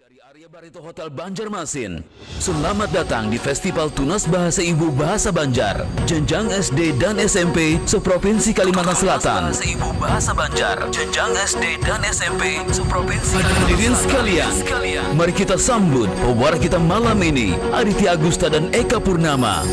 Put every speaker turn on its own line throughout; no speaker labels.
Dari Arya Barito Hotel Banjarmasin, selamat datang di Festival Tunas Bahasa Ibu Bahasa Banjar, jenjang SD dan SMP seprovinsi Kalimantan Selatan. Bahasa Ibu Bahasa Banjar, jenjang SD dan SMP seprovinsi Hadirin sekalian, mari kita sambut pewarak kita malam ini, Aditya Agusta dan Eka Purnama.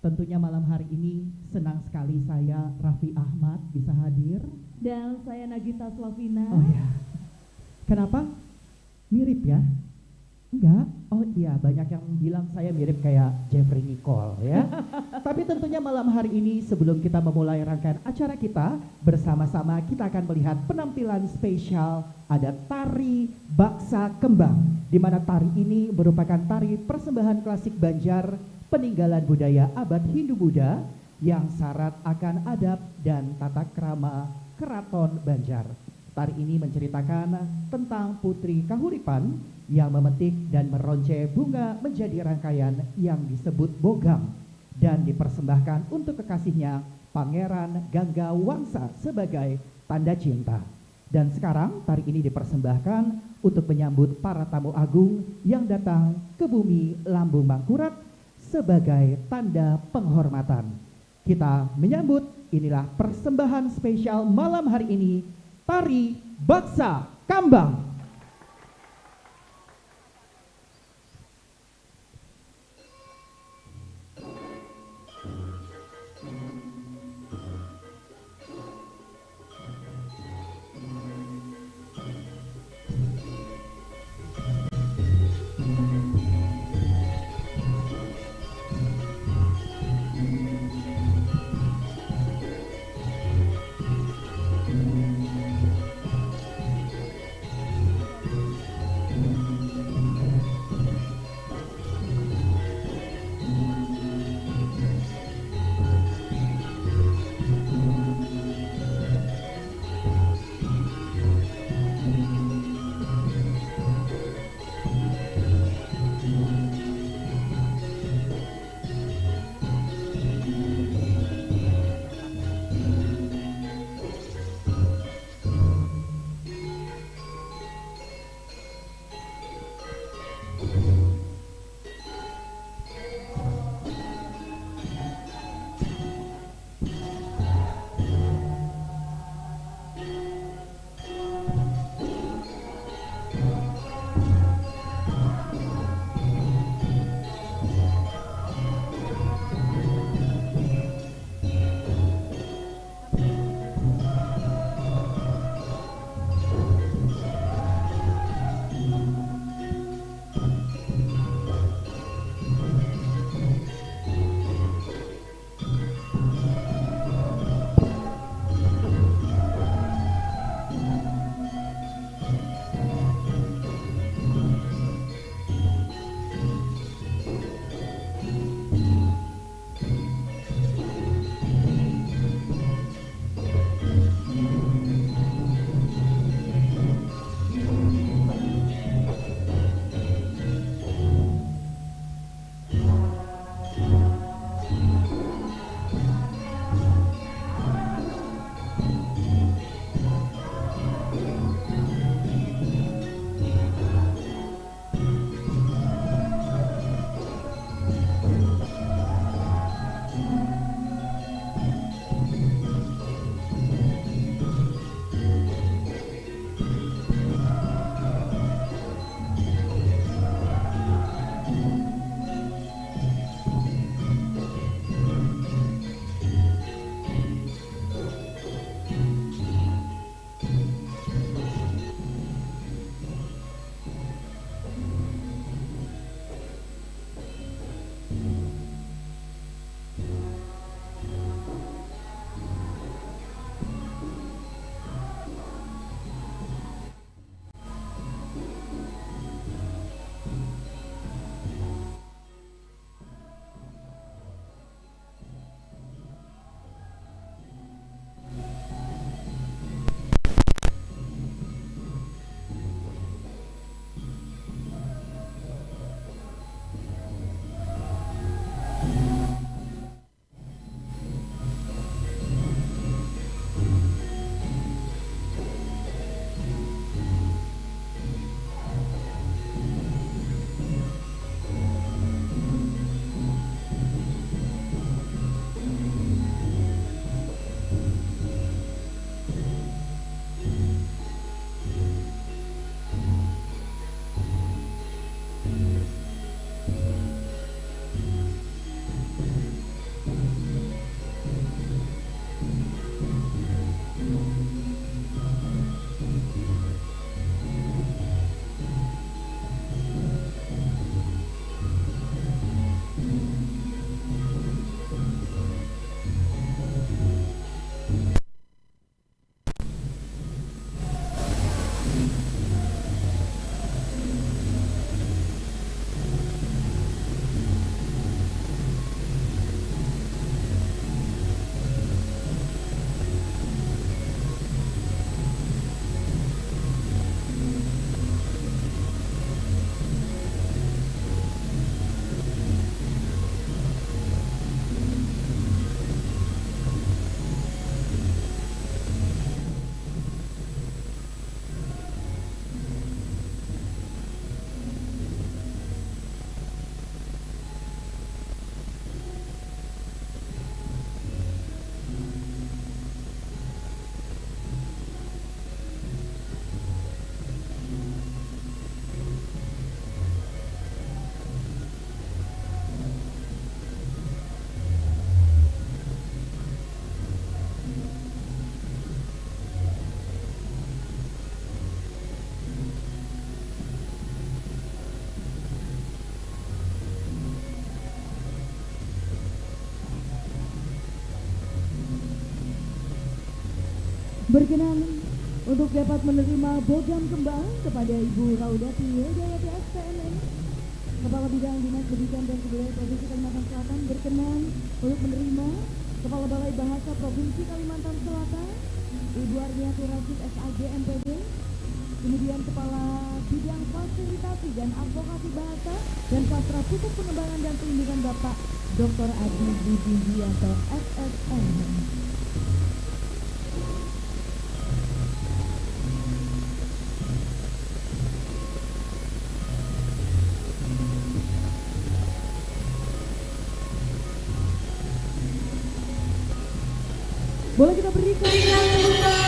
Tentunya malam hari ini senang sekali saya Raffi Ahmad bisa hadir.
Dan saya Nagita Slavina.
Oh ya, kenapa? Mirip ya? Enggak? Oh iya, banyak yang bilang saya mirip kayak Jeffrey Nicole ya. Tapi tentunya malam hari ini sebelum kita memulai rangkaian acara kita, bersama-sama kita akan melihat penampilan spesial ada tari Baksa Kembang, di mana tari ini merupakan tari persembahan klasik Banjar peninggalan budaya abad Hindu-Buddha yang syarat akan adab dan tata krama Keraton Banjar. Tari ini menceritakan tentang Putri Kahuripan yang memetik dan meronce bunga menjadi rangkaian yang disebut bogam dan dipersembahkan untuk kekasihnya Pangeran Gangga Wangsa sebagai tanda cinta. Dan sekarang tari ini dipersembahkan untuk menyambut para tamu agung yang datang ke bumi Lambung Mangkurat sebagai tanda penghormatan. Kita menyambut, inilah persembahan spesial malam hari ini, tari Baksa Kambang.
Berkenan untuk dapat menerima bogam kembang kepada Ibu Raudati Hidayati SPNM, Kepala Bidang Dinas Pendidikan dan Kebudayaan Provinsi Kalimantan Selatan, berkenan untuk menerima Kepala Balai Bahasa Provinsi Kalimantan Selatan, Ibu Arniati Rashid SAG MPD, kemudian Kepala Bidang Fasilitasi dan Advokasi Bahasa dan Sastra Pusat Pengembangan dan Perlindungan Bapak Dr. Adi Budi Dianto SSN. Boleh kita berikan tepuk tangan.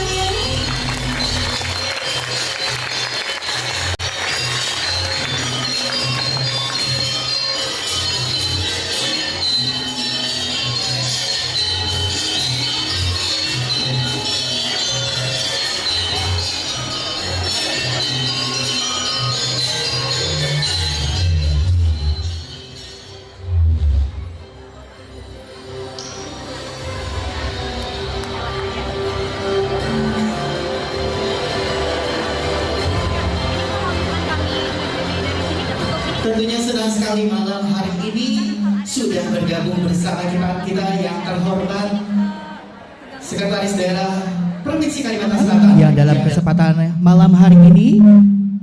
Tentunya senang sekali malam hari ini sudah bergabung bersama kita yang terhormat Sekretaris Daerah Provinsi Kalimantan Selatan
Yang dalam kesempatan malam hari ini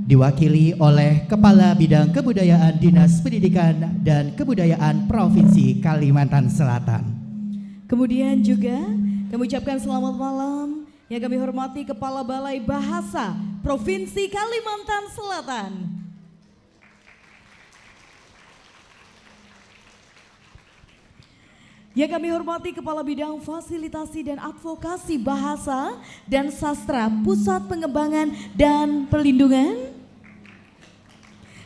diwakili oleh Kepala Bidang Kebudayaan Dinas Pendidikan dan Kebudayaan Provinsi Kalimantan Selatan.
Kemudian juga kami ucapkan selamat malam yang kami hormati Kepala Balai Bahasa Provinsi Kalimantan Selatan. Yang kami hormati Kepala Bidang Fasilitasi dan Advokasi Bahasa dan Sastra Pusat Pengembangan dan Perlindungan.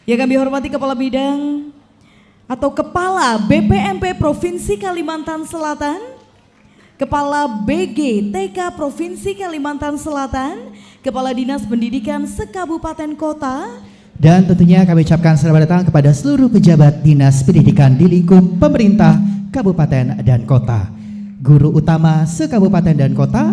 Yang kami hormati Kepala Bidang atau Kepala BPMP Provinsi Kalimantan Selatan, Kepala BG TK Provinsi Kalimantan Selatan, Kepala Dinas Pendidikan Sekabupaten Kota.
Dan tentunya kami ucapkan selamat datang kepada seluruh pejabat Dinas Pendidikan di lingkup pemerintah Kabupaten dan Kota, guru utama se-Kabupaten dan Kota,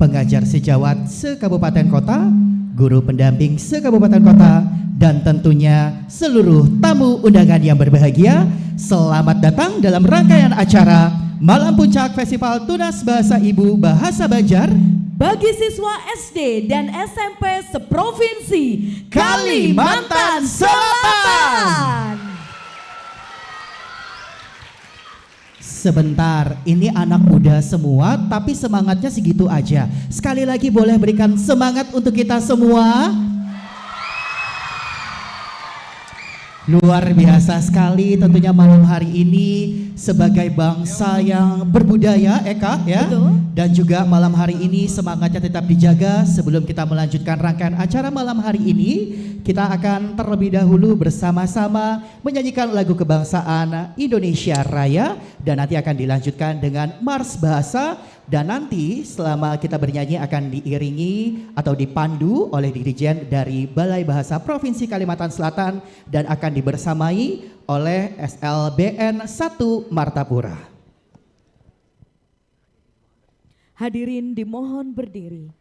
pengajar sejawat se-Kabupaten Kota, guru pendamping se-Kabupaten Kota, dan tentunya seluruh tamu undangan yang berbahagia. Selamat datang dalam rangkaian acara Malam Puncak Festival Tunas Bahasa Ibu Bahasa Banjar
Bagi siswa SD dan SMP seprovinsi Kalimantan Selatan.
Sebentar, ini anak muda semua tapi semangatnya segitu aja. Sekali lagi boleh berikan semangat untuk kita semua. Luar biasa sekali tentunya malam hari ini sebagai bangsa yang berbudaya, Eka ya.
Betul.
Dan juga malam hari ini semangatnya tetap dijaga. Sebelum kita melanjutkan rangkaian acara malam hari ini, kita akan terlebih dahulu bersama-sama menyanyikan lagu kebangsaan Indonesia Raya dan nanti akan dilanjutkan dengan Mars Bahasa. Dan nanti selama kita bernyanyi akan diiringi atau dipandu oleh dirijen dari Balai Bahasa Provinsi Kalimantan Selatan dan akan dibersamai oleh SLBN 1 Martapura.
Hadirin dimohon berdiri.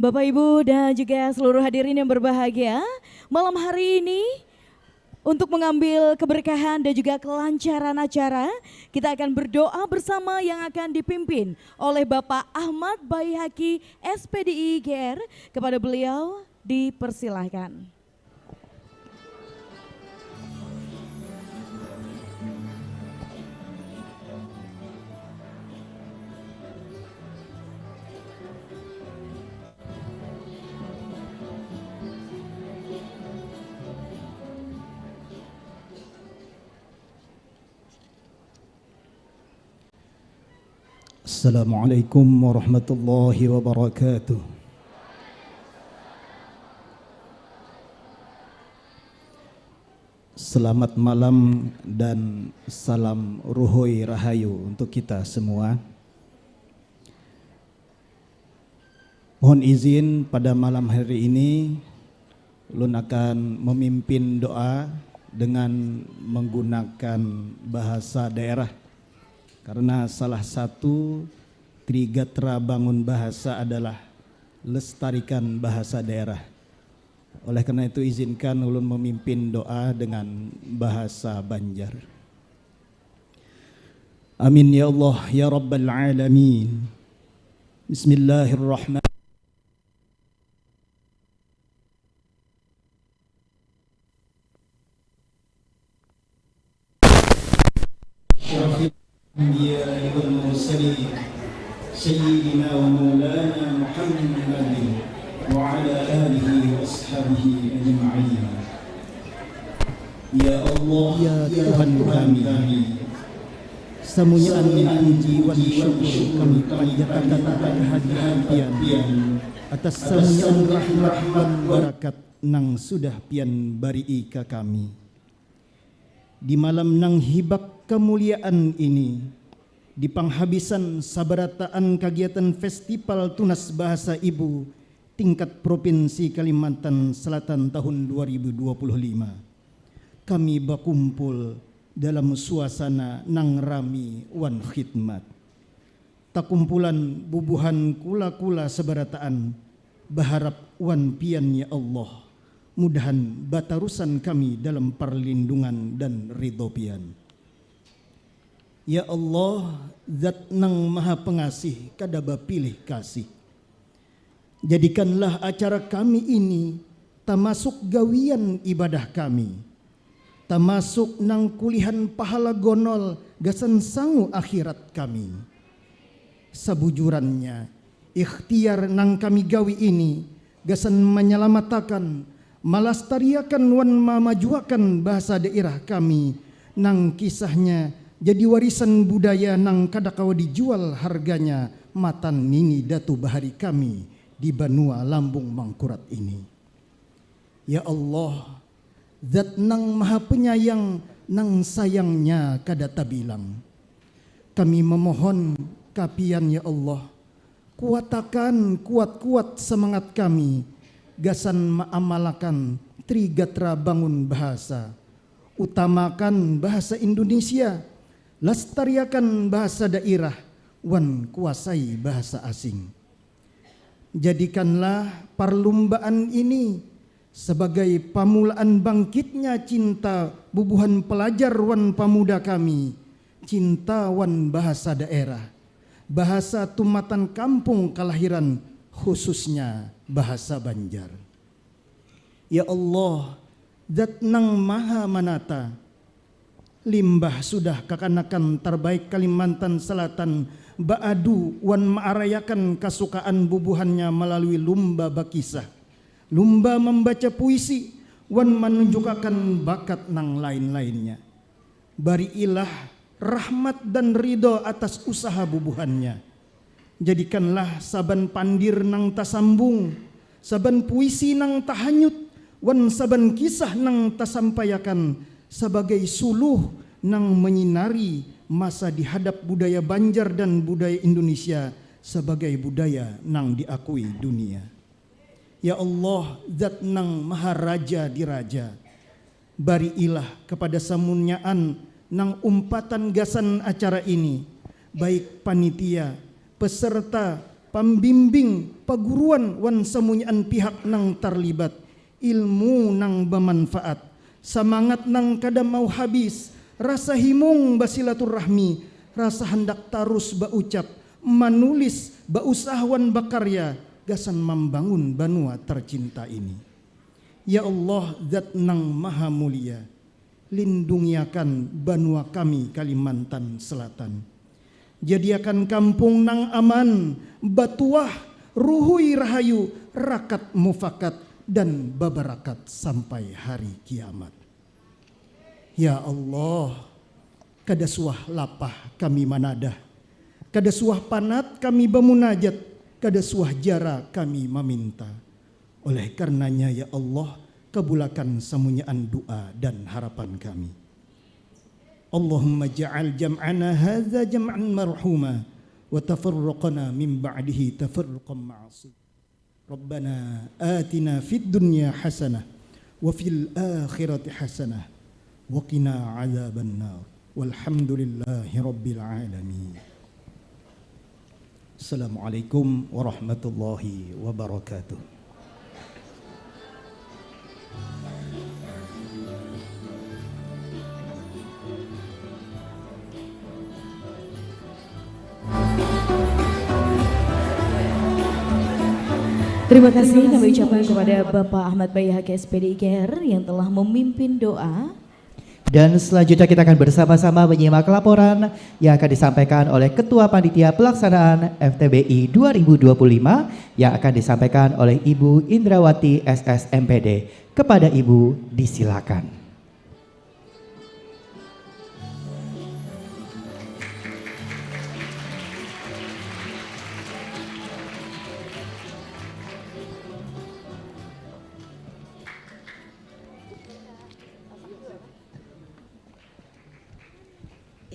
Bapak Ibu dan juga seluruh hadirin yang berbahagia, malam hari ini untuk mengambil keberkahan dan juga kelancaran acara, kita akan berdoa bersama yang akan dipimpin oleh Bapak Ahmad Baihaqi SPDI GR. Kepada beliau dipersilahkan.
Assalamualaikum warahmatullahi wabarakatuh. Selamat malam dan salam ruhoi rahayu untuk kita semua. Mohon izin pada malam hari ini Ulun akan memimpin doa dengan menggunakan bahasa daerah. Karena salah satu trigatra bangun bahasa adalah lestarikan bahasa daerah. Oleh karena itu izinkan ulun memimpin doa dengan bahasa Banjar. Amin ya Allah ya Rabbal Alamin. Bismillahirrahmanirrahim. الأنبياء والمرسلين سيدنا ومولانا محمد وعلى آله وأصحابه أجمعين. Ya Allah, ya Tuhan kami, semuanya puji wa syukur kami panjatkan atas hadiah atas semuanya rahmat dan barakat nang sudah pian bari ka kami. Di malam nang hibak kemuliaan ini, di penghabisan sabarataan kegiatan Festival Tunas Bahasa Ibu tingkat Provinsi Kalimantan Selatan tahun 2025, kami berkumpul dalam suasana nang rami wan khidmat. Takumpulan bubuhan kula-kula sabarataan, berharap wan pian ya Allah, mudahan batarusan kami dalam perlindungan dan ridho pian. Ya Allah, Zat nang maha pengasih kadaba pilih kasih. Jadikanlah acara kami ini termasuk gawian ibadah kami, termasuk nang kulihan pahala gonol gasan sangu akhirat kami. Sabujurannya ikhtiar nang kami gawi ini gasan menyelamatakan, melestariakan wan memajuakan bahasa daerah kami nang kisahnya jadi warisan budaya nang kadakawa dijual harganya matan nini datu bahari kami di Banua Lambung Mangkurat ini. Ya Allah, Zat nang maha penyayang nang sayangnya kadata bilang, kami memohon kapian ya Allah, kuatakan kuat-kuat semangat kami gasan ma'amalakan trigatra bangun bahasa, utamakan bahasa Indonesia, lestariakan bahasa daerah, wan kuasai bahasa asing. Jadikanlah perlombaan ini sebagai pamulaan bangkitnya cinta bubuhan pelajar wan pemuda kami, cinta wan bahasa daerah, bahasa tumatan kampung kelahiran, khususnya bahasa Banjar. Ya Allah, Zat nang maha manata, limbah sudah kekanakan terbaik Kalimantan Selatan baadu wan ma'arayakan kesukaan bubuhannya melalui lomba bakisah, lomba membaca puisi, wan menunjukkan bakat nang lain-lainnya. Bariilah rahmat dan ridho atas usaha bubuhannya. Jadikanlah saban pandir nang tasambung, saban puisi nang tahanyut, wan saban kisah nang tasampayakan sebagai suluh nang menyinari masa dihadap budaya Banjar dan budaya Indonesia sebagai budaya nang diakui dunia. Ya Allah, Zat nang maha raja di raja, bariilah kepada samunyaan nang umpatan gasan acara ini, baik panitia, peserta, pambimbing paguruan wan samunyaan pihak nang terlibat, ilmu nang bermanfaat, semangat nang kada mau habis, rasa himung basilaturahmi, rasa hendak tarus baucap, menulis bausahawan bakarya, gasan membangun banua tercinta ini. Ya Allah, zat nang maha mulia, lindungiakan banua kami Kalimantan Selatan. Jadiakan kampung nang aman, batuah, ruhui rahayu, rakat mufakat, dan babarakat sampai hari kiamat. Ya Allah, kada suah lapah kami manadah, kada suah panat kami bermunajat, kada suah jara kami meminta. Oleh karenanya ya Allah, kabulakan semunyaan doa dan harapan kami. Allahumma ja'al jam'ana hadza jam'an marhuma wa tafarruqana min ba'dihi tafarruqan ma'asi. Rabbana atina fid dunya hasanah wa fil akhirati hasanah wa qina 'adzaban nar. Walhamdulillahi rabbil alamin. Assalamualaikum warahmatullahi wabarakatuh.
Terima kasih kami ucapkan kepada Bapak Ahmad Baihaqi SPD IGR yang telah memimpin doa.
Dan selanjutnya kita akan bersama-sama menyimak laporan yang akan disampaikan oleh Ketua Panitia Pelaksanaan FTBI 2025 yang akan disampaikan oleh Ibu Indrawati SS MPD. Kepada Ibu disilakan.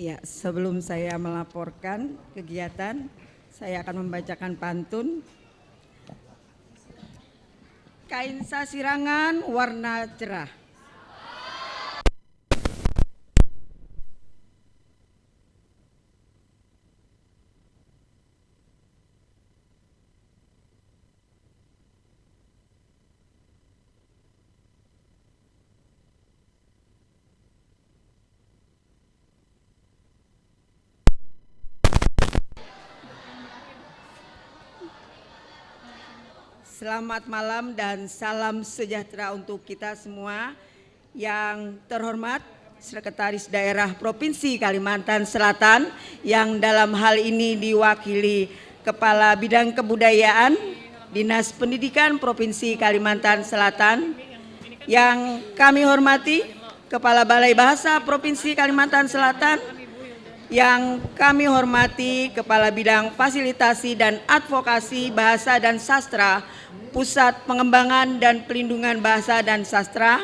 Ya, sebelum saya melaporkan kegiatan, saya akan membacakan pantun. Kain sasirangan warna cerah. Selamat malam dan salam sejahtera untuk kita semua. Yang terhormat Sekretaris Daerah Provinsi Kalimantan Selatan yang dalam hal ini diwakili Kepala Bidang Kebudayaan Dinas Pendidikan Provinsi Kalimantan Selatan. Yang kami hormati Kepala Balai Bahasa Provinsi Kalimantan Selatan. Yang kami hormati Kepala Bidang Fasilitasi dan Advokasi Bahasa dan Sastra Pusat Pengembangan dan Pelindungan Bahasa dan Sastra.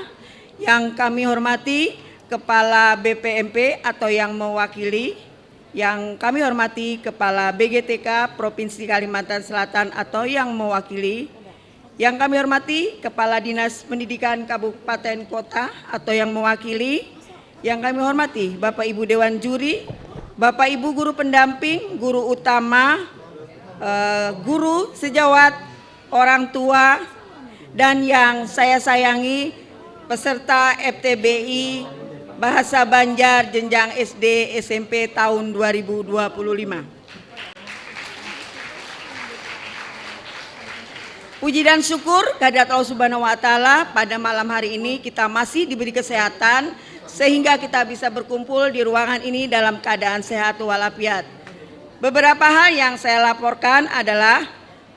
Yang kami hormati Kepala BPMP atau yang mewakili. Yang kami hormati Kepala BGTK Provinsi Kalimantan Selatan atau yang mewakili. Yang kami hormati Kepala Dinas Pendidikan Kabupaten Kota atau yang mewakili. Yang kami hormati Bapak Ibu Dewan Juri, Bapak Ibu Guru Pendamping, Guru Utama, Guru Sejawat, orang tua, dan yang saya sayangi peserta FTBI Bahasa Banjar jenjang SD SMP tahun 2025. Puji dan syukur kehadirat Allah Subhanahu wa taala, pada malam hari ini kita masih diberi kesehatan sehingga kita bisa berkumpul di ruangan ini dalam keadaan sehat walafiat. Beberapa hal yang saya laporkan adalah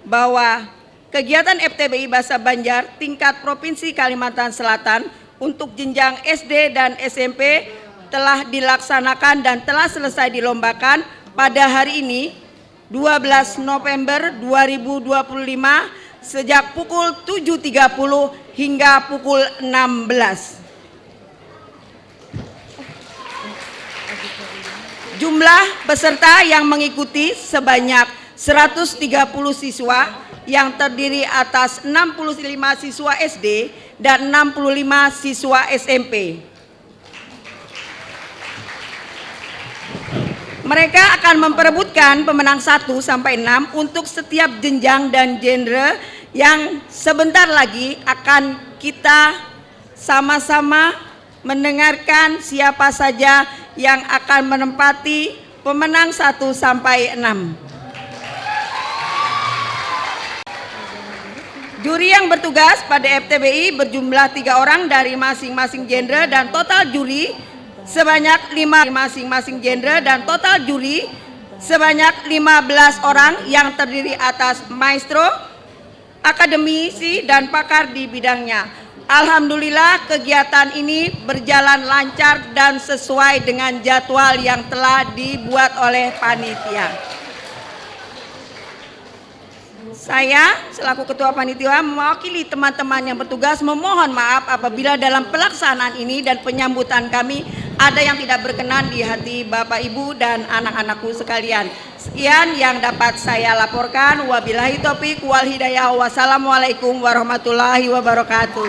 bahwa kegiatan FTBI Bahasa Banjar tingkat Provinsi Kalimantan Selatan untuk jenjang SD dan SMP telah dilaksanakan dan telah selesai dilombakan pada hari ini 12 November 2025 sejak pukul 7.30 hingga pukul 16. Jumlah peserta yang mengikuti sebanyak 130 siswa yang terdiri atas 65 siswa SD dan 65 siswa SMP. 4 Mereka akan memperebutkan pemenang 1 sampai 6 untuk setiap jenjang dan genre yang sebentar lagi akan kita sama-sama mendengarkan siapa saja yang akan menempati pemenang 1 sampai 6. Juri yang bertugas pada FTBI berjumlah 3 orang dari masing-masing genre dan total juri sebanyak 5 masing-masing genre dan total juri sebanyak 15 orang yang terdiri atas maestro, akademisi dan pakar di bidangnya. Alhamdulillah kegiatan ini berjalan lancar dan sesuai dengan jadwal yang telah dibuat oleh panitia. Saya selaku Ketua Panitia mewakili teman-teman yang bertugas memohon maaf apabila dalam pelaksanaan ini dan penyambutan kami ada yang tidak berkenan di hati Bapak Ibu dan anak-anakku sekalian. Sekian yang dapat saya laporkan. Wabillahi taufiq wal hidayah. Wassalamualaikum warahmatullahi wabarakatuh.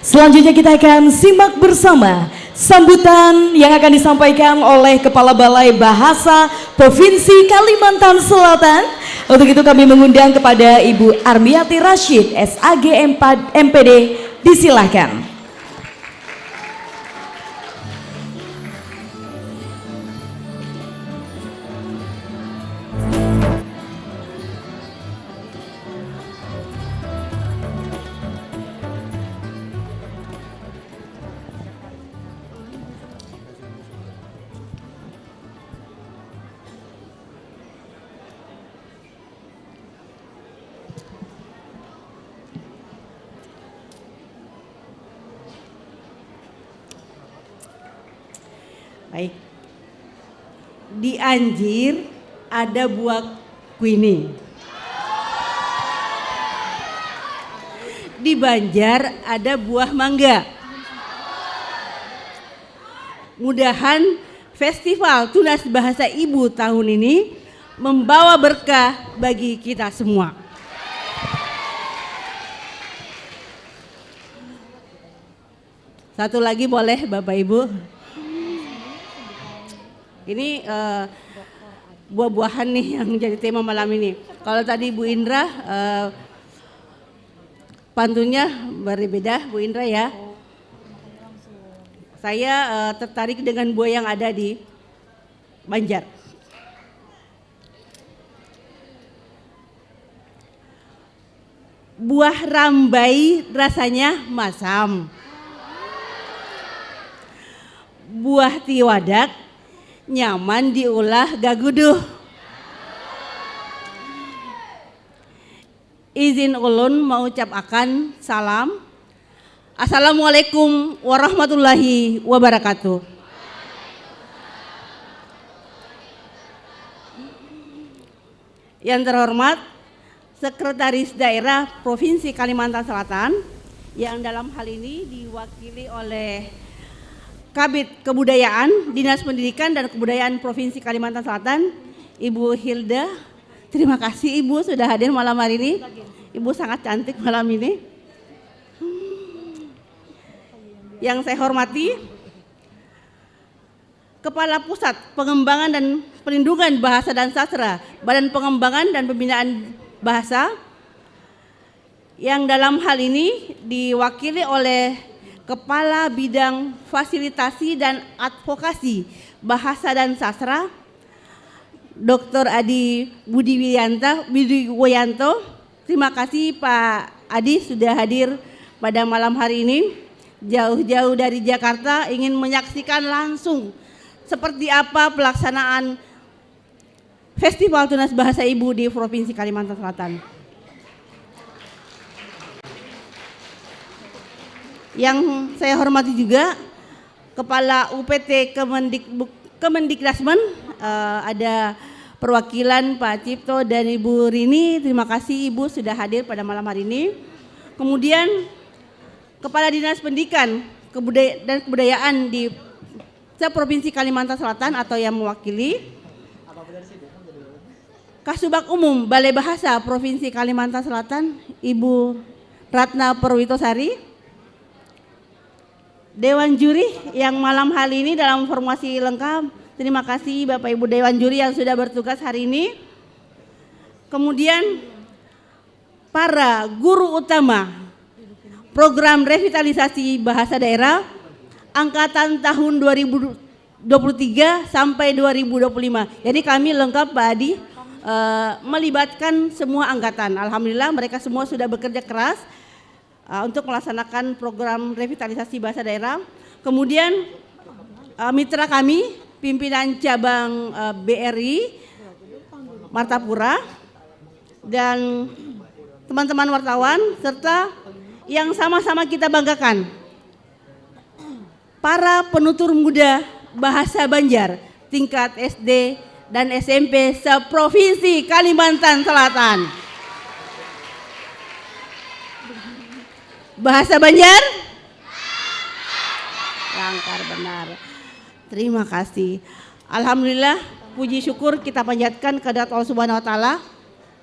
Selanjutnya kita akan simak bersama sambutan yang akan disampaikan oleh Kepala Balai Bahasa Provinsi Kalimantan Selatan. Untuk itu kami mengundang kepada Ibu Armiati Rashid, SAG MPD, disilahkan. Baik, di Anjir ada buah kuini, di Banjar ada buah mangga. Mudahan Festival Tunas Bahasa Ibu tahun ini membawa berkah bagi kita semua. Satu lagi boleh Bapak Ibu? Ini buah-buahan nih yang jadi tema malam ini. Kalau tadi Bu Indra pantunnya berbeda Bu Indra ya. Saya tertarik dengan buah yang ada di Banjar. Buah rambai rasanya masam. Buah tiwadak nyaman diolah gaguduh. Izin ulun mau ucapakan salam. Assalamualaikum warahmatullahi wabarakatuh. Yang terhormat Sekretaris Daerah Provinsi Kalimantan Selatan yang dalam hal ini diwakili oleh Kabid Kebudayaan, Dinas Pendidikan dan Kebudayaan Provinsi Kalimantan Selatan, Ibu Hilda. Terima kasih Ibu sudah hadir malam hari ini. Ibu sangat cantik malam ini. Yang saya hormati Kepala Pusat Pengembangan dan Perlindungan Bahasa dan Sastra, Badan Pengembangan dan Pembinaan Bahasa, yang dalam hal ini diwakili oleh Kepala Bidang Fasilitasi dan Advokasi Bahasa dan Sastra, Dr. Adi Budi Wiyanto. Terima kasih Pak Adi sudah hadir pada malam hari ini. Jauh-jauh dari Jakarta ingin menyaksikan langsung seperti apa pelaksanaan Festival Tunas Bahasa Ibu di Provinsi Kalimantan Selatan. Yang saya hormati juga Kepala UPT Kemendikbudrismen, ada perwakilan Pak Cipto dan Ibu Rini. Terima kasih Ibu sudah hadir pada malam hari ini. Kemudian Kepala Dinas Pendidikan dan Kebudayaan di Provinsi Kalimantan Selatan atau yang mewakili.
Kasubag Umum Balai Bahasa Provinsi Kalimantan Selatan, Ibu Ratna Perwitosari. Dewan Juri yang malam hari ini dalam formasi lengkap, terima kasih Bapak Ibu Dewan Juri yang sudah bertugas hari ini. Kemudian para guru utama program revitalisasi bahasa daerah angkatan tahun 2023 sampai 2025. Jadi kami lengkap Pak Adi, melibatkan semua angkatan. Alhamdulillah mereka semua sudah bekerja keras untuk melaksanakan program revitalisasi bahasa daerah. Kemudian mitra kami, pimpinan cabang BRI Martapura dan teman-teman wartawan serta yang sama-sama kita banggakan, para penutur muda bahasa Banjar tingkat SD dan SMP seprovinsi Kalimantan Selatan. Bahasa Banjar? Langkar benar. Terima kasih. Alhamdulillah, puji syukur kita panjatkan kepada Allah Subhanahu wa taala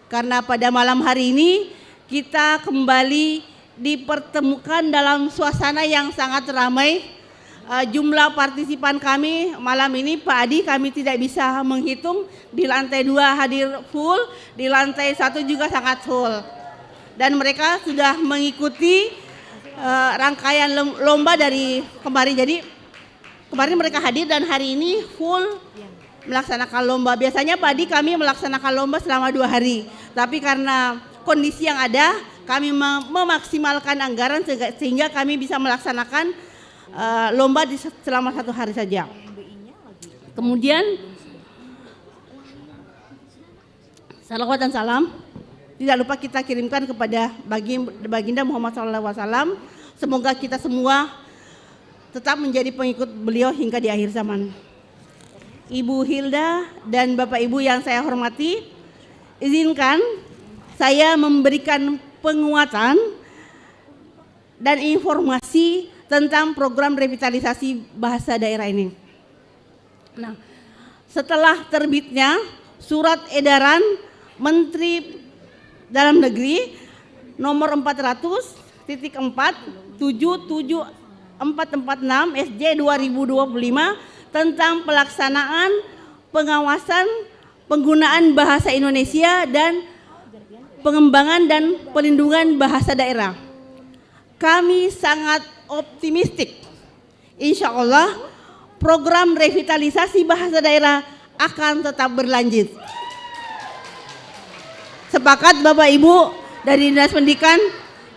karena pada malam hari ini kita kembali dipertemukan dalam suasana yang sangat ramai. Jumlah partisipan kami malam ini Pak Adi kami tidak bisa menghitung, di lantai 2 hadir full, di lantai 1 juga sangat full. Dan mereka sudah mengikuti rangkaian lomba dari kemarin. Jadi kemarin mereka hadir dan hari ini full melaksanakan lomba. Biasanya Pak Adi kami melaksanakan lomba selama 2 hari. Tapi karena kondisi yang ada, kami memaksimalkan anggaran sehingga kami bisa melaksanakan lomba selama 1 hari saja. Kemudian salawat dan salam tidak lupa kita kirimkan kepada baginda Muhammad SAW. Semoga kita semua tetap menjadi pengikut beliau hingga di akhir zaman. Ibu Hilda dan Bapak Ibu yang saya hormati, izinkan saya memberikan penguatan dan informasi tentang program revitalisasi bahasa daerah ini. Nah, setelah terbitnya surat edaran Menteri Dalam Negeri nomor 400.4/77446 SJ 2025 tentang pelaksanaan pengawasan penggunaan bahasa Indonesia dan pengembangan dan pelindungan bahasa daerah. Kami sangat optimistik. Insya Allah program revitalisasi bahasa daerah akan tetap berlanjut. Sepakat Bapak Ibu dari Dinas Pendidikan,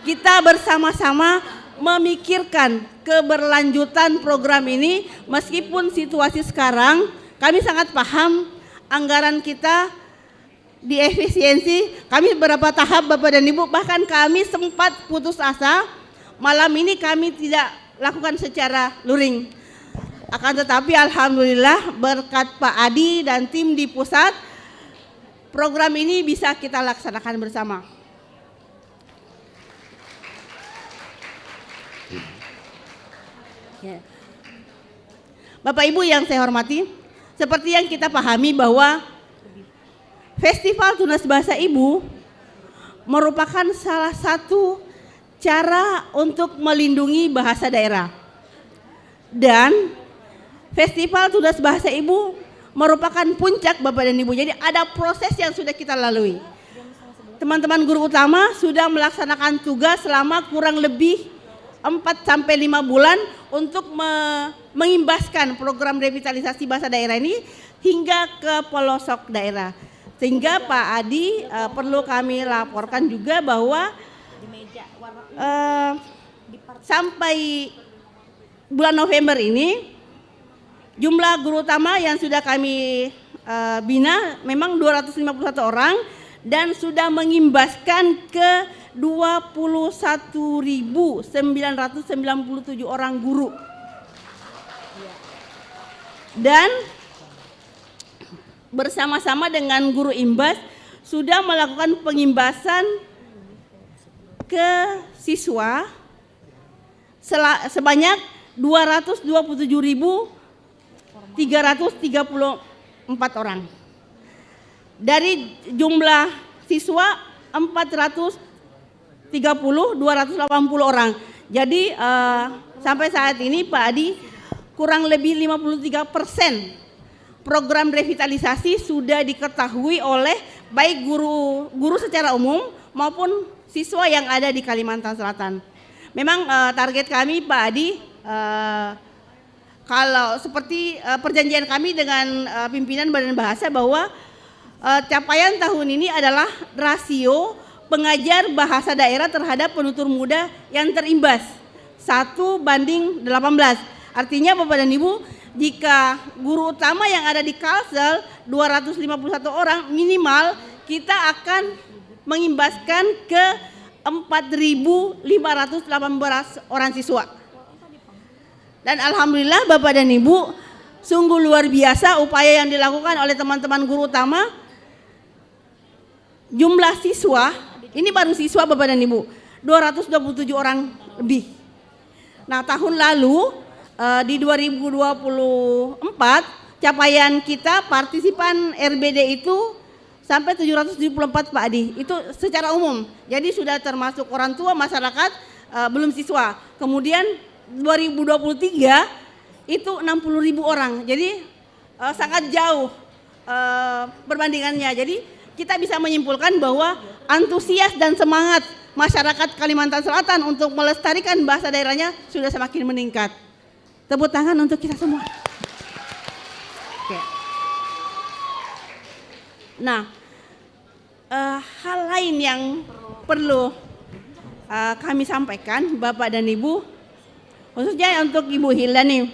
kita bersama-sama memikirkan keberlanjutan program ini meskipun situasi sekarang kami sangat paham anggaran kita diefisiensi. Kami beberapa tahap Bapak dan Ibu, bahkan kami sempat putus asa. Malam ini kami tidak lakukan secara luring. Akan tetapi alhamdulillah berkat Pak Adi dan tim di pusat, program ini bisa kita laksanakan bersama. Ya. Bapak Ibu yang saya hormati, seperti yang kita pahami bahwa Festival Tunas Bahasa Ibu merupakan salah satu cara untuk melindungi bahasa daerah. Dan Festival Tunas Bahasa Ibu merupakan puncak Bapak dan Ibu. Jadi ada proses yang sudah kita lalui. Teman-teman guru utama sudah melaksanakan tugas selama kurang lebih 4-5 bulan untuk mengimbaskan program revitalisasi bahasa daerah ini hingga ke pelosok daerah. Sehingga Pak Adi perlu kami laporkan juga bahwa sampai bulan November ini jumlah guru utama yang sudah kami bina memang 251 orang dan sudah mengimbaskan ke 21.997 orang guru. Dan bersama-sama dengan guru imbas sudah melakukan pengimbasan ke siswa sebanyak 227.334 orang. dari jumlah siswa 280 orang. Jadi sampai saat ini Pak Adi kurang lebih 53% program revitalisasi sudah diketahui oleh baik guru secara umum maupun siswa yang ada di Kalimantan Selatan. Memang target kami Pak Adi, kalau seperti perjanjian kami dengan pimpinan Badan Bahasa bahwa capaian tahun ini adalah rasio pengajar bahasa daerah terhadap penutur muda yang terimbas 1:18. Artinya Bapak dan Ibu, jika guru utama yang ada di Kalsel 251 orang minimal, kita akan mengimbaskan ke 4.518 orang siswa. Dan alhamdulillah Bapak dan Ibu, sungguh luar biasa upaya yang dilakukan oleh teman-teman guru utama. Jumlah siswa, ini baru siswa Bapak dan Ibu, 227 orang lebih. Nah, tahun lalu di 2024 capaian kita partisipan RBD itu sampai 774 Pak Adi, itu secara umum. Jadi sudah termasuk orang tua, masyarakat, belum siswa. Kemudian 2023 itu 60.000 orang, jadi sangat jauh perbandingannya. Jadi kita bisa menyimpulkan bahwa antusias dan semangat masyarakat Kalimantan Selatan untuk melestarikan bahasa daerahnya sudah semakin meningkat. Tepuk tangan untuk kita semua. Oke. Nah, hal lain yang perlu kami sampaikan Bapak dan Ibu, khususnya untuk Ibu Hilda nih,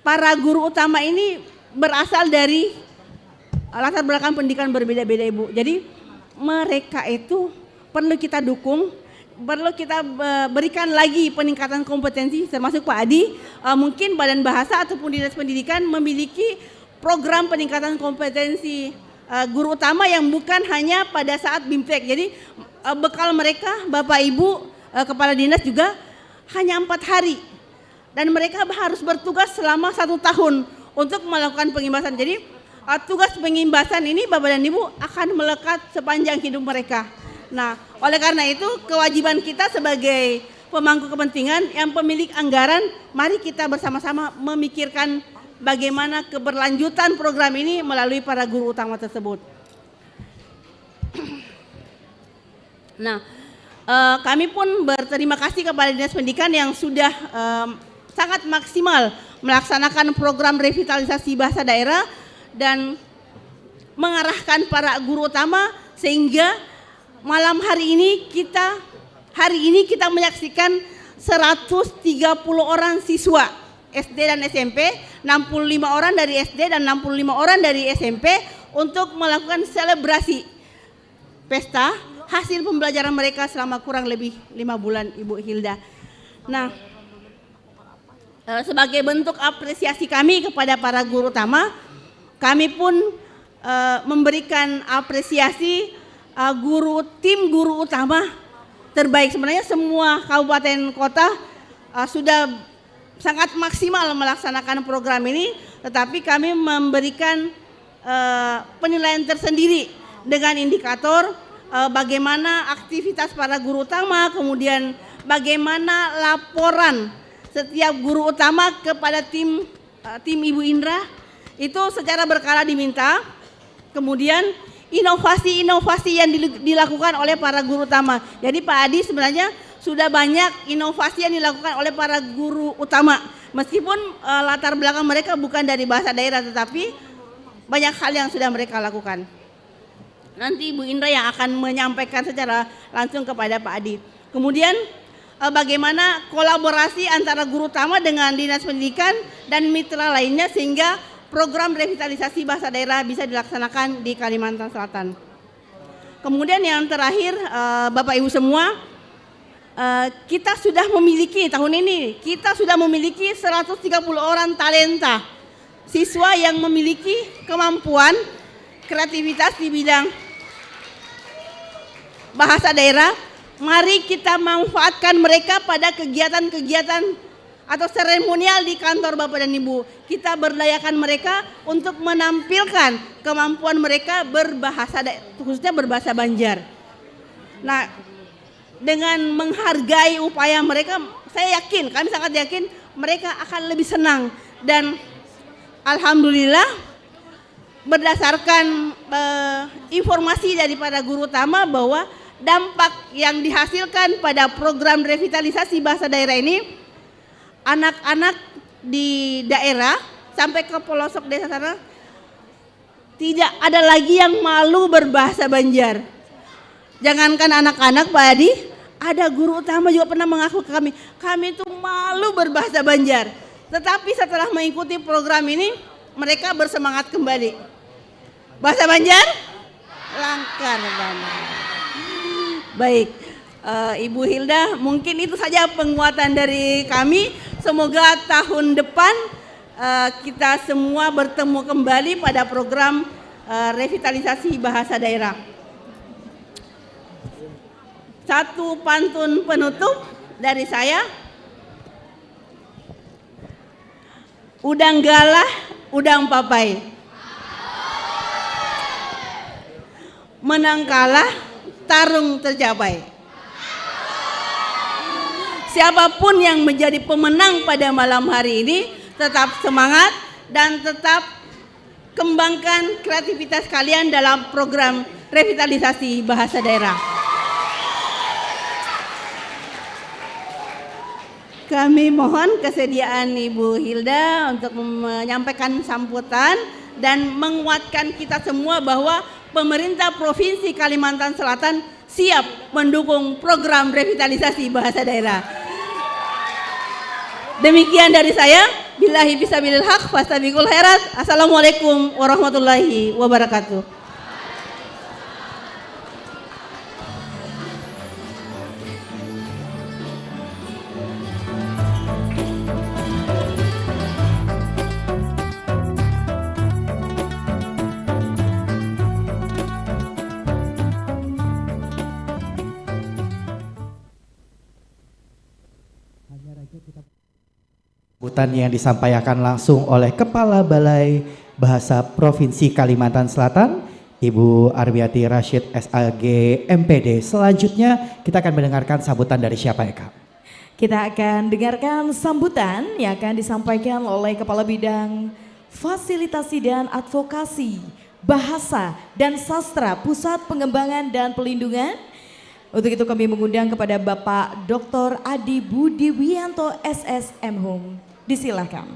para guru utama ini berasal dari latar belakang pendidikan berbeda-beda Ibu. Jadi mereka itu perlu kita dukung, perlu kita berikan lagi peningkatan kompetensi, termasuk Pak Adi, mungkin Badan Bahasa ataupun Dinas Pendidikan memiliki program peningkatan kompetensi guru utama yang bukan hanya pada saat BIMTEK. Jadi bekal mereka Bapak Ibu Kepala Dinas juga hanya 4 hari. Dan mereka harus bertugas selama 1 tahun untuk melakukan pengimbasan. Jadi tugas pengimbasan ini Bapak dan Ibu akan melekat sepanjang hidup mereka. Nah, oleh karena itu kewajiban kita sebagai pemangku kepentingan yang pemilik anggaran, mari kita bersama-sama memikirkan bagaimana keberlanjutan program ini melalui para guru utama tersebut. Nah, kami pun berterima kasih kepada Dinas Pendidikan yang sudah sangat maksimal melaksanakan program revitalisasi bahasa daerah dan mengarahkan para guru utama sehingga malam hari ini kita menyaksikan 130 orang siswa SD dan SMP, 65 orang dari SD dan 65 orang dari SMP untuk melakukan selebrasi pesta hasil pembelajaran mereka selama kurang lebih 5 bulan Ibu Hilda. Nah, sebagai bentuk apresiasi kami kepada para guru utama, kami pun memberikan apresiasi tim guru utama terbaik. Sebenarnya semua kabupaten kota sudah sangat maksimal melaksanakan program ini, tetapi kami memberikan penilaian tersendiri dengan indikator bagaimana aktivitas para guru utama, kemudian bagaimana laporan setiap guru utama kepada tim Ibu Indra. Itu secara berkala diminta. Kemudian inovasi-inovasi yang dilakukan oleh para guru utama. Jadi Pak Adi sebenarnya sudah banyak inovasi yang dilakukan oleh para guru utama. Meskipun latar belakang mereka bukan dari bahasa daerah, tetapi banyak hal yang sudah mereka lakukan. Nanti Ibu Indra yang akan menyampaikan secara langsung kepada Pak Adi. Kemudian bagaimana kolaborasi antara guru utama dengan Dinas Pendidikan dan mitra lainnya sehingga program revitalisasi bahasa daerah bisa dilaksanakan di Kalimantan Selatan. Kemudian yang terakhir Bapak Ibu semua, kita sudah memiliki tahun ini, kita sudah memiliki 130 orang talenta siswa yang memiliki kemampuan kreativitas di bidang bahasa daerah. Mari kita manfaatkan mereka pada kegiatan-kegiatan atau seremonial di kantor Bapak dan Ibu. Kita berdayakan mereka untuk menampilkan kemampuan mereka berbahasa, khususnya berbahasa Banjar. Nah, dengan menghargai upaya mereka, saya yakin, kami sangat yakin mereka akan lebih senang. Dan alhamdulillah berdasarkan informasi daripada guru utama bahwa dampak yang dihasilkan pada program revitalisasi bahasa daerah ini, anak-anak di daerah sampai ke pelosok desa sana tidak ada lagi yang malu berbahasa Banjar. Jangankan anak-anak Pak Adi, ada guru utama juga pernah mengaku ke kami itu malu berbahasa Banjar. Tetapi setelah mengikuti program ini, mereka bersemangat kembali. Bahasa Banjar langkar banget. Baik, Ibu Hilda, mungkin itu saja penguatan dari kami. Semoga tahun depan kita semua bertemu kembali pada program revitalisasi bahasa daerah. Satu pantun penutup dari saya. Udang galah, udang papai. Menang kalah, tarung tercapai. Siapapun yang menjadi pemenang pada malam hari ini, tetap semangat dan tetap kembangkan kreativitas kalian dalam program revitalisasi bahasa daerah. Kami mohon kesediaan Ibu Hilda untuk menyampaikan sambutan dan menguatkan kita semua bahwa pemerintah Provinsi Kalimantan Selatan siap mendukung program revitalisasi bahasa daerah. Demikian dari saya. Billahi fisabilil haq fastabiqul khairat. Assalamualaikum warahmatullahi wabarakatuh.
Sambutan yang disampaikan langsung oleh Kepala Balai Bahasa Provinsi Kalimantan Selatan, Ibu Armiati Rashid SAG MPD. Selanjutnya kita akan mendengarkan sambutan dari siapa ya Kak?
Kita akan dengarkan sambutan yang akan disampaikan oleh Kepala Bidang Fasilitasi dan Advokasi Bahasa dan Sastra Pusat Pengembangan dan Pelindungan. Untuk itu kami mengundang kepada Bapak Dr. Adi Budi Wianto SSM Hum. Disilahkan.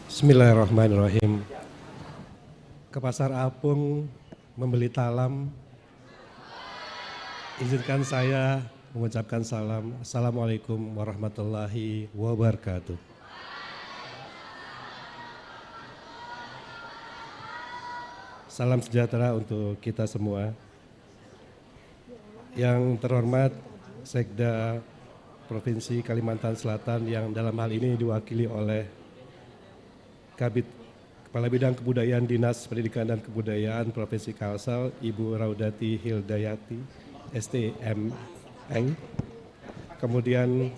Bismillahirrahmanirrahim. Ke Pasar Apung membeli talam. Izinkan saya mengucapkan salam. Assalamualaikum warahmatullahi wabarakatuh. Salam sejahtera untuk kita semua. Yang terhormat Sekda Provinsi Kalimantan Selatan yang dalam hal ini diwakili oleh Kabid Kepala Bidang Kebudayaan Dinas Pendidikan dan Kebudayaan Provinsi Kalsel, Ibu Raudati Hildayati, STM. Kemudian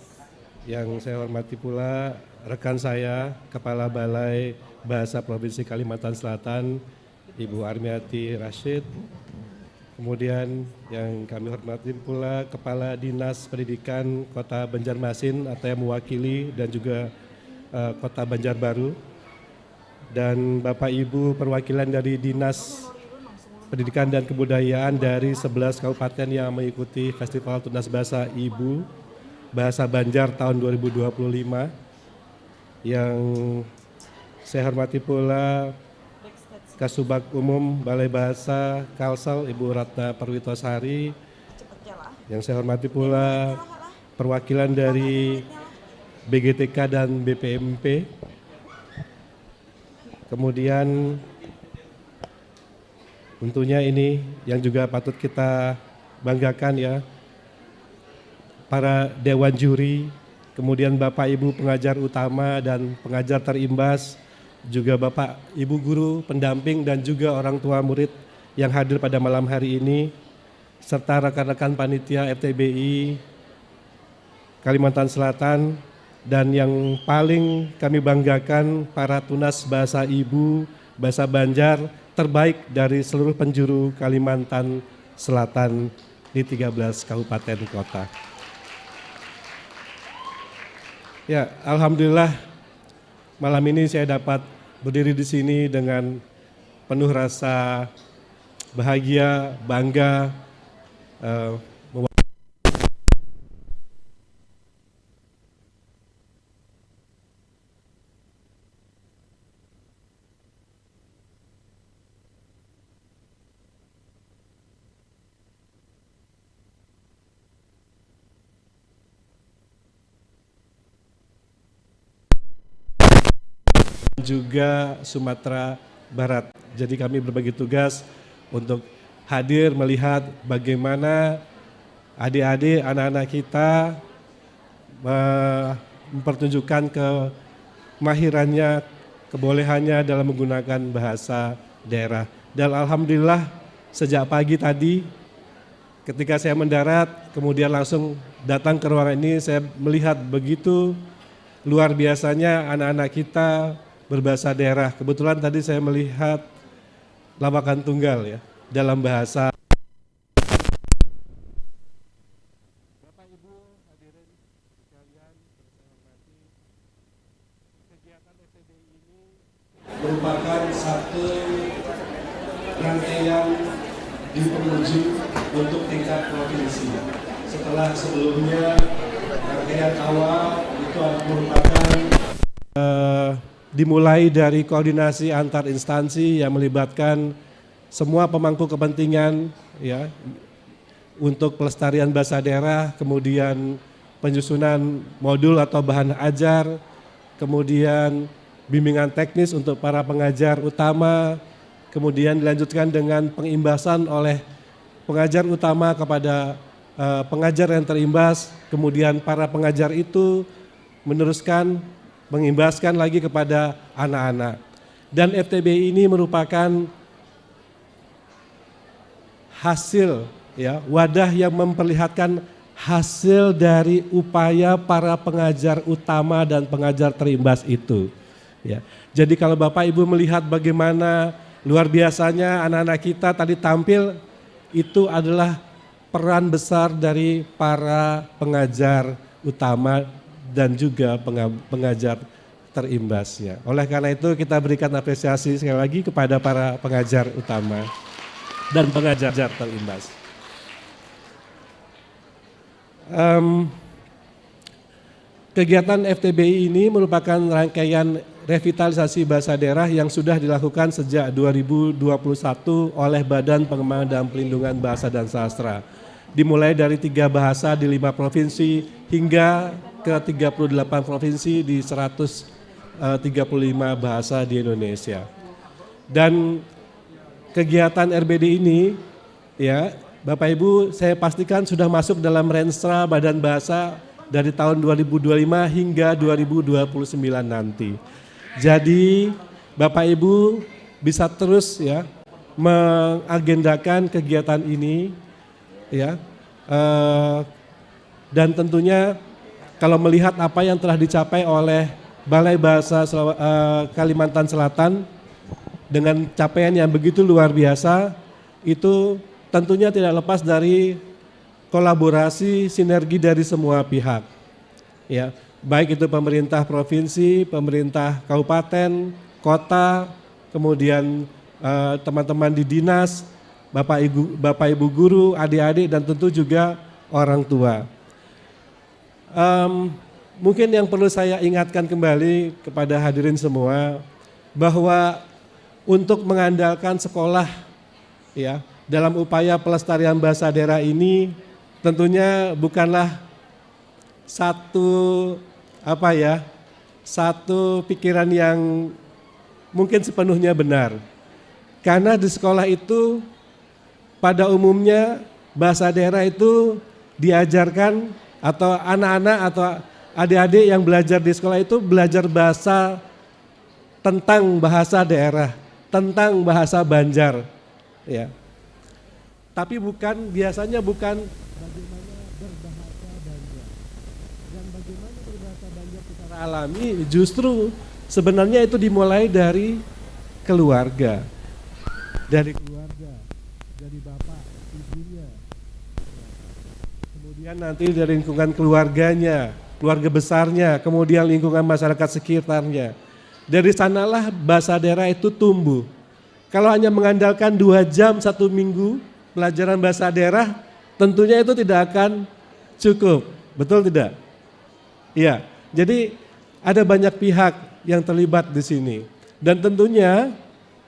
yang saya hormati pula rekan saya, Kepala Balai Bahasa Provinsi Kalimantan Selatan, Ibu Armiati Rashid. Kemudian yang kami hormati pula Kepala Dinas Pendidikan Kota Banjarmasin atau yang mewakili dan juga Kota Banjarbaru. Dan Bapak Ibu perwakilan dari Dinas Pendidikan dan Kebudayaan dari 11 kabupaten yang mengikuti Festival Tunas Bahasa Ibu Bahasa Banjar tahun 2025. Yang saya hormati pula Kasubag Umum Balai Bahasa Kalsel Ibu Ratna Perwitosari. Yang saya hormati pula perwakilan dari BGTK dan BPMP. Kemudian Tentunya ini yang juga patut kita banggakan ya, para dewan juri, kemudian Bapak Ibu pengajar utama dan pengajar terimbas, juga Bapak Ibu guru, pendamping dan juga orang tua murid yang hadir pada malam hari ini, serta rekan-rekan panitia FTBI Kalimantan Selatan, dan yang paling kami banggakan para tunas bahasa ibu, bahasa Banjar terbaik dari seluruh penjuru Kalimantan Selatan di 13 kabupaten kota. Ya, alhamdulillah malam ini saya dapat berdiri di sini dengan penuh rasa bahagia, bangga, juga Sumatera Barat. Jadi kami berbagi tugas untuk hadir melihat bagaimana adik-adik, anak-anak kita mempertunjukkan kemahirannya, kebolehannya dalam menggunakan bahasa daerah. Dan alhamdulillah sejak pagi tadi ketika saya mendarat, kemudian langsung datang ke ruangan ini, saya melihat begitu luar biasanya anak-anak kita berbahasa daerah. Kebetulan tadi saya melihat lawakan tunggal ya dalam bahasa. Bapak Ibu hadirin sekalian, saya hormati, kegiatan FTBI ini merupakan satu rangkaian di penghujung untuk tingkat provinsi. Setelah sebelumnya rangkaian awal itu merupakan dimulai dari koordinasi antar instansi yang melibatkan semua pemangku kepentingan ya untuk pelestarian bahasa daerah, kemudian penyusunan modul atau bahan ajar, kemudian bimbingan teknis untuk para pengajar utama, kemudian dilanjutkan dengan pengimbasan oleh pengajar utama kepada pengajar yang terimbas, kemudian para pengajar itu meneruskan mengimbaskan lagi kepada anak-anak. Dan FTBI ini merupakan hasil ya, wadah yang memperlihatkan hasil dari upaya para pengajar utama dan pengajar terimbas itu. Ya. Jadi kalau Bapak Ibu melihat bagaimana luar biasanya anak-anak kita tadi tampil, itu adalah peran besar dari para pengajar utama dan juga pengajar terimbasnya. Oleh karena itu kita berikan apresiasi sekali lagi kepada para pengajar utama dan pengajar terimbas. Kegiatan FTBI ini merupakan rangkaian revitalisasi bahasa daerah yang sudah dilakukan sejak 2021 oleh Badan Pengembangan dan Pelindungan Bahasa dan Sastra. Dimulai dari 3 bahasa di 5 provinsi hingga ke 38 provinsi di 135 bahasa di Indonesia. Dan kegiatan RBD ini ya Bapak Ibu saya pastikan sudah masuk dalam renstra Badan Bahasa dari tahun 2025 hingga 2029 nanti. Jadi Bapak Ibu bisa terus ya mengagendakan kegiatan ini ya dan tentunya kalau melihat apa yang telah dicapai oleh Balai Bahasa Kalimantan Selatan dengan capaian yang begitu luar biasa, itu tentunya tidak lepas dari kolaborasi sinergi dari semua pihak. Ya, baik itu pemerintah provinsi, pemerintah kabupaten, kota, kemudian teman-teman di dinas, Bapak Ibu guru, adik-adik dan tentu juga orang tua. Mungkin yang perlu saya ingatkan kembali kepada hadirin semua bahwa untuk mengandalkan sekolah ya dalam upaya pelestarian bahasa daerah ini tentunya bukanlah satu pikiran yang mungkin sepenuhnya benar. Karena di sekolah itu pada umumnya bahasa daerah itu diajarkan atau anak-anak atau adik-adik yang belajar di sekolah itu belajar bahasa tentang bahasa daerah, tentang bahasa Banjar, ya. Tapi biasanya bukan bagaimana berbahasa Banjar. Dan bagaimana berbahasa Banjar secara alami justru sebenarnya itu dimulai dari keluarga. Dari bapak, ibunya. Kemudian nanti dari lingkungan keluarganya, keluarga besarnya, kemudian lingkungan masyarakat sekitarnya. Dari sanalah bahasa daerah itu tumbuh. Kalau hanya mengandalkan 2 jam 1 minggu pelajaran bahasa daerah, tentunya itu tidak akan cukup. Betul tidak? Iya. Jadi ada banyak pihak yang terlibat di sini. Dan tentunya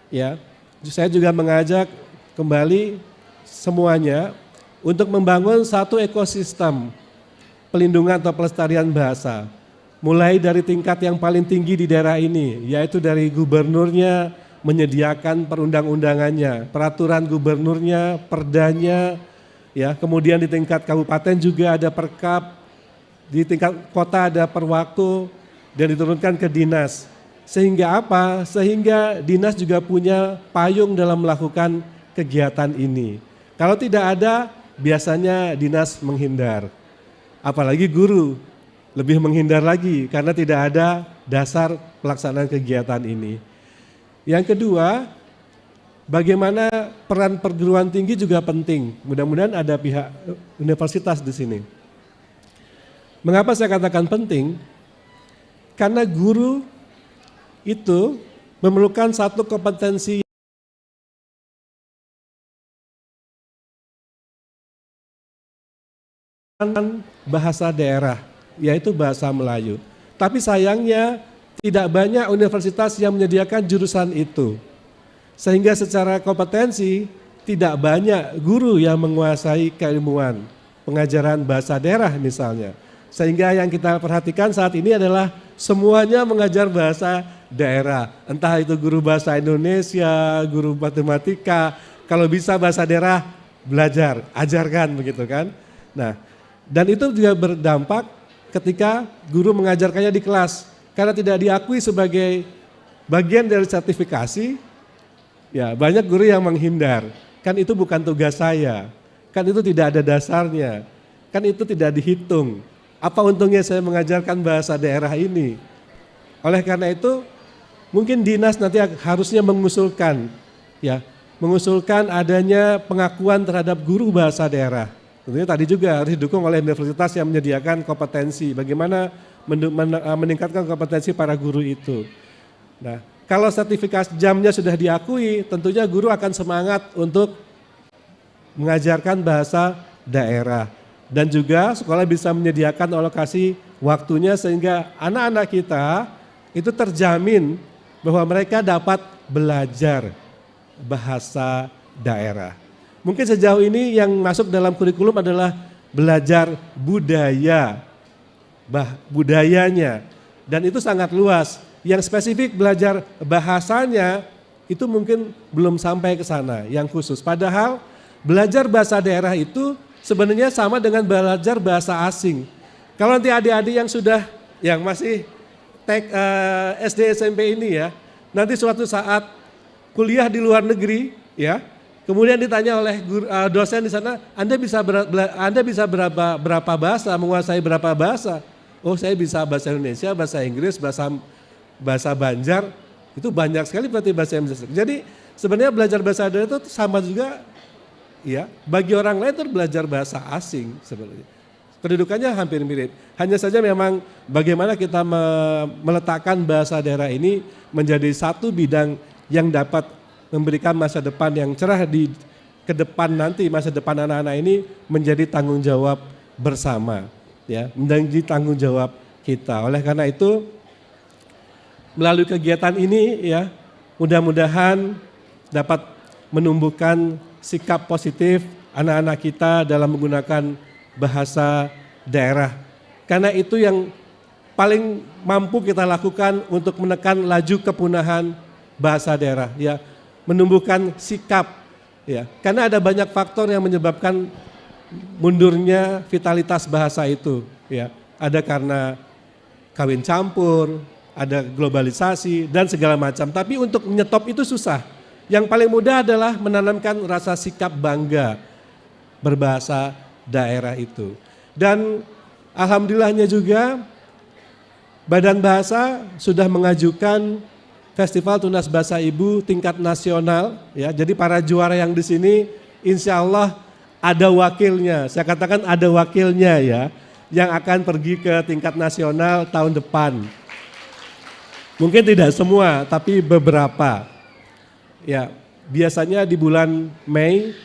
ya, saya juga mengajak kembali semuanya untuk membangun satu ekosistem pelindungan atau pelestarian bahasa. Mulai dari tingkat yang paling tinggi di daerah ini, yaitu dari gubernurnya menyediakan perundang-undangannya, peraturan gubernurnya, perdanya, ya, kemudian di tingkat kabupaten juga ada perkap, di tingkat kota ada perwako, dan diturunkan ke dinas. Sehingga apa? Sehingga dinas juga punya payung dalam melakukan kegiatan ini. Kalau tidak ada, biasanya dinas menghindar. Apalagi guru, lebih menghindar lagi karena tidak ada dasar pelaksanaan kegiatan ini. Yang kedua, bagaimana peran perguruan tinggi juga penting. Mudah-mudahan ada pihak universitas di sini. Mengapa saya katakan penting? Karena guru itu memerlukan satu kompetensi bahasa daerah, yaitu bahasa Melayu. Tapi sayangnya tidak banyak universitas yang menyediakan jurusan itu. Sehingga secara kompetensi tidak banyak guru yang menguasai keilmuan pengajaran bahasa daerah misalnya. Sehingga yang kita perhatikan saat ini adalah semuanya mengajar bahasa daerah. Entah itu guru bahasa Indonesia, guru matematika, kalau bisa bahasa daerah belajar, ajarkan begitu kan. Nah, dan itu juga berdampak ketika guru mengajarkannya di kelas. Karena tidak diakui sebagai bagian dari sertifikasi, ya banyak guru yang menghindar. Kan itu bukan tugas saya, kan itu tidak ada dasarnya, kan itu tidak dihitung. Apa untungnya saya mengajarkan bahasa daerah ini? Oleh karena itu, mungkin dinas nanti harusnya mengusulkan adanya pengakuan terhadap guru bahasa daerah. Tentunya tadi juga harus didukung oleh universitas yang menyediakan kompetensi, bagaimana meningkatkan kompetensi para guru itu. Nah, kalau sertifikasi jamnya sudah diakui, tentunya guru akan semangat untuk mengajarkan bahasa daerah. Dan juga sekolah bisa menyediakan alokasi waktunya sehingga anak-anak kita itu terjamin bahwa mereka dapat belajar bahasa daerah. Mungkin sejauh ini yang masuk dalam kurikulum adalah belajar budayanya. Dan itu sangat luas. Yang spesifik belajar bahasanya itu mungkin belum sampai ke sana yang khusus. Padahal belajar bahasa daerah itu sebenarnya sama dengan belajar bahasa asing. Kalau nanti adik-adik yang masih SD SMP ini ya, nanti suatu saat kuliah di luar negeri ya, kemudian ditanya oleh dosen di sana, Anda bisa berapa bahasa, menguasai berapa bahasa? Oh, saya bisa bahasa Indonesia, bahasa Inggris, bahasa Banjar. Itu banyak sekali berarti bahasa Indonesia. Jadi sebenarnya belajar bahasa daerah itu sama juga ya, bagi orang lain itu belajar bahasa asing sebenarnya. Kedudukannya hampir mirip. Hanya saja memang bagaimana kita meletakkan bahasa daerah ini menjadi satu bidang yang dapat memberikan masa depan yang cerah ke depan nanti, masa depan anak-anak ini menjadi tanggung jawab bersama, ya, menjadi tanggung jawab kita. Oleh karena itu, melalui kegiatan ini, ya, mudah-mudahan dapat menumbuhkan sikap positif anak-anak kita dalam menggunakan bahasa daerah. Karena itu yang paling mampu kita lakukan untuk menekan laju kepunahan bahasa daerah, ya. Menumbuhkan sikap Ya, karena ada banyak faktor yang menyebabkan mundurnya vitalitas bahasa itu. Ya, ada karena kawin campur, ada globalisasi dan segala macam. Tapi untuk menyetop itu susah. Yang paling mudah adalah menanamkan rasa sikap bangga berbahasa daerah itu. Dan alhamdulillahnya juga Badan Bahasa sudah mengajukan Festival Tunas Bahasa Ibu tingkat nasional, ya. Jadi para juara yang di sini insya Allah ada wakilnya. Saya katakan ada wakilnya ya, yang akan pergi ke tingkat nasional tahun depan. Mungkin tidak semua, tapi beberapa. Ya, biasanya di bulan Mei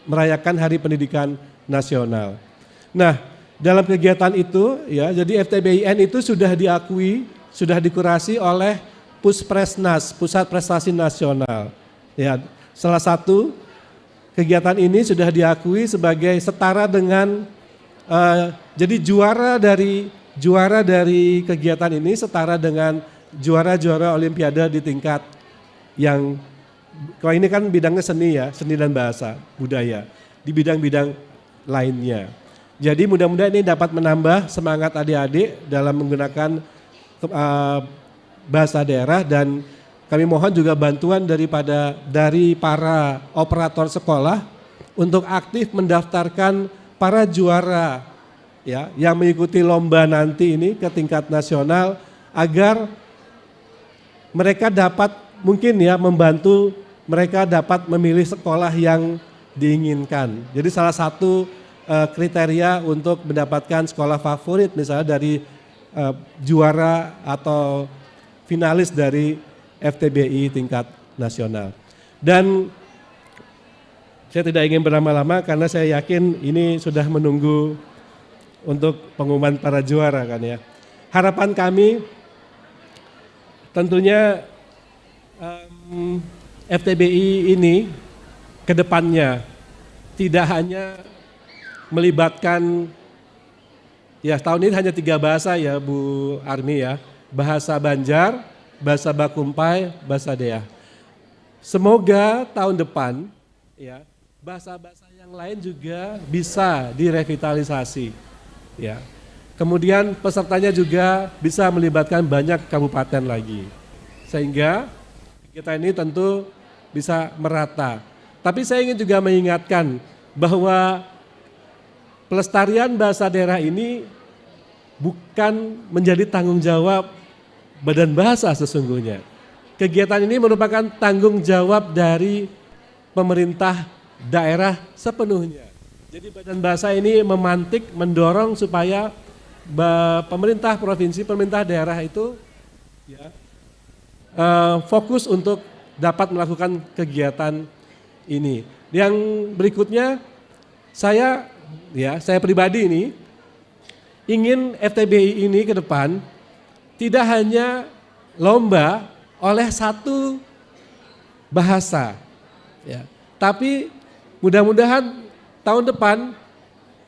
merayakan Hari Pendidikan Nasional. Nah, dalam kegiatan itu, ya, jadi FTBIN itu sudah diakui, sudah dikurasi oleh Puspresnas, Pusat Prestasi Nasional. Ya, salah satu kegiatan ini sudah diakui sebagai setara dengan, jadi juara dari kegiatan ini setara dengan juara-juara Olimpiade di tingkat yang, kalau ini kan bidangnya seni ya, seni dan bahasa, budaya, di bidang-bidang lainnya. Jadi mudah-mudahan ini dapat menambah semangat adik-adik dalam menggunakan bahasa daerah, dan kami mohon juga bantuan dari para operator sekolah untuk aktif mendaftarkan para juara ya yang mengikuti lomba nanti ini ke tingkat nasional, agar mereka dapat mungkin ya membantu mereka dapat memilih sekolah yang diinginkan. Jadi salah satu kriteria untuk mendapatkan sekolah favorit misalnya dari juara atau finalis dari FTBI tingkat nasional. Dan saya tidak ingin berlama-lama karena saya yakin ini sudah menunggu untuk pengumuman para juara kan ya. Harapan kami tentunya FTBI ini ke depannya tidak hanya melibatkan, ya tahun ini hanya 3 bahasa ya Bu Armi ya, bahasa Banjar, bahasa Bakumpai, bahasa Deah. Semoga tahun depan ya bahasa-bahasa yang lain juga bisa direvitalisasi ya. Kemudian pesertanya juga bisa melibatkan banyak kabupaten lagi, sehingga kita ini tentu bisa merata. Tapi saya ingin juga mengingatkan bahwa pelestarian bahasa daerah ini bukan menjadi tanggung jawab Badan Bahasa sesungguhnya. Kegiatan ini merupakan tanggung jawab dari pemerintah daerah sepenuhnya. Jadi Badan Bahasa ini memantik, mendorong supaya pemerintah provinsi, pemerintah daerah itu ya, fokus untuk dapat melakukan kegiatan ini. Yang berikutnya saya pribadi ini ingin FTBI ini ke depan tidak hanya lomba oleh satu bahasa, ya, tapi mudah-mudahan tahun depan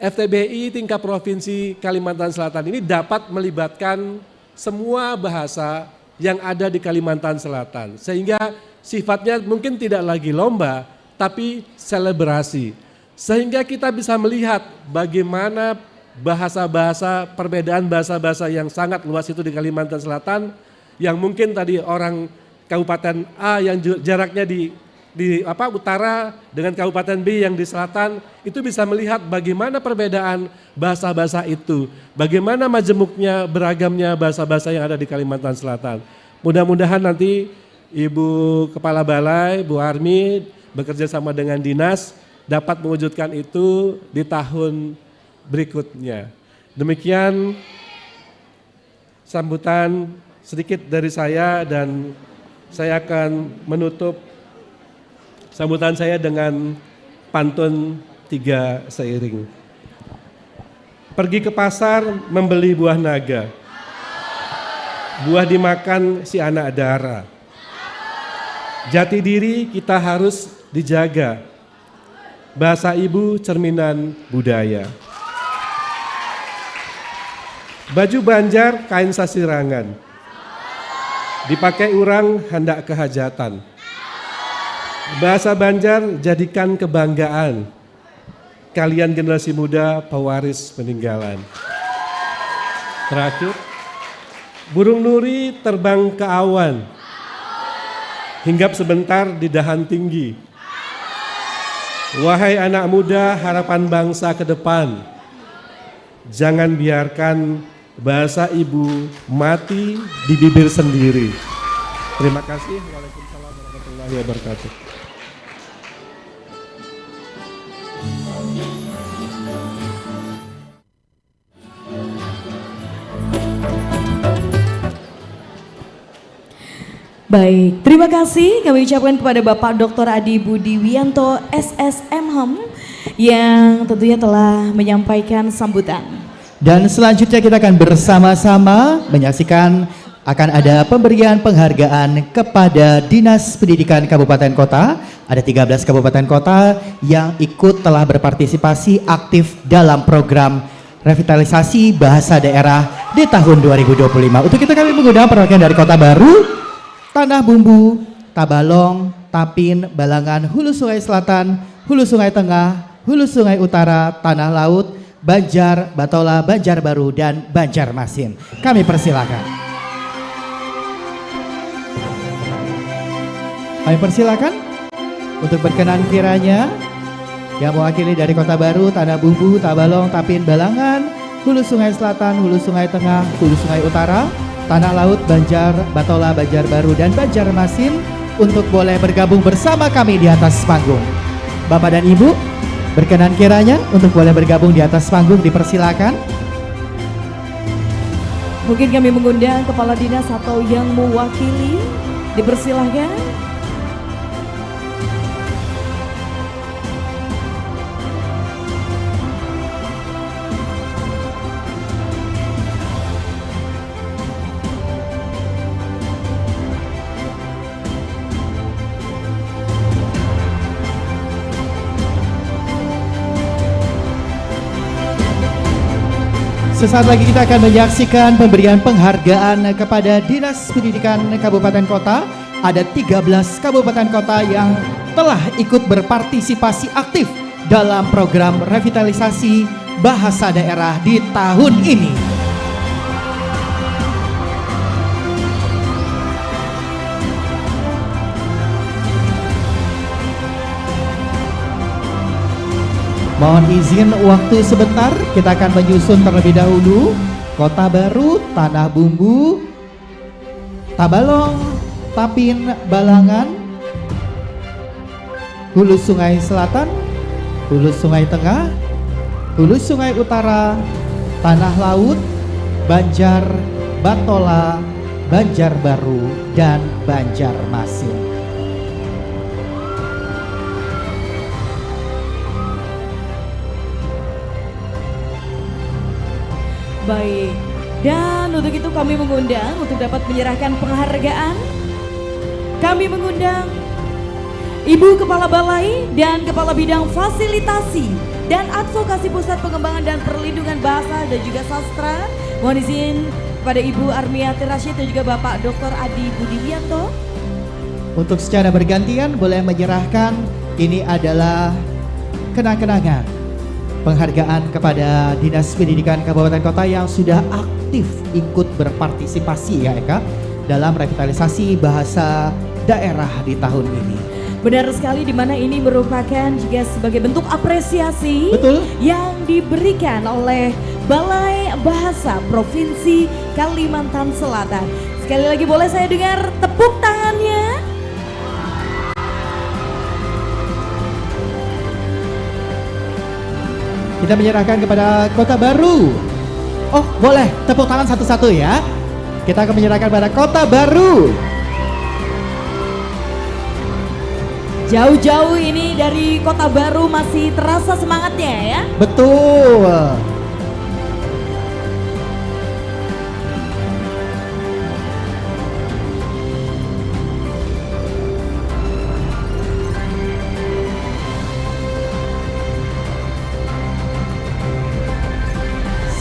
FTBI tingkat provinsi Kalimantan Selatan ini dapat melibatkan semua bahasa yang ada di Kalimantan Selatan, sehingga sifatnya mungkin tidak lagi lomba tapi selebrasi. Sehingga kita bisa melihat bagaimana bahasa-bahasa, perbedaan bahasa-bahasa yang sangat luas itu di Kalimantan Selatan, yang mungkin tadi orang Kabupaten A yang jaraknya di utara dengan Kabupaten B yang di selatan, itu bisa melihat bagaimana perbedaan bahasa-bahasa itu, bagaimana majemuknya, beragamnya bahasa-bahasa yang ada di Kalimantan Selatan. Mudah-mudahan nanti Ibu Kepala Balai, Bu Armi, bekerja sama dengan dinas, dapat mewujudkan itu di tahun berikutnya. Demikian sambutan sedikit dari saya, dan saya akan menutup sambutan saya dengan pantun 3 seiring. Pergi ke pasar membeli buah naga, buah dimakan si anak dara. Jati diri kita harus dijaga, bahasa ibu cerminan budaya. Baju Banjar kain sasirangan, dipakai orang hendak kehajatan. Bahasa Banjar jadikan kebanggaan. Kalian generasi muda pewaris peninggalan. Terakhir, burung nuri terbang ke awan. Hinggap sebentar di dahan tinggi. Wahai anak muda harapan bangsa ke depan. Jangan biarkan bahasa ibu mati di bibir sendiri. Terima kasih. Waalaikumsalam warahmatullahi wabarakatuh.
Baik, terima kasih kami ucapkan kepada Bapak Dr. Adi Budi Wianto SSMHM yang tentunya telah menyampaikan sambutan.
Dan selanjutnya kita akan bersama-sama menyaksikan akan ada pemberian penghargaan kepada Dinas Pendidikan Kabupaten Kota. Ada 13 kabupaten kota yang ikut telah berpartisipasi aktif dalam program revitalisasi bahasa daerah di tahun 2025. Untuk itu kami mengundang perwakilan dari Kota Baru, Tanah Bumbu, Tabalong, Tapin, Balangan, Hulu Sungai Selatan, Hulu Sungai Tengah, Hulu Sungai Utara, Tanah Laut, Banjar, Batola, Banjarbaru, dan Banjarmasin. Kami persilakan. Kami persilakan untuk berkenan kiranya yang mewakili dari Kota Baru, Tanah Bumbu, Tabalong, Tapin, Balangan, Hulu Sungai Selatan, Hulu Sungai Tengah, Hulu Sungai Utara, Tanah Laut, Banjar, Batola, Banjarbaru, dan Banjarmasin untuk boleh bergabung bersama kami di atas panggung. Bapak dan Ibu, berkenan kiranya untuk boleh bergabung di atas panggung, dipersilakan.
Mungkin kami mengundang kepala dinas atau yang mewakili, dipersilahkan.
Sesaat lagi kita akan menyaksikan pemberian penghargaan kepada Dinas Pendidikan Kabupaten Kota. Ada 13 kabupaten kota yang telah ikut berpartisipasi aktif dalam program revitalisasi bahasa daerah di tahun ini. Mohon izin waktu sebentar, kita akan menyusun terlebih dahulu Kota Baru, Tanah Bumbu, Tabalong, Tapin, Balangan, Hulu Sungai Selatan, Hulu Sungai Tengah, Hulu Sungai Utara, Tanah Laut, Banjar, Batola, Banjarbaru, dan Banjarmasin.
Baik, dan untuk itu kami mengundang untuk dapat menyerahkan penghargaan. Kami mengundang Ibu Kepala Balai dan Kepala Bidang Fasilitasi dan Advokasi Pusat Pengembangan dan Perlindungan Bahasa dan juga Sastra. Mohon izin kepada Ibu Armiati Rashid dan juga Bapak Dr. Adi Budi Wianto.
Untuk secara bergantian boleh menyerahkan, ini adalah kenang-kenangan penghargaan kepada Dinas Pendidikan Kabupaten Kota yang sudah aktif ikut berpartisipasi ya Eka dalam revitalisasi bahasa daerah di tahun ini.
Benar sekali, di mana ini merupakan juga sebagai bentuk apresiasi.
Betul.
Yang diberikan oleh Balai Bahasa Provinsi Kalimantan Selatan. Sekali lagi boleh saya dengar tepuk tangannya?
Kita menyerahkan kepada Kota Baru. Oh boleh, tepuk tangan satu-satu ya. Kita akan menyerahkan kepada Kota Baru.
Jauh-jauh ini dari Kota Baru masih terasa semangatnya ya.
Betul.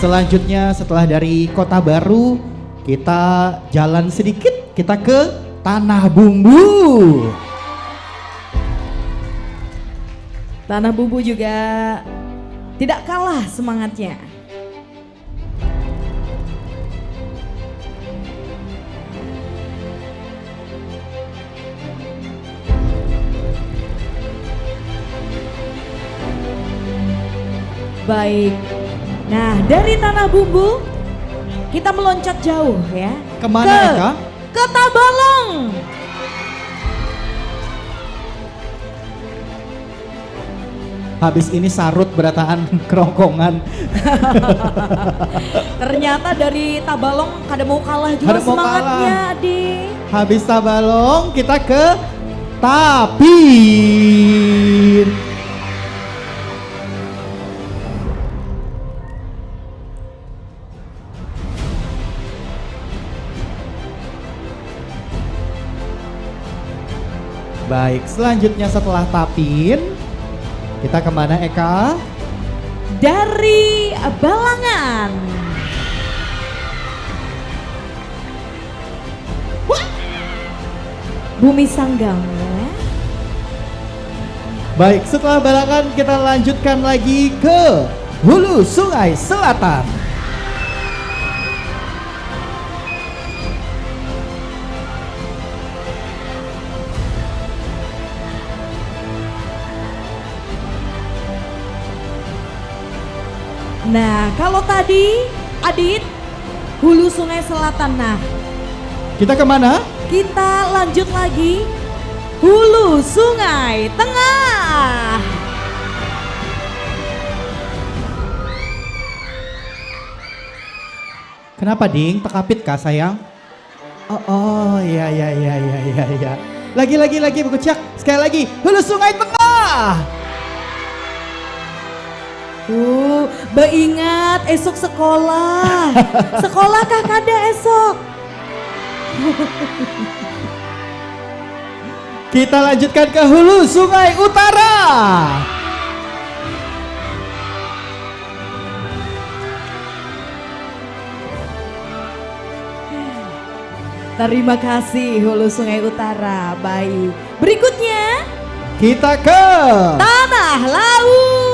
Selanjutnya setelah dari Kota Baru, kita jalan sedikit, kita ke Tanah Bumbu.
Tanah Bumbu juga tidak kalah semangatnya. Baik. Nah, dari Tanah Bumbu kita meloncat jauh ya.
Kemana Eka?
Ke Tabalong.
Habis ini sarut berataan kerongkongan.
Ternyata dari Tabalong kada mau kalah juga
Kada mau
semangatnya,
kalah.
Adik.
Habis Tabalong kita ke Tapin. Baik, selanjutnya setelah Tapin, kita kemana Eka?
Dari Balangan. Wah! Bumi Sanggang ya.
Baik, setelah Balangan kita lanjutkan lagi ke Hulu Sungai Selatan.
Nah, kalau tadi Adit Hulu Sungai Selatan. Nah,
Kita kemana?
kita lanjut lagi Hulu Sungai Tengah.
Kenapa ding? Tekapit kah sayang? Oh, iya. Lagi berkucak. Sekali lagi, Hulu Sungai Tengah.
Beingat esok sekolah. Sekolah kah kada esok?
Kita lanjutkan ke Hulu Sungai Utara.
Terima kasih Hulu Sungai Utara. Baik. Berikutnya
Kita ke
Tanah Laut.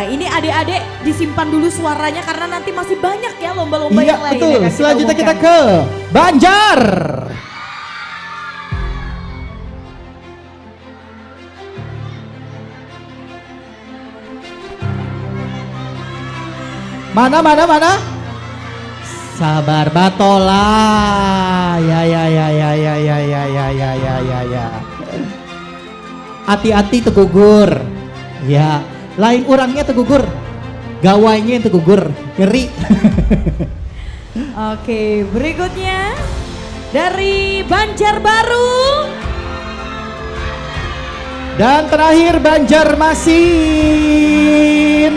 Ini adik-adik disimpan dulu suaranya karena nanti masih banyak ya lomba-lomba
Iya
yang lain.
betul.
yang akan
Selanjutnya kita
umumkan.
ke Banjar. Mana? Sabar batola. Ya. Hati-hati tegugur. Ya, lain orangnya tegugur. Gawainya yang tegugur. Ngeri.
Oke, berikutnya dari Banjarbaru.
Dan terakhir Banjarmasin.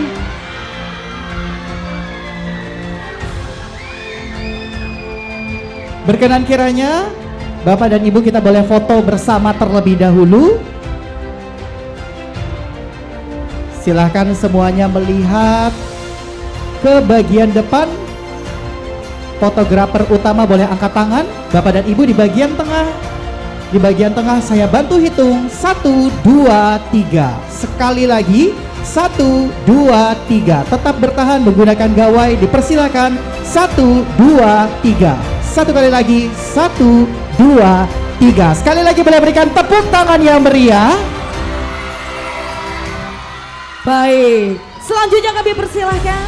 Berkenan kiranya Bapak dan Ibu kita boleh foto bersama terlebih dahulu. Silahkan semuanya melihat ke bagian depan. Fotografer utama boleh angkat tangan. Bapak dan Ibu di bagian tengah. Di bagian tengah saya bantu hitung 1, 2, 3. Sekali lagi 1, 2, 3. Tetap bertahan menggunakan gawai. Dipersilakan 1, 2, 3. Satu kali lagi 1, 2, 3. Sekali lagi boleh berikan tepuk tangan yang meriah.
Baik, selanjutnya kami persilahkan.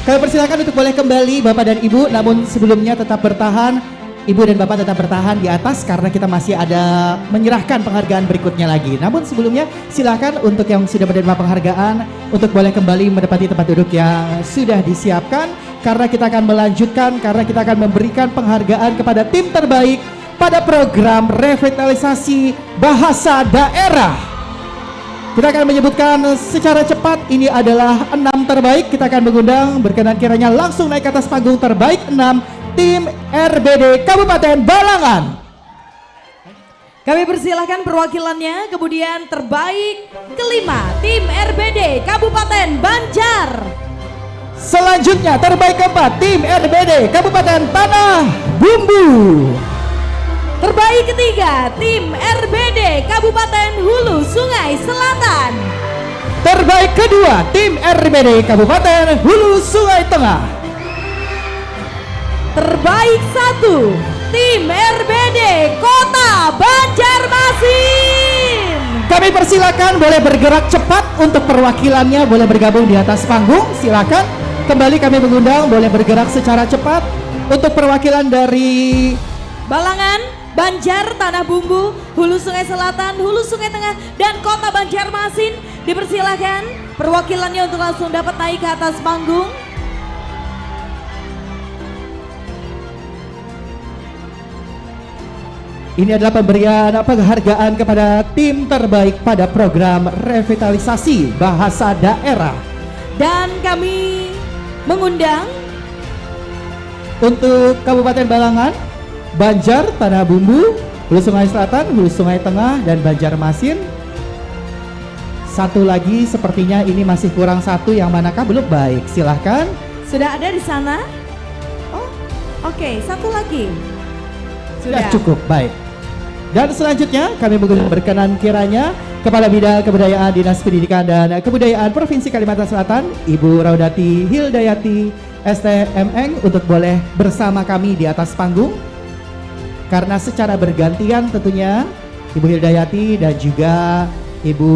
Kami persilakan untuk boleh kembali Bapak dan Ibu. Namun sebelumnya tetap bertahan. Ibu dan Bapak tetap bertahan di atas karena kita masih ada menyerahkan penghargaan berikutnya lagi. Namun sebelumnya silakan untuk yang sudah menerima penghargaan untuk boleh kembali menempati tempat duduk yang sudah disiapkan. Karena kita akan melanjutkan, karena kita akan memberikan penghargaan kepada tim terbaik pada program revitalisasi bahasa daerah. Kita akan menyebutkan secara cepat, ini adalah 6 terbaik. Kita akan mengundang, berkenan kiranya langsung naik ke atas panggung terbaik 6 tim RBD Kabupaten Balangan.
Kami persilahkan perwakilannya, kemudian terbaik kelima tim RBD Kabupaten Banjar.
Selanjutnya terbaik keempat tim RBD Kabupaten Tanah Bumbu.
Terbaik ketiga tim RBD Kabupaten Hulu Sungai Selatan.
Terbaik kedua tim RBD Kabupaten Hulu Sungai Tengah.
Terbaik satu tim RBD Kota Banjarmasin.
Kami persilakan boleh bergerak cepat untuk perwakilannya boleh bergabung di atas panggung. Silakan. Kembali kami mengundang boleh bergerak secara cepat untuk perwakilan dari
Balangan, Banjar, Tanah Bumbu, Hulu Sungai Selatan, Hulu Sungai Tengah, dan Kota Banjarmasin. Dipersilakan perwakilannya untuk langsung dapat naik ke atas panggung.
ini adalah pemberian penghargaan kepada tim terbaik pada program revitalisasi bahasa daerah.
Dan kami mengundang
Untuk Kabupaten Balangan, Banjar, Tanah Bumbu, Hulu Sungai Selatan, Hulu Sungai Tengah, dan Banjarmasin. Satu lagi sepertinya ini masih kurang satu, yang manakah belum baik? Silahkan.
sudah ada di sana. Oh, oke, satu lagi.
Sudah cukup, baik. Dan selanjutnya kami berkenan kiranya Kepala Bidang Kebudayaan Dinas Pendidikan dan Kebudayaan Provinsi Kalimantan Selatan, Ibu Raudati Hildayati STMN untuk boleh bersama kami di atas panggung. Karena secara bergantian tentunya Ibu Hildayati dan juga Ibu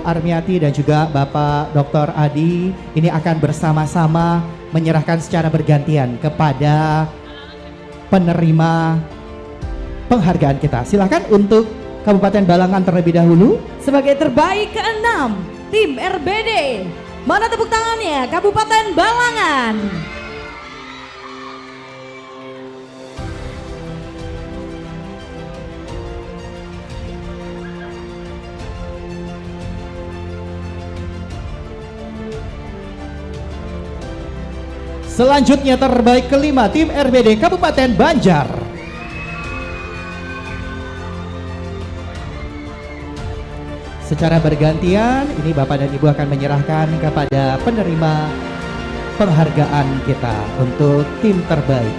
Armiati dan juga Bapak Dr. Adi ini akan bersama-sama menyerahkan secara bergantian kepada penerima penghargaan kita. Silakan untuk Kabupaten Balangan terlebih dahulu.
Sebagai terbaik ke-6 tim RBD. Mana tepuk tangannya Kabupaten Balangan.
Selanjutnya terbaik kelima tim RBD Kabupaten Banjar. Secara bergantian ini Bapak dan Ibu akan menyerahkan kepada penerima penghargaan kita untuk tim terbaik.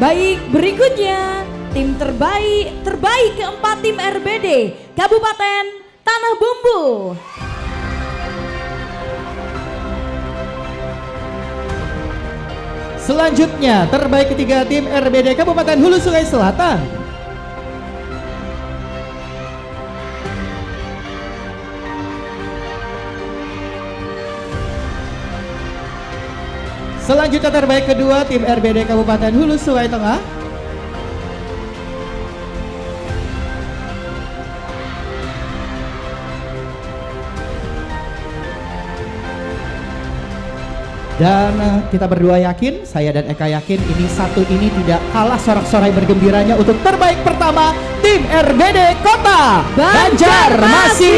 Baik, berikutnya tim terbaik keempat tim RBD Kabupaten Tanah Bumbu.
Selanjutnya terbaik ketiga tim RBD Kabupaten Hulu Sungai Selatan. Selanjutnya terbaik kedua tim RBD Kabupaten Hulu Sungai Tengah. Dan kita berdua yakin, saya dan Eka yakin ini satu ini tidak kalah sorak-sorai bergembiranya untuk terbaik pertama tim RBD Kota Banjarmasin.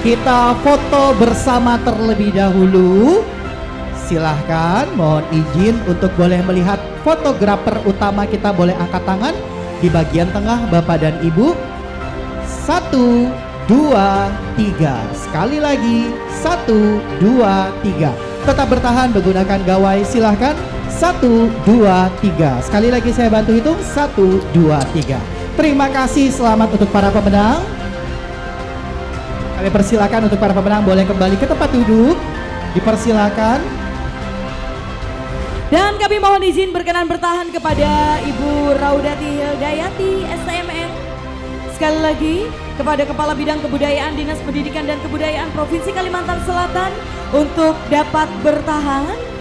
Kita foto bersama terlebih dahulu. Silahkan, mohon izin untuk boleh melihat fotografer utama kita, boleh angkat tangan di bagian tengah Bapak dan Ibu. 1, 2, 3. Sekali lagi 1, 2, 3. Tetap bertahan menggunakan gawai, silahkan. 1, 2, 3. Sekali lagi saya bantu hitung. 1, 2, 3. Terima kasih, selamat untuk para pemenang. Kami persilakan untuk para pemenang boleh kembali ke tempat duduk. Dipersilakan.
Dan kami mohon izin berkenan bertahan kepada Ibu Raudati Hildayati STMN. Sekali lagi kepada Kepala Bidang Kebudayaan Dinas Pendidikan dan Kebudayaan Provinsi Kalimantan Selatan untuk dapat bertahan.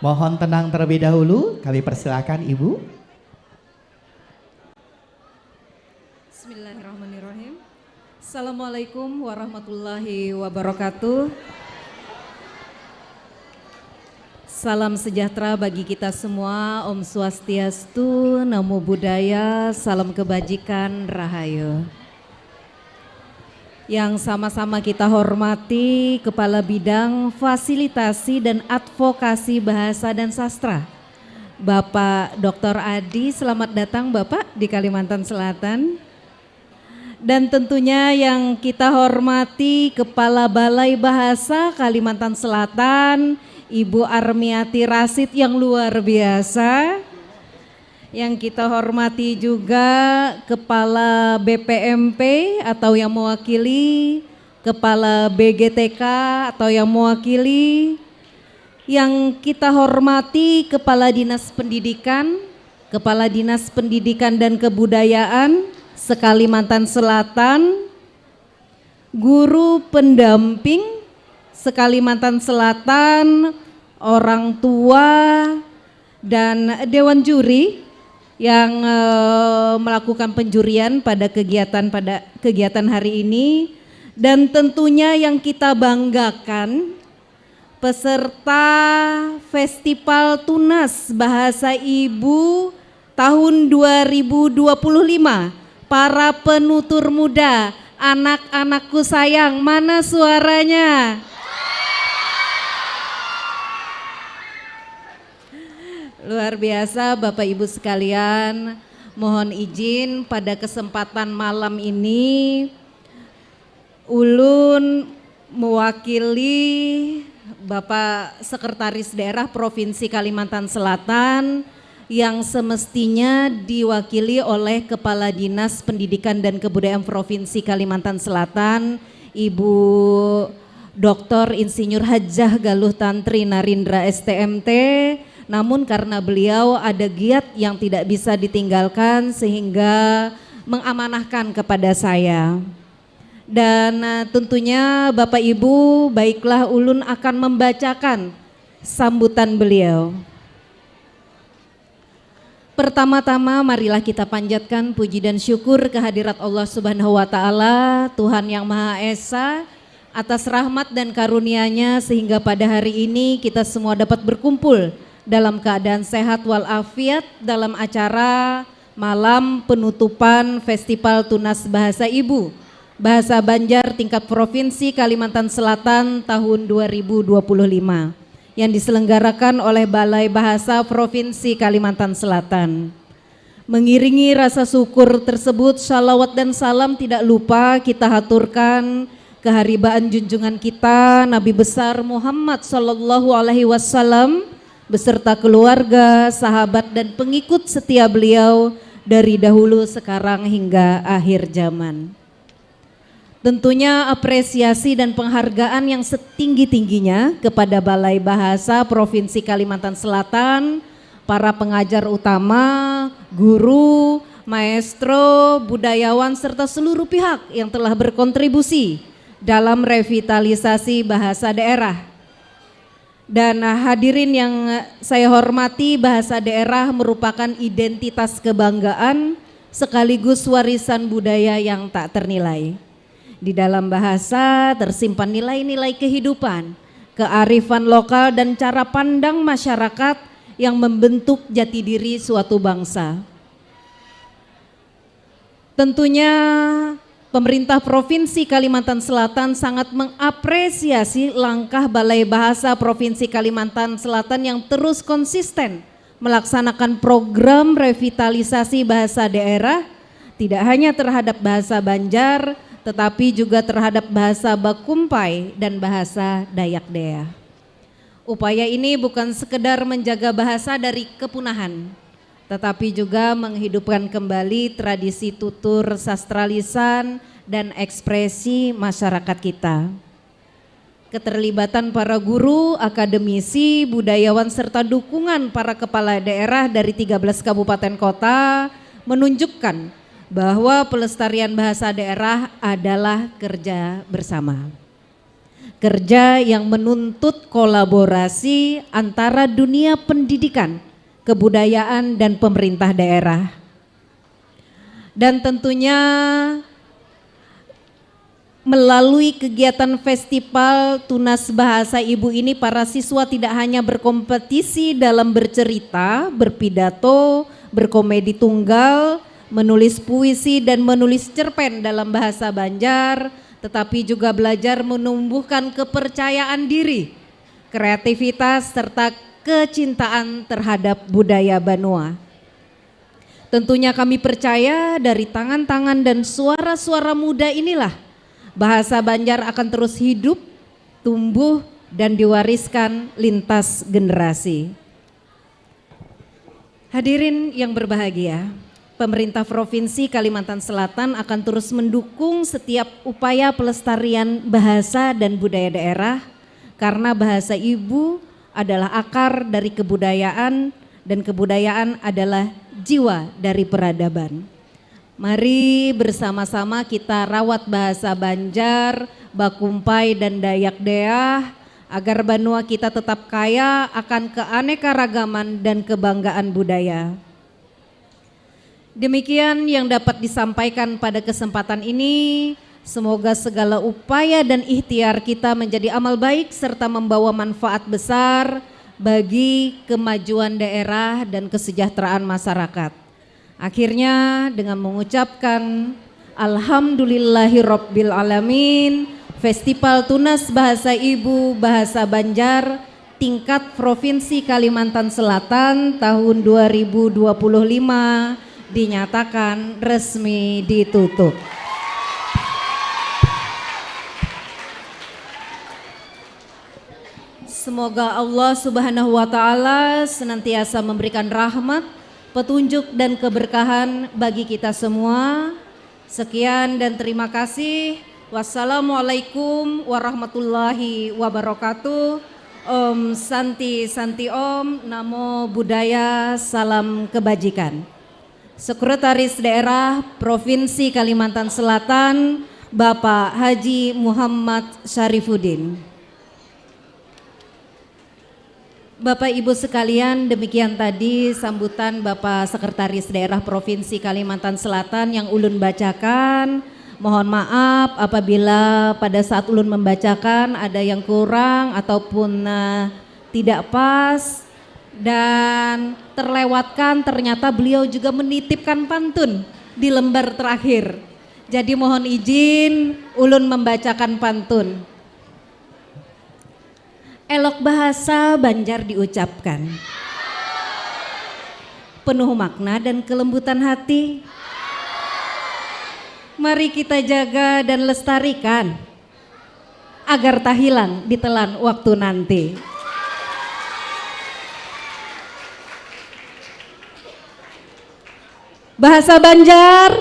Mohon tenang terlebih dahulu, kami persilakan Ibu.
Bismillahirrahmanirrahim. Assalamualaikum warahmatullahi wabarakatuh. Salam sejahtera bagi kita semua, Om Swastiastu, Namo Buddhaya, salam kebajikan, Rahayu. Yang sama-sama kita hormati Kepala Bidang Fasilitasi dan Advokasi Bahasa dan Sastra, Bapak Dr. Adi. Selamat datang Bapak di Kalimantan Selatan. Dan tentunya yang kita hormati Kepala Balai Bahasa Kalimantan Selatan, Ibu Armiati Rashid yang luar biasa. Yang kita hormati juga Kepala BPMP atau yang mewakili, Kepala BGTK atau yang mewakili, yang kita hormati Kepala Dinas Pendidikan, Kepala Dinas Pendidikan dan Kebudayaan se-Kalimantan Selatan, guru pendamping se-Kalimantan Selatan, orang tua, dan Dewan Juri yang melakukan penjurian pada kegiatan hari ini, dan tentunya yang kita banggakan peserta Festival Tunas Bahasa Ibu tahun 2025, para penutur muda, anak-anakku sayang, mana suaranya? Luar biasa Bapak Ibu sekalian, mohon izin pada kesempatan malam ini Ulun mewakili Bapak Sekretaris Daerah Provinsi Kalimantan Selatan yang semestinya diwakili oleh Kepala Dinas Pendidikan dan Kebudayaan Provinsi Kalimantan Selatan, Ibu Dr. Insinyur Hajah Galuh Tantri Narindra STMT. Namun karena beliau ada giat yang tidak bisa ditinggalkan sehingga mengamanahkan kepada saya. Dan tentunya Bapak Ibu, baiklah Ulun akan membacakan sambutan beliau. Pertama-tama marilah kita panjatkan puji dan syukur kehadirat Allah Subhanahu wa taala, Tuhan yang Maha Esa, atas rahmat dan karunia-Nya sehingga pada hari ini kita semua dapat berkumpul dalam keadaan sehat walafiat dalam acara malam penutupan Festival Tunas Bahasa Ibu Bahasa Banjar tingkat Provinsi Kalimantan Selatan tahun 2025 yang diselenggarakan oleh Balai Bahasa Provinsi Kalimantan Selatan. Mengiringi rasa syukur tersebut, shalawat dan salam tidak lupa kita haturkan keharibaan junjungan kita Nabi besar Muhammad sallallahu alaihi wasallam beserta keluarga, sahabat dan pengikut setia beliau dari dahulu, sekarang hingga akhir zaman. Tentunya apresiasi dan penghargaan yang setinggi-tingginya kepada Balai Bahasa Provinsi Kalimantan Selatan, para pengajar utama, guru, maestro, budayawan serta seluruh pihak yang telah berkontribusi dalam revitalisasi bahasa daerah. Dan hadirin yang saya hormati, bahasa daerah merupakan identitas kebanggaan sekaligus warisan budaya yang tak ternilai. Di dalam bahasa tersimpan nilai-nilai kehidupan, kearifan lokal dan cara pandang masyarakat yang membentuk jati diri suatu bangsa. Tentunya pemerintah Provinsi Kalimantan Selatan sangat mengapresiasi langkah Balai Bahasa Provinsi Kalimantan Selatan yang terus konsisten melaksanakan program revitalisasi bahasa daerah, tidak hanya terhadap bahasa Banjar, tetapi juga terhadap bahasa Bakumpai dan bahasa Dayak Dea. Upaya ini bukan sekedar menjaga bahasa dari kepunahan, tetapi juga menghidupkan kembali tradisi tutur sastra lisan dan ekspresi masyarakat kita. Keterlibatan para guru, akademisi, budayawan serta dukungan para kepala daerah dari 13 kabupaten kota menunjukkan bahwa pelestarian bahasa daerah adalah kerja bersama. kerja yang menuntut kolaborasi antara dunia pendidikan, kebudayaan, dan pemerintah daerah. Dan tentunya melalui kegiatan Festival Tunas Bahasa Ibu ini, para siswa tidak hanya berkompetisi dalam bercerita, berpidato, berkomedi tunggal, menulis puisi dan menulis cerpen dalam bahasa Banjar, tetapi juga belajar menumbuhkan kepercayaan diri, kreativitas, serta kecintaan terhadap budaya Banua. Tentunya kami percaya dari tangan-tangan dan suara-suara muda inilah bahasa Banjar akan terus hidup, tumbuh, dan diwariskan lintas generasi. Hadirin yang berbahagia, pemerintah Provinsi Kalimantan Selatan akan terus mendukung setiap upaya pelestarian bahasa dan budaya daerah, karena bahasa ibu adalah akar dari kebudayaan dan kebudayaan adalah jiwa dari peradaban. Mari bersama-sama kita rawat bahasa Banjar, Bakumpai, dan Dayak Deah agar Banua kita tetap kaya akan keanekaragaman dan kebanggaan budaya. Demikian yang dapat disampaikan pada kesempatan ini. Semoga segala upaya dan ikhtiar kita menjadi amal baik serta membawa manfaat besar bagi kemajuan daerah dan kesejahteraan masyarakat. Akhirnya dengan mengucapkan Alhamdulillahirabbil alamin, Festival Tunas Bahasa Ibu Bahasa Banjar tingkat Provinsi Kalimantan Selatan tahun 2025 dinyatakan resmi ditutup. Semoga Allah Subhanahu wa taala senantiasa memberikan rahmat, petunjuk dan keberkahan bagi kita semua. Sekian dan terima kasih. Wassalamualaikum warahmatullahi wabarakatuh. Om Santi Santi Om, Namo Buddhaya, salam kebajikan. Sekretaris Daerah Provinsi Kalimantan Selatan, Bapak Haji Muhammad Syarifuddin. Bapak Ibu sekalian, demikian tadi sambutan Bapak Sekretaris Daerah Provinsi Kalimantan Selatan yang ulun bacakan. Mohon maaf apabila pada saat ulun membacakan ada yang kurang ataupun tidak pas dan terlewatkan. Ternyata beliau juga menitipkan pantun di lembar terakhir. Jadi mohon izin ulun membacakan pantun. Elok bahasa Banjar diucapkan, penuh makna dan kelembutan hati. Mari kita jaga dan lestarikan agar tak hilang ditelan waktu nanti. Bahasa Banjar,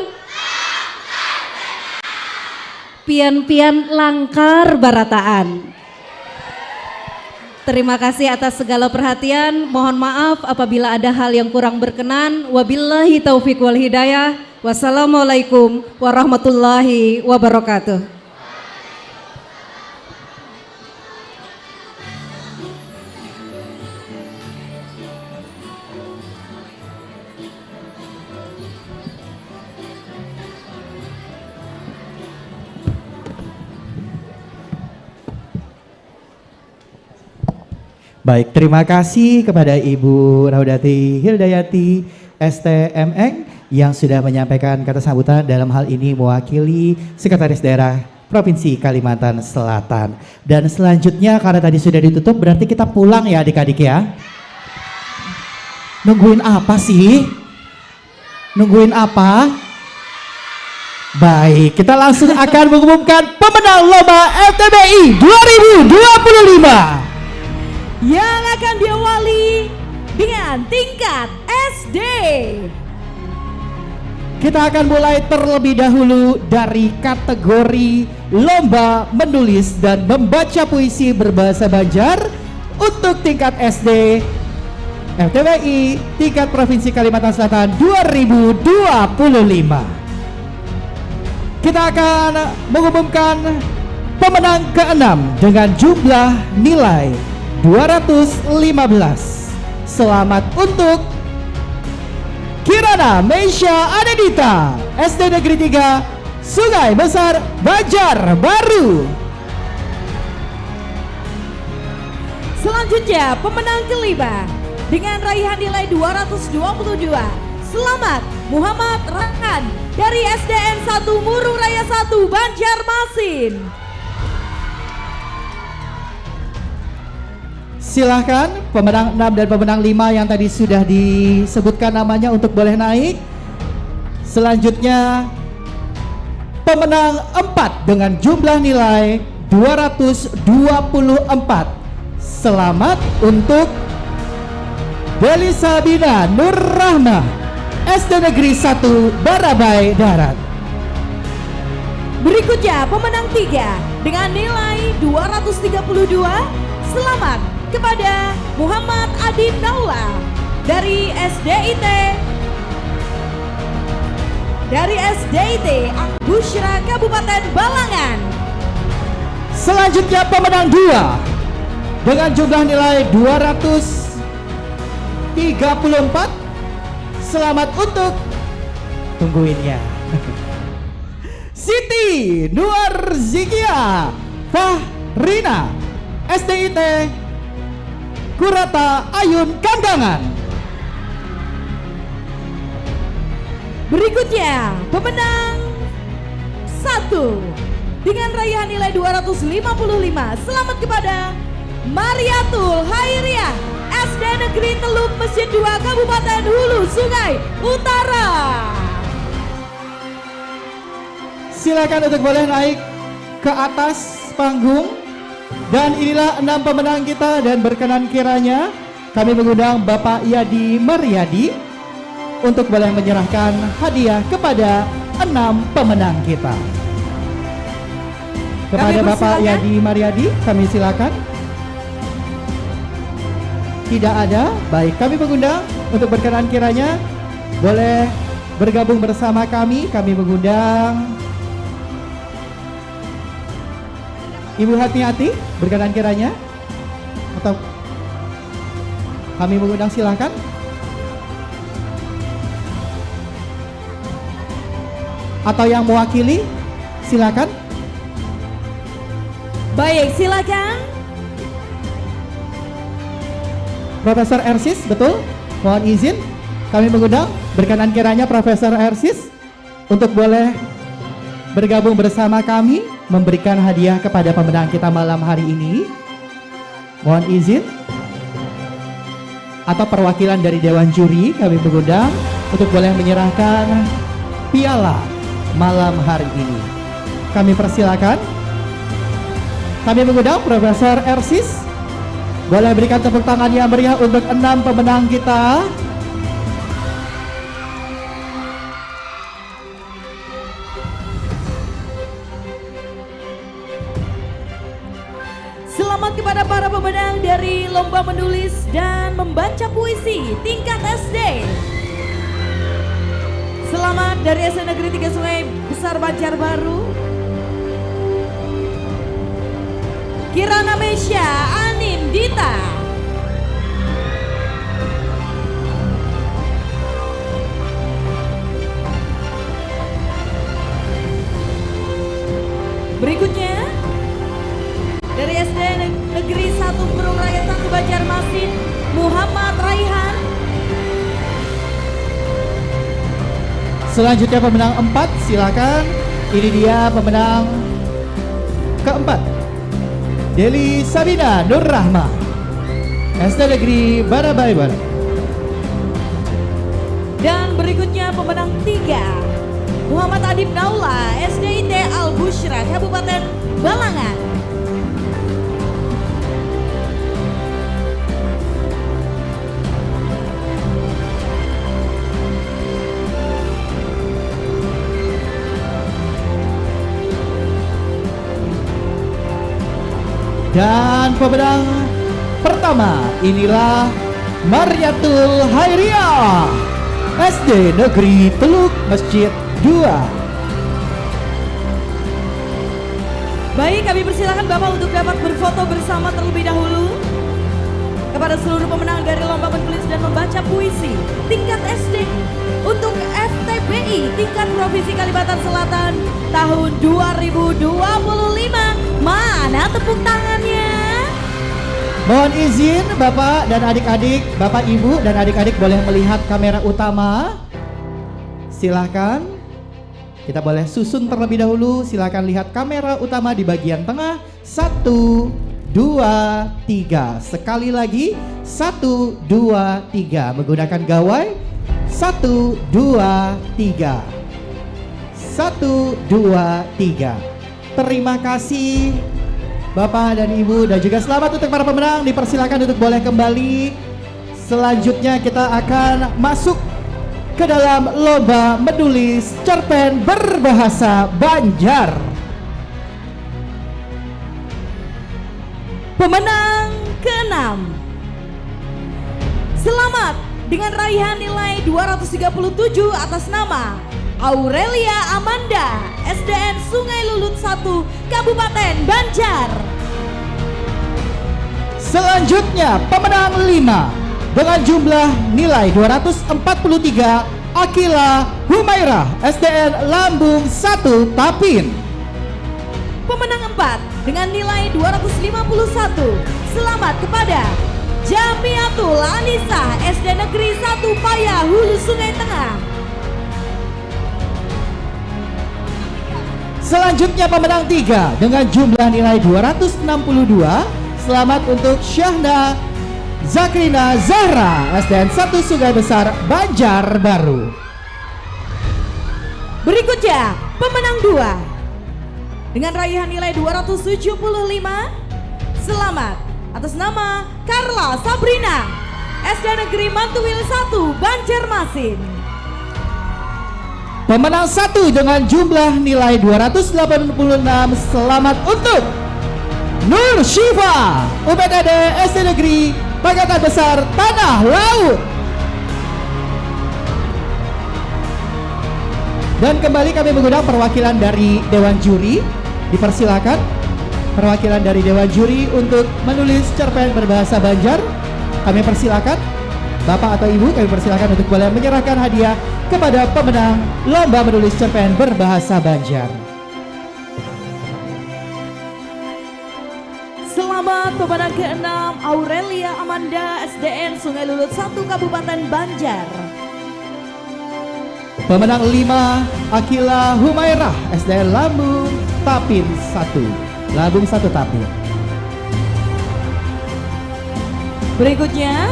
pian-pian langkar barataan. Terima kasih atas segala perhatian. Mohon maaf apabila ada hal yang kurang berkenan. Wabillahi taufiq wal hidayah. Wassalamualaikum warahmatullahi wabarakatuh.
Baik, terima kasih kepada Ibu Raudati Hildayati STMN yang sudah menyampaikan kata sambutan dalam hal ini mewakili Sekretaris Daerah Provinsi Kalimantan Selatan. Dan selanjutnya karena tadi sudah ditutup berarti kita pulang ya adik-adik ya. Nungguin apa sih? Nungguin apa? Baik, kita langsung akan mengumumkan pemenang lomba FTBI 2025.
Yang akan diawali dengan tingkat SD.
Kita akan mulai terlebih dahulu dari kategori lomba menulis dan membaca puisi berbahasa Banjar untuk tingkat SD FTBI tingkat Provinsi Kalimantan Selatan 2025. Kita akan mengumumkan pemenang ke-6 dengan jumlah nilai 215. Selamat untuk Kirana Meisha Anedita, SD Negeri 3, Sungai Besar, Banjarbaru.
Selanjutnya pemenang kelima dengan raihan nilai 222. Selamat Muhammad Rakan dari SDN 1 Murung Raya 1 Banjarmasin.
Silahkan pemenang 6 dan pemenang 5 yang tadi sudah disebutkan namanya untuk boleh naik. Selanjutnya pemenang 4 dengan jumlah nilai 224. Selamat untuk Deli Sabina Nur Rahmah, SD Negeri 1 Barabai Darat.
Berikutnya pemenang 3 dengan nilai 232. Selamat kepada Muhammad Adib Naula dari SDIT Bushra Kabupaten Balangan.
Selanjutnya pemenang 2 dengan jumlah nilai 234. Selamat untuk, tungguinnya, Siti Nuarzikia Fahrina, SDIT Kurata Ayun Kandangan.
Berikutnya pemenang 1 dengan raihan nilai 255. Selamat kepada Mariatul Hairiah, SD Negeri Teluk Masjid 2 Kabupaten Hulu Sungai Utara.
Silakan untuk boleh naik ke atas panggung. Dan inilah 6 pemenang kita, dan berkenan kiranya kami mengundang Bapak Yadi Maryadi untuk boleh menyerahkan hadiah kepada 6 pemenang kita. Kepada Bapak Yadi Maryadi kami silakan. Tidak ada, baik, kami mengundang untuk berkenan kiranya boleh bergabung bersama kami. Kami mengundang Ibu Hati-Hati, berkenan kiranya, atau kami mengundang, silakan. Atau yang mewakili, silakan.
Baik, silakan.
Profesor Ersis, betul? Mohon izin, kami mengundang, berkenan kiranya Profesor Ersis untuk boleh bergabung bersama kami memberikan hadiah kepada pemenang kita malam hari ini. Mohon izin. Atau perwakilan dari Dewan Juri kami mengundang untuk boleh menyerahkan piala malam hari ini. Kami persilakan. Kami mengundang Profesor Ersis. Boleh berikan tepuk tangan yang meriah untuk 6 pemenang kita.
Selamat kepada para pemenang dari lomba menulis dan membaca puisi tingkat SD. Selamat dari SD Negeri 3 Sungai Besar Banjarbaru. Kirana Meisha Anindita. Berikutnya dari SD Negeri 1 Murung Raya 1 Banjarmasin, Muhammad Raihan.
Selanjutnya pemenang 4, silakan. Ini dia pemenang keempat, Deli Sabina Nur Rahmah, SD Negeri Barabai Barat.
Dan berikutnya pemenang 3, Muhammad Adib Naula, SDIT Al Bushra Kabupaten Balangan.
Dan pemenang pertama, inilah Mariatul Hairiah, SD Negeri Teluk Masjid 2.
Baik, kami persilakan Bapak untuk dapat berfoto bersama terlebih dahulu. Kepada seluruh pemenang dari lomba menulis dan membaca puisi tingkat SD untuk FTPI tingkat Provinsi Kalimantan Selatan tahun 2025. Mana tepuk tangannya?
Mohon izin Bapak dan adik-adik, Bapak Ibu dan adik-adik boleh melihat kamera utama. Silahkan. Kita boleh susun terlebih dahulu. Silahkan lihat kamera utama di bagian tengah. 1, 2, 3. Sekali lagi 1, 2, 3. Menggunakan gawai 1, 2, 3. 1, 2, 3. Terima kasih Bapak dan Ibu dan juga selamat untuk para pemenang. Dipersilakan untuk boleh kembali. Selanjutnya kita akan masuk ke dalam lomba menulis cerpen berbahasa Banjar.
Pemenang ke-6. Selamat dengan raihan nilai 237 atas nama Aurelia Amanda, SDN Sungai Lulut 1, Kabupaten Banjar.
Selanjutnya pemenang 5 dengan jumlah nilai 243, Akila Humairah, SDN Lambung 1, Tapin.
Pemenang 4 dengan nilai 251. Selamat kepada Jamiatul Anissa, SD Negeri 1 Paya, Hulu Sungai Tengah.
Selanjutnya pemenang 3 dengan jumlah nilai 262. Selamat untuk Syahna Zakrina Zahra, SDN 1 Sungai Besar, Banjarbaru.
Berikutnya pemenang 2 dengan raihan nilai 275. Selamat atas nama Carla Sabrina, SD Negeri Mantuwil 1, Banjarmasin.
Pemenang 1 dengan jumlah nilai 286. Selamat untuk Nur Syifa, UPTD SD Negeri Pagatan Besar Tanah Laut. Dan kembali kami mengundang perwakilan dari Dewan Juri. Dipersilakan perwakilan dari Dewan Juri untuk menulis cerpen berbahasa Banjar. Kami persilakan Bapak atau Ibu, kami persilakan untuk boleh menyerahkan hadiah kepada pemenang lomba menulis cerpen berbahasa Banjar.
Selamat pemenang ke-6 Aurelia Amanda, SDN Sungai Lulut 1, Kabupaten Banjar.
Pemenang 5 Akila Humairah, SDN Lambung Tapin 1, Lambung 1 Tapin.
Berikutnya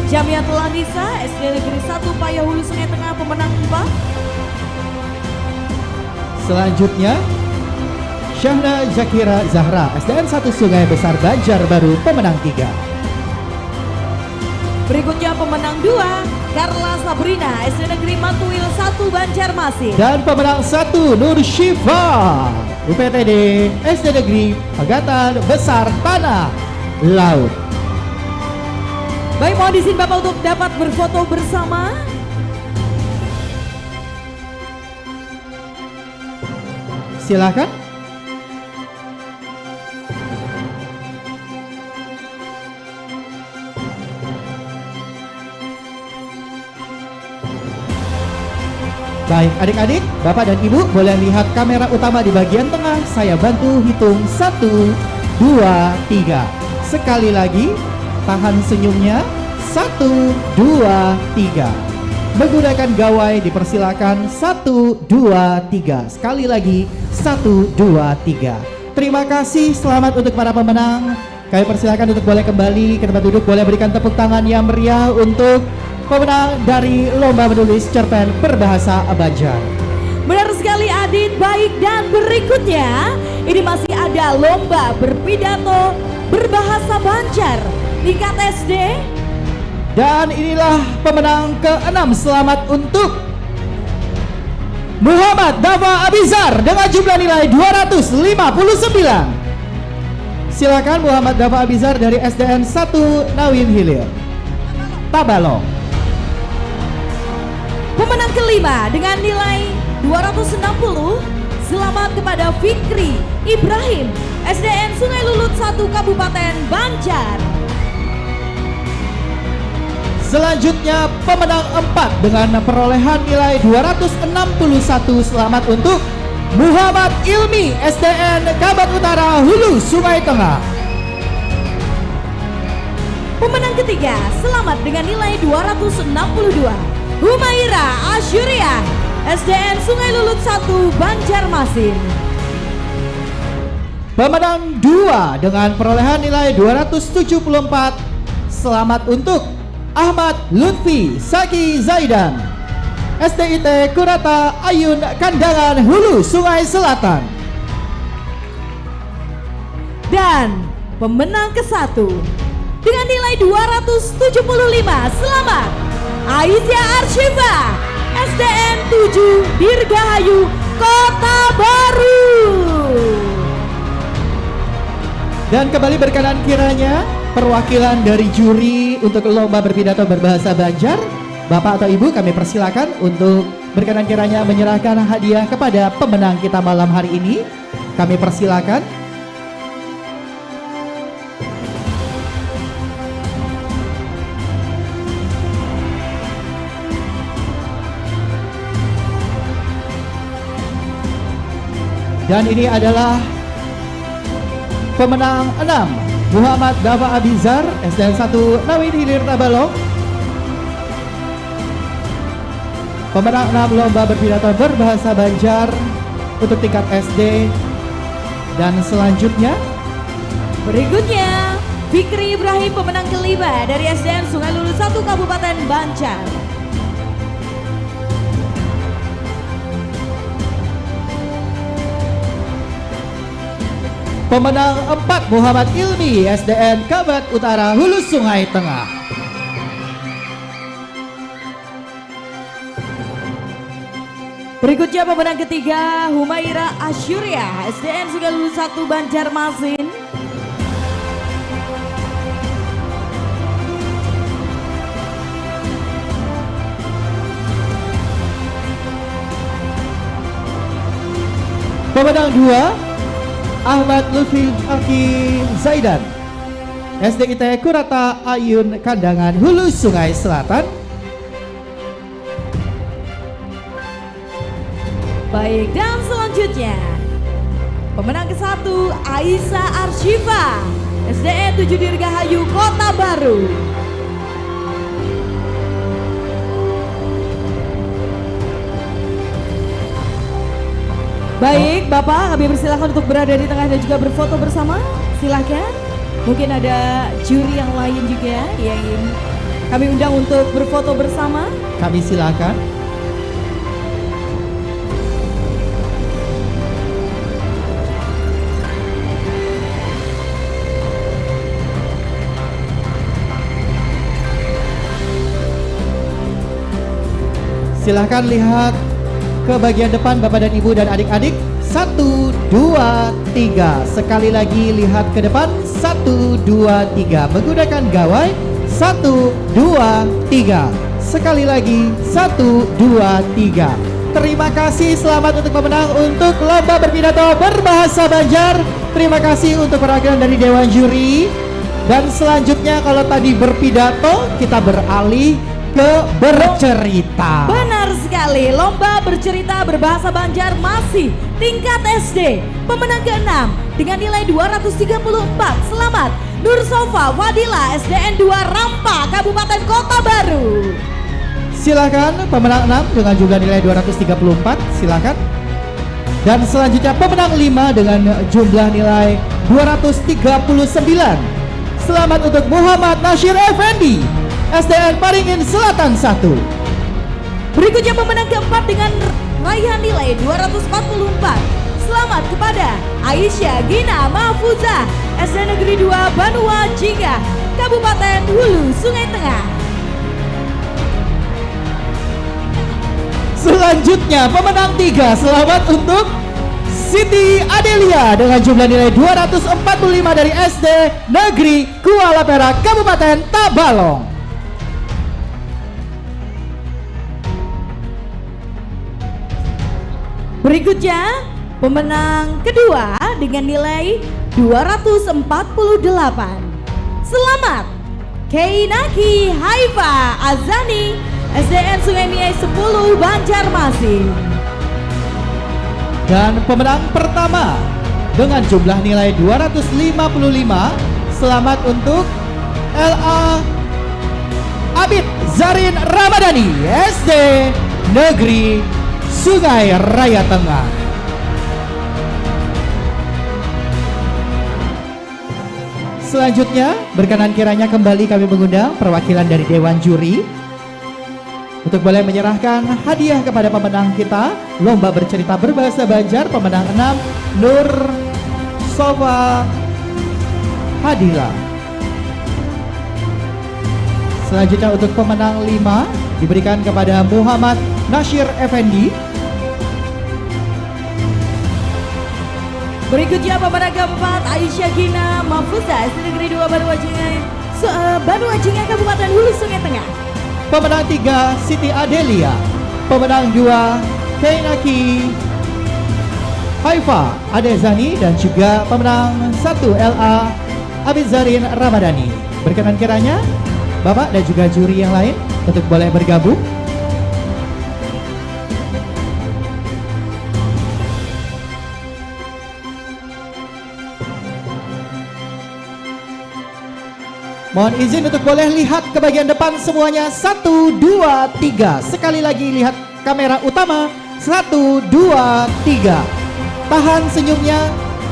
Jamiatul Anissa, SD Negeri 1 Paya, Hulu Sungai Tengah, pemenang 4.
Selanjutnya Syahna Zakira Zahra, SDN 1 Sungai Besar, Banjarbaru, pemenang 3.
Berikutnya pemenang 2 Carla Sabrina, SD Negeri Mantuwil 1, Banjarmasin.
Dan pemenang 1 Nur Syifa, UPTD SD Negeri Pagatan Besar Tanah Laut.
Baik, mohon izin Bapak untuk dapat berfoto bersama.
Silakan. Baik, adik-adik, Bapak dan Ibu boleh lihat kamera utama di bagian tengah. Saya bantu hitung 1, 2, 3. Sekali lagi, tahan senyumnya. 1, 2, 3. Menggunakan gawai dipersilakan. 1, 2, 3. Sekali lagi 1, 2, 3. Terima kasih, selamat untuk para pemenang. Kami persilakan untuk boleh kembali ke tempat duduk. Boleh berikan tepuk tangan yang meriah untuk pemenang dari lomba menulis cerpen berbahasa Banjar.
Benar sekali Adit. Baik, dan berikutnya ini masih ada lomba berpidato berbahasa Banjar tingkat SD.
Dan inilah pemenang ke-6. Selamat untuk Muhammad Dafa Abizar dengan jumlah nilai 259. Silakan Muhammad Dafa Abizar dari SDN 1 Nawin Hilir, Tabalong.
Pemenang kelima dengan nilai 260. selamat kepada Fikri Ibrahim, SDN Sungai Lulut 1 Kabupaten Banjar.
Selanjutnya pemenang 4 dengan perolehan nilai 261, selamat untuk Muhammad Ilmi, SDN Kabat Utara Hulu Sungai Tengah.
Pemenang ketiga, selamat dengan nilai 262, Humaira Asyuriah, SDN Sungai Lulut 1 Banjarmasin.
Pemenang 2 dengan perolehan nilai 274, selamat untuk Ahmad Lutfi Saki Zaidan, SDIT Kurata Ayun Kandangan Hulu Sungai Selatan.
Dan pemenang ke-1 dengan nilai 275, selamat Aisyah Arshifa, SDN 7 Dirgahayu Kota Baru.
Dan kembali berkenan kiranya perwakilan dari juri untuk lomba berpidato berbahasa Banjar, Bapak atau Ibu, kami persilakan untuk berkenan kiranya menyerahkan hadiah kepada pemenang kita malam hari ini. Kami persilakan. Dan ini adalah pemenang 6, Muhammad Dafa Abizar, SDN 1 Nawin Hilir Tabalong. Pemenang 6 lomba berpidato berbahasa Banjar untuk tingkat SD. Dan selanjutnya
Berikutnya Fikri Ibrahim, pemenang kelima dari SDN Sungai Lulut 1 Kabupaten Banjar.
pemenang 4, Muhammad Ilmi, SDN Kabat Utara Hulu Sungai Tengah.
Berikutnya pemenang ketiga, Humaira Asyuriah, SDN Sungai Lulut 1 Banjarmasin.
Pemenang 2, Ahmad Lutfi Saki Zaidan, SDIT Kurata Ayun Kandangan Hulu Sungai Selatan.
Baik, dan selanjutnya pemenang ke-1, Aisyah Arshifa, SDN 7 Dirgahayu Kota Baru. Baik, Bapak, kami persilakan untuk berada di tengah dan juga berfoto bersama. Silakan. Mungkin ada juri yang lain juga yang ingin kami undang untuk berfoto bersama.
Kami silakan. Silahkan lihat ke bagian depan Bapak dan Ibu dan adik-adik. 1, 2, 3. Sekali lagi lihat ke depan. 1, 2, 3. Menggunakan gawai. 1, 2, 3. Sekali lagi. 1, 2, 3. Terima kasih, selamat untuk pemenang untuk lomba berpidato berbahasa Banjar. Terima kasih untuk perwakilan dari Dewan Juri. Dan selanjutnya kalau tadi berpidato, kita beralih ke bercerita.
Benar sekali, lomba bercerita berbahasa Banjar masih tingkat SD. Pemenang ke-6 dengan nilai 234, selamat Nur Sofa Fadila, SDN 2 Rampa, Kabupaten Kota Baru.
Silakan pemenang 6 dengan jumlah nilai 234, silakan. Dan selanjutnya pemenang 5 dengan jumlah nilai 239. Selamat untuk Muhammad Nasir Effendi, SDN Paringin Selatan 1.
Berikutnya pemenang keempat dengan raihan nilai 244. Selamat kepada Aisyah Gina Mahfuzah, SD Negeri 2 Banua Jingga, Kabupaten Hulu Sungai Tengah.
Selanjutnya pemenang 3, selamat untuk Siti Adelia dengan jumlah nilai 245 dari SD Negeri Kuala Perak, Kabupaten Tabalong.
Berikutnya Pemenang kedua dengan nilai 248. Selamat Keinaki Haifa Azani, SDN Sungai Miai 10 Banjarmasin.
Dan pemenang pertama dengan jumlah nilai 255. Selamat untuk LA Abid Zarin Ramadhani, SD Negeri Sungai Raya Tengah. Selanjutnya, berkenan kiranya kembali kami mengundang perwakilan dari Dewan Juri untuk boleh menyerahkan hadiah kepada pemenang kita lomba bercerita berbahasa Banjar, pemenang 6 Nur Sofa Hadila. Selanjutnya untuk pemenang 5 diberikan kepada Muhammad Nasir Effendi.
Berikutnya pemenang keempat Aisyah Gina Mahfuza, SD Negeri 2 Banuajingan Kabupaten Hulu Sungai Tengah.
Pemenang 3 Siti Adelia. Pemenang 2 Keinaki Haifa Adezani, dan juga pemenang 1 LA Abid Zarin Ramadhani. Berkenan kiranya Bapak dan juga juri yang lain untuk boleh bergabung. Mohon izin untuk boleh lihat ke bagian depan semuanya. 1, 2, 3. Sekali lagi lihat kamera utama. 1, 2, 3. Tahan senyumnya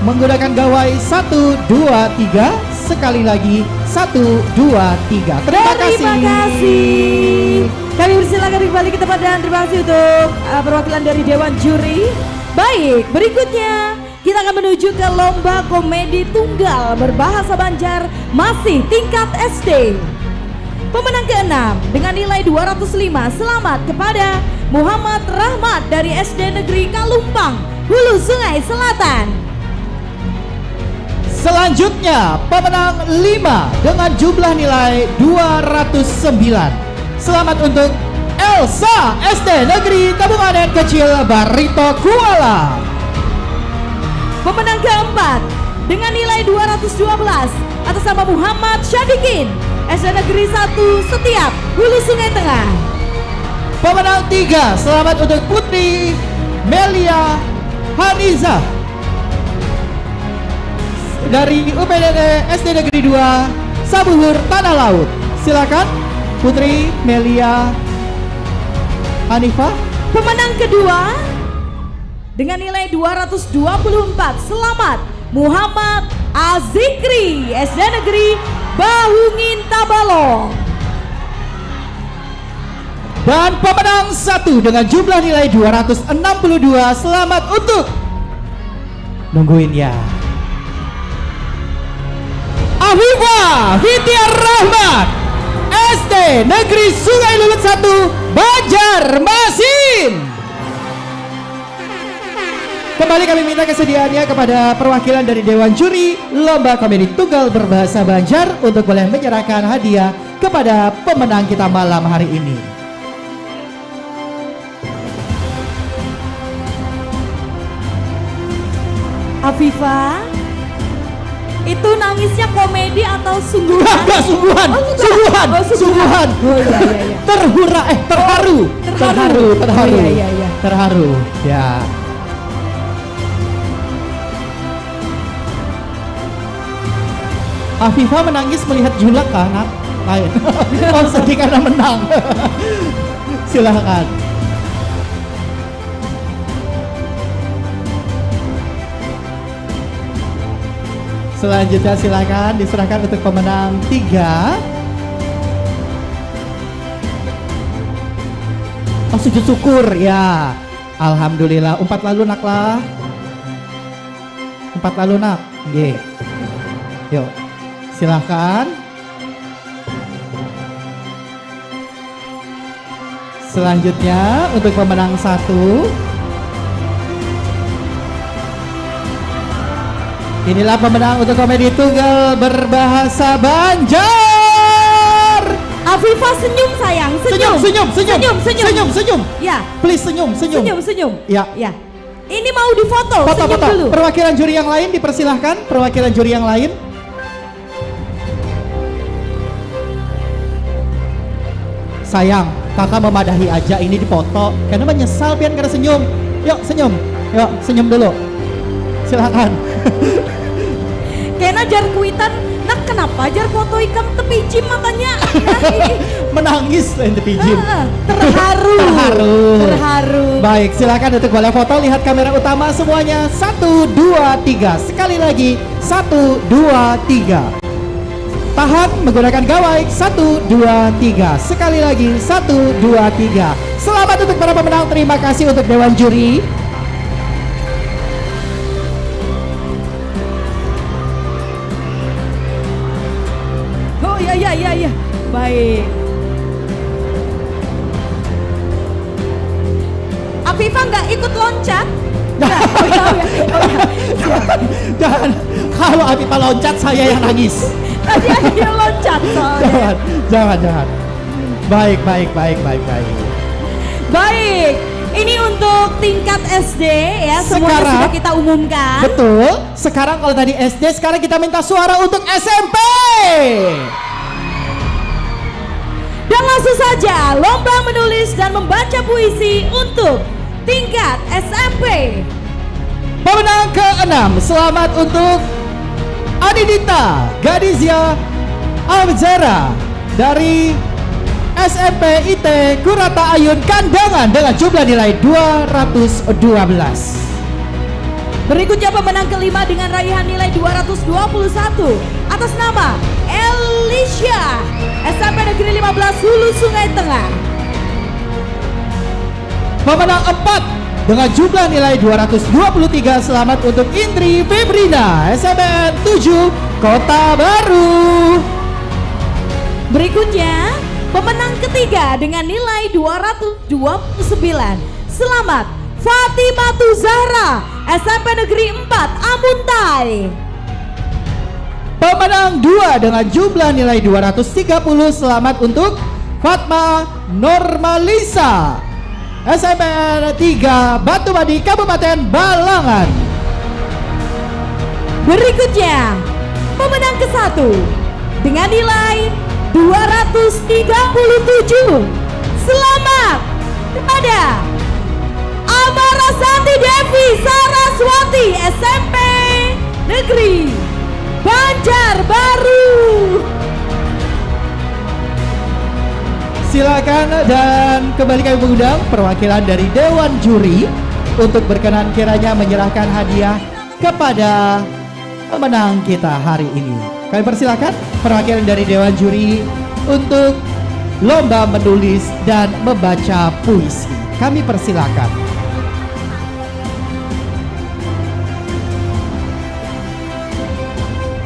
menggunakan gawai. 1, 2, 3. Sekali lagi 1, 2, 3. Terima kasih.
Kami persilakan kembali ke tempat dan terima kasih untuk perwakilan dari Dewan Juri. Baik, berikutnya kita akan menuju ke lomba komedi tunggal berbahasa Banjar masih tingkat SD. Pemenang ke-6 dengan nilai 205. Selamat kepada Muhammad Rahmat dari SD Negeri Kalumpang, Hulu Sungai Selatan.
Selanjutnya pemenang 5 dengan jumlah nilai 209. Selamat untuk Elsa, SD Negeri Kabupaten Kecil Barito Kuala.
Pemenang keempat dengan nilai 212 atas nama Muhammad Syadikin, SD Negeri 1 Setiap, Hulu Sungai Tengah.
Pemenang 3, selamat untuk Putri Melia Haniza dari UPDD SD Negeri 2 Sabuhur Tanah Laut. Silakan Putri Melia Hanifah.
Pemenang kedua dengan nilai 224. Selamat Muhammad Azikri, SD Negeri Bahungin Tabalong.
Dan pemenang 1 dengan jumlah nilai 262. Selamat untuk nungguin ya, Afifah Fitiar Rahmat, SD Negeri Sungai Lulut 1 Banjarmasin. Kembali kami minta kesediaannya kepada perwakilan dari Dewan Juri Lomba Komedi Tunggal Berbahasa Banjar untuk boleh menyerahkan hadiah kepada pemenang kita malam hari ini.
Afifah, itu nangisnya komedi atau sungguhan?
Enggak, sungguhan. Sungguhan. Sungguhan.
Oh iya iya iya.
Terharu.
Oh, iya iya.
Terharu. Ya. Afifah menangis melihat Julak kan? Lain. Oh, sedih karena menang. Silakan. Selanjutnya silakan diserahkan untuk pemenang 3. Oh, sujud syukur ya. Alhamdulillah. Umpat lalu nak lah. Umpat lalu nak. Nggih. Yuk. Silahkan. Selanjutnya untuk pemenang 1. Inilah pemenang untuk komedi tunggal berbahasa Banjar.
Afifah senyum sayang, senyum.
Senyum.
Senyum.
Ya.
Ya.
Please senyum.
Senyum.
Ya.
Ya. Ini mau difoto, senyum
Foto-foto.
dulu.
Perwakilan juri yang lain dipersilahkan. Perwakilan juri yang lain. Sayang, kakak memadahi aja ini dipoto. Karena menyesal pian karena senyum. Yuk senyum. Yuk senyum dulu. Silakan.
Kena jar kuitan, nah kenapa jar foto ikam tepi jim matanya?
Menangis ente pijim.
Terharu.
Terharu.
Terharu.
Baik, silakan untuk boleh foto. Lihat kamera utama semuanya. 1, 2, 3. Sekali lagi. 1, 2, 3. Tahan menggunakan gawai. 1, 2, 3. Sekali lagi. 1, 2, 3. Selamat untuk para pemenang. Terima kasih untuk Dewan Juri.
Oh iya. Baik. Afifah nggak ikut loncat? Nggak. Oh iya.
Jangan. Kalau Afifah loncat saya yang nangis.
Tadi ada yang loncat soalnya.
Jangan. Baik.
Baik. Ini untuk tingkat SD ya, semuanya
Sekarang-
sudah kita umumkan.
Betul. Sekarang kalau tadi SD, sekarang kita minta suara untuk SMP.
Dan langsung saja lomba menulis dan membaca puisi untuk tingkat SMP.
Pemenang ke-6, selamat untuk Adidita Gadizia Amzera dari SMP IT Kurata Ayun Kandangan dengan jumlah nilai 212.
Berikutnya pemenang kelima dengan raihan nilai 221 atas nama Elisha SMP Negeri 15 Hulu Sungai Tengah.
Pemenang 4 dengan jumlah nilai 223, selamat untuk Indri Febrina SMN 7 Kota Baru.
Berikutnya pemenang ketiga dengan nilai 229, selamat Fatimatu Zahra SMP Negeri 4 Amuntai.
Pemenang 2 dengan jumlah nilai 230, selamat untuk Fatma Normalisa SMN 3 Batu Badi Kabupaten Balangan.
Berikutnya pemenang ke-1 dengan nilai 237, selamat kepada Amara Santi Devi Saraswati SMP Negeri Banjarbaru.
Silakan dan kembali kami mengundang perwakilan dari Dewan Juri untuk berkenan kiranya menyerahkan hadiah kepada pemenang kita hari ini. Kami persilakan perwakilan dari Dewan Juri untuk lomba menulis dan membaca puisi. Kami persilakan.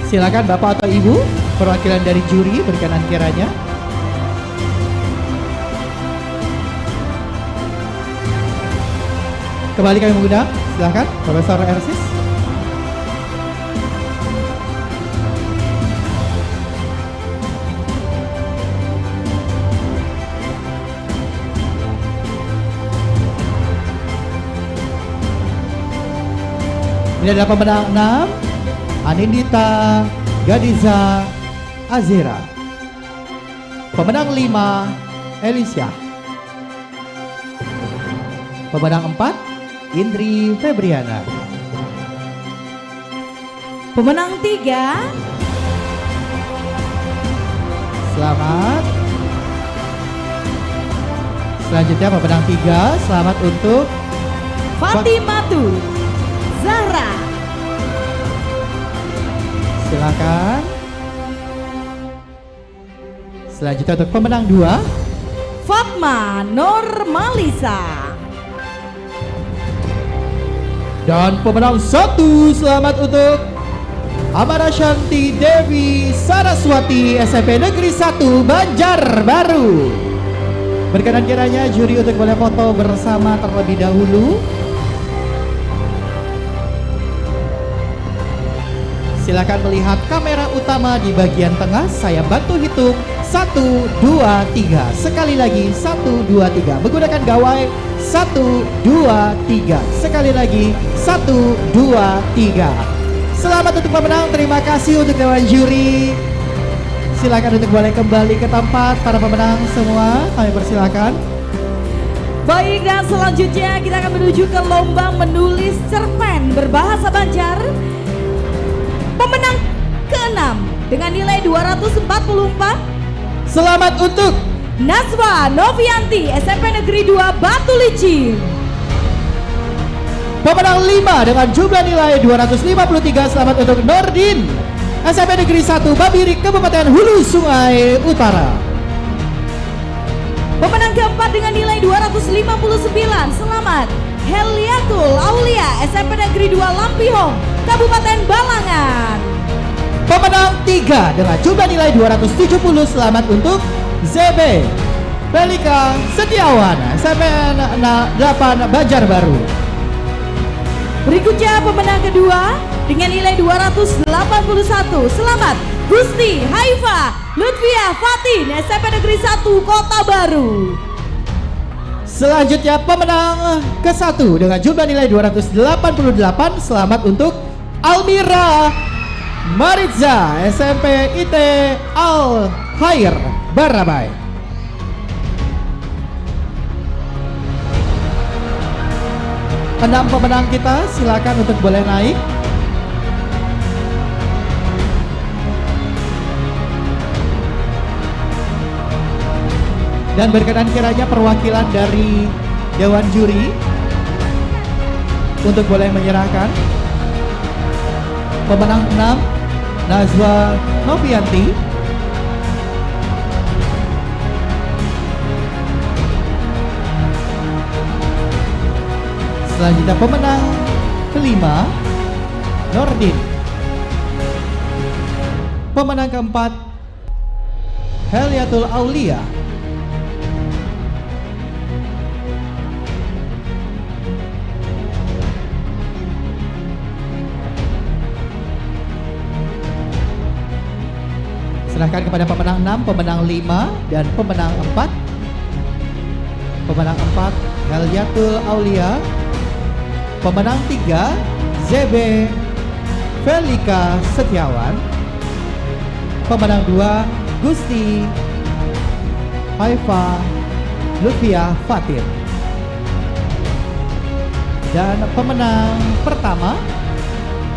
Silakan Bapak atau Ibu, perwakilan dari juri berkenan kiranya. Kembali kami mengundang, silakan Profesor Ersis. Ini adalah pemenang 6, Anindita Gadiza Azera. Pemenang 5, Elisha. Pemenang 4, Indri Febriana.
Pemenang 3,
Selamat. Selanjutnya pemenang 3, selamat untuk
Fatimatu Zahra.
silakan. Selanjutnya untuk pemenang 2,
Fatma Normalisa.
dan pemenang 1, selamat untuk Amara Shanti Devi Saraswati SMP Negeri 1 Banjarbaru. Berkenan kiranya juri untuk boleh foto bersama terlebih dahulu. Silakan melihat kamera utama di bagian tengah. Saya bantu hitung 1, 2, 3. Sekali lagi 1, 2, 3. Menggunakan gawai 1, 2, 3. Sekali lagi 1, 2, 3. Selamat untuk pemenang. Terima kasih untuk dewan juri. Silakan untuk boleh kembali ke tempat para pemenang semua. Kami persilakan.
Baik, dan selanjutnya kita akan menuju ke lomba menulis cerpen berbahasa Banjar. Pemenang ke-6 dengan nilai 244.
Selamat untuk
Nazwa Novianti, SMP Negeri 2 Batu Licin.
pemenang 5 dengan jumlah nilai 253. Selamat untuk Nordin, SMP Negeri 1 Babiri, Kabupaten Hulu Sungai Utara.
Pemenang keempat dengan nilai 259. Selamat Heliatul Aulia, SMP Negeri 2 Lampihong, Kabupaten Balangan.
Pemenang 3 dengan jumlah nilai 270. Selamat untuk ZB Belika Setiawan, SMP 8 Banjarbaru.
Berikutnya pemenang kedua dengan nilai 281. Selamat Gusti Haifa Lutfia Fatin, SMP Negeri 1 Kota Baru.
Selanjutnya pemenang ke-1 dengan jumlah nilai 288. Selamat untuk Almira Maritza, SMP IT Al Khair Barabai. Enam pemenang kita silakan untuk boleh naik. Dan berkenan kiranya perwakilan dari Dewan Juri untuk boleh menyerahkan. Pemenang 6 Nazwa Novianti. Selanjutnya pemenang kelima Nordin. Pemenang keempat Heliatul Aulia. Serahkan kepada pemenang 6, pemenang 5, dan pemenang 4. Pemenang 4 Heliatul Aulia. Pemenang 3 ZB Velika Setiawan. Pemenang 2 Gusti Haifa Lutfia Fatin. Dan pemenang pertama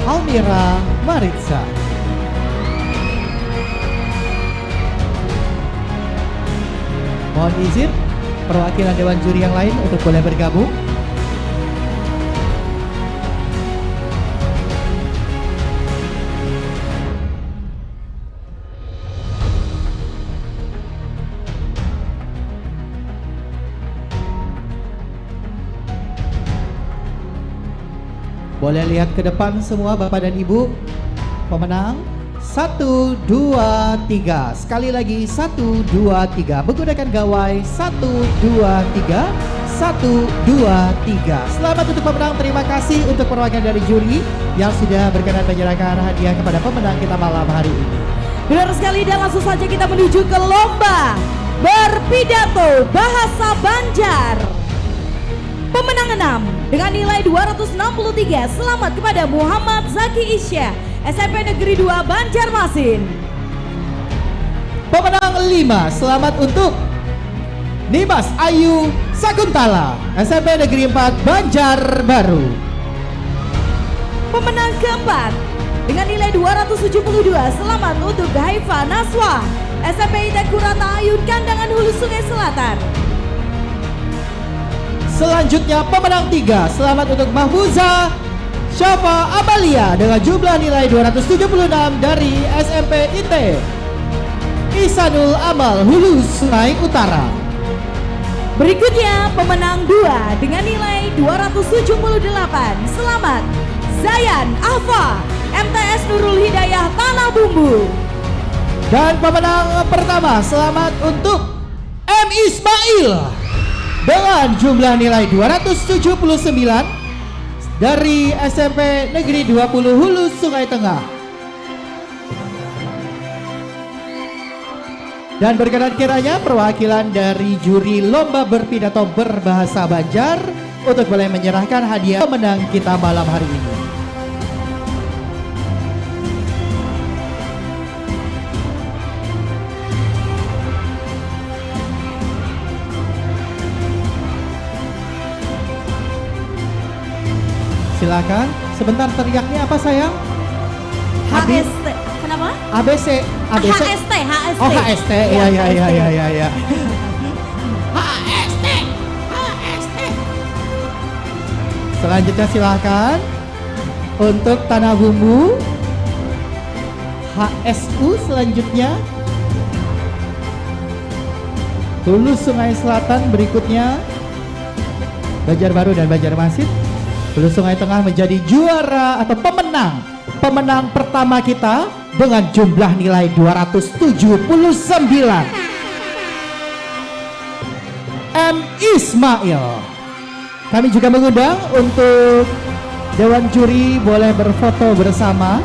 Almira Maritza. Mohon izin perwakilan Dewan Juri yang lain untuk boleh bergabung. Boleh lihat ke depan semua Bapak dan Ibu. Pemenang 1, 2, 3. Sekali lagi 1, 2, 3. Menggunakan gawai 1, 2, 3. 1, 2, 3. Selamat untuk pemenang. Terima kasih untuk perwakilan dari juri yang sudah berkenan menyerahkan hadiah kepada pemenang kita malam hari ini.
Benar sekali, dan langsung saja kita menuju ke lomba berpidato bahasa Banjar. Pemenang 6 dengan nilai 263. Selamat kepada Muhammad Zaki Isya, SMP Negeri 2 Banjarmasin.
Pemenang 5, selamat untuk Nimas Ayu Sakuntala, SMP Negeri 4 Banjarbaru.
Pemenang keempat dengan nilai 272. Selamat untuk Haifa Naswa, SMP IT Kurata Ayun Kandangan Hulu Sungai Selatan.
Selanjutnya pemenang 3, selamat untuk Mahfuza Syafa Amalia dengan jumlah nilai 276 dari SMP IT Isanul Amal Hulu Sungai Utara.
Berikutnya pemenang 2 dengan nilai 278. Selamat Zayan Afa, MTS Nurul Hidayah Tanah Bumbu.
Dan pemenang pertama, selamat untuk M. Ismail dengan jumlah nilai 279 dari SMP Negeri 20 Hulu Sungai Tengah. Dan berkenan kiranya perwakilan dari juri lomba berpidato berbahasa Banjar untuk boleh menyerahkan hadiah pemenang kita malam hari ini. Silakan, sebentar teriaknya apa sayang?
HST. Kenapa?
ABC, ABC.
HST, HST.
Oh HST, iya iya iya iya iya. Ya.
HST, HST.
Selanjutnya silakan untuk tanah bumbu HSU selanjutnya. Hulu Sungai Selatan berikutnya Banjarbaru dan Banjarmasin. Hulu Sungai Tengah menjadi juara atau pemenang pertama kita dengan jumlah nilai 279. M. Ismail. Kami juga mengundang untuk Dewan Juri boleh berfoto bersama.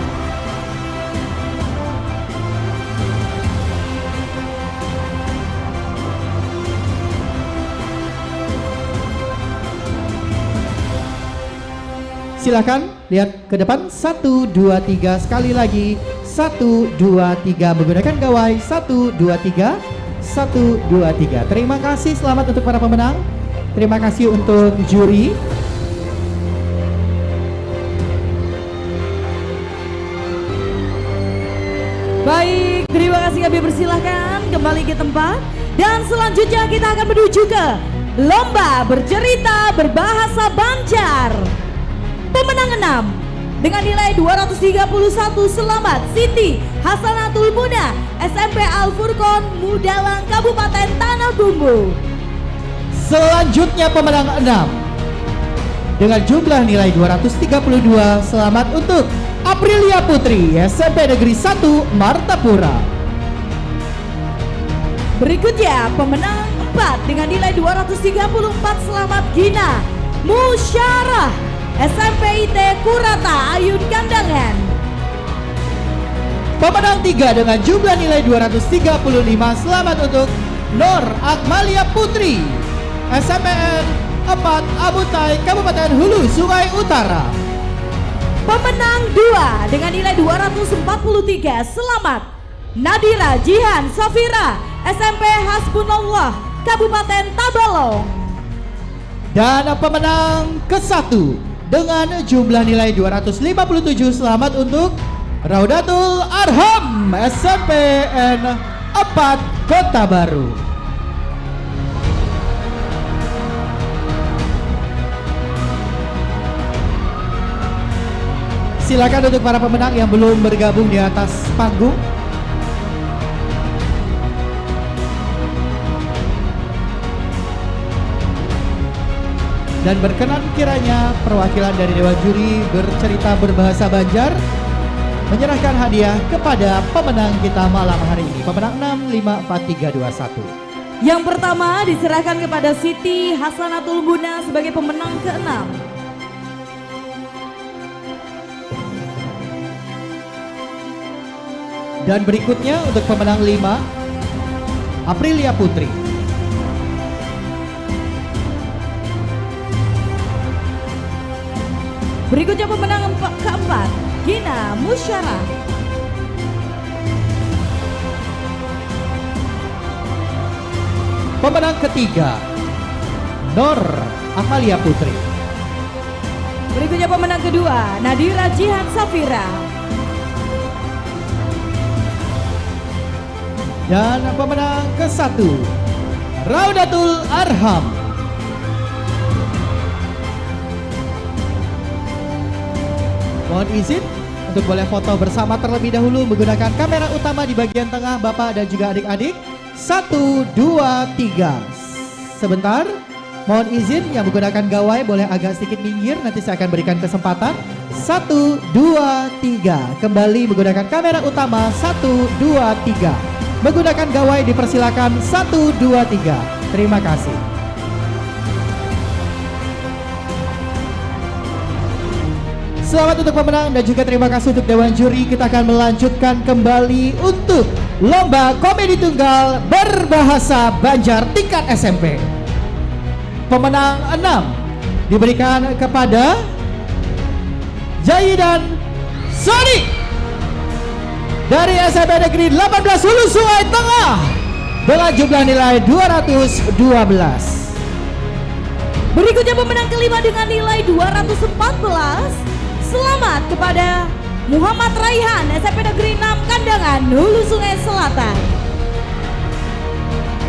Silakan lihat ke depan. 1, 2, 3 sekali lagi. 1, 2, 3 menggunakan gawai. 1, 2, 3. 1, 2, 3. Terima kasih, selamat untuk para pemenang. Terima kasih untuk juri.
Baik, terima kasih, kami persilahkan kembali ke tempat. Dan selanjutnya kita akan menuju ke lomba bercerita berbahasa Banjar. Pemenang 6 dengan nilai 231, selamat Siti Hasanatul Muna, SMP Al Furqon, Mudalang, Kabupaten Tanah Bumbu.
Selanjutnya pemenang 6 dengan jumlah nilai 232, selamat untuk Aprilia Putri, SMP Negeri 1 Martapura.
Berikutnya pemenang 4 dengan nilai 234, selamat Gina Musyarah, SMP IT Kurata Ayun Kandangan.
Pemenang 3 dengan jumlah nilai 235, selamat untuk Nur Akmalia Putri, SMPN 4 Abutai, Kabupaten Hulu Sungai Utara.
Pemenang 2 dengan nilai 243, selamat Nadira Jihan Safira, SMP Hasbunallah, Kabupaten Tabalong.
Dan pemenang ke-1 dengan jumlah nilai 257, selamat untuk Raudatul Arham, SMPN 4 Kota Baru. Silakan untuk para pemenang yang belum bergabung di atas panggung. Dan berkenan kiranya perwakilan dari Dewan Juri bercerita berbahasa Banjar menyerahkan hadiah kepada pemenang kita malam hari ini. Pemenang 6, 5, 4, 3, 2, 1.
Yang pertama diserahkan kepada Siti Hasanatul Muna sebagai pemenang ke-6.
Dan berikutnya untuk pemenang 5, Aprilia Putri.
Berikutnya pemenang keempat, Gina Musyarah.
Pemenang ketiga, Nur Akmalia Putri.
Berikutnya pemenang kedua, Nadira Jihan Safira.
Dan pemenang ke-1, Raudatul Arham. Mohon izin untuk boleh foto bersama terlebih dahulu menggunakan kamera utama di bagian tengah Bapak dan juga adik-adik. 1, 2, 3. Sebentar, mohon izin yang menggunakan gawai boleh agak sedikit minggir, nanti saya akan berikan kesempatan. 1, 2, 3. Kembali menggunakan kamera utama. 1, 2, 3. Menggunakan gawai dipersilakan. 1, 2, 3. Terima kasih. Selamat untuk pemenang dan juga terima kasih untuk Dewan Juri. Kita akan melanjutkan kembali untuk Lomba Komedi Tunggal Berbahasa Banjar tingkat SMP. Pemenang 6 diberikan kepada Jayi dan Sony dari SMP Negeri 18 Hulu Sungai Tengah dengan jumlah nilai 212.
Berikutnya pemenang kelima dengan nilai 214. Selamat kepada Muhammad Raihan, SMP Negeri 6 Kandangan, Hulu Sungai Selatan.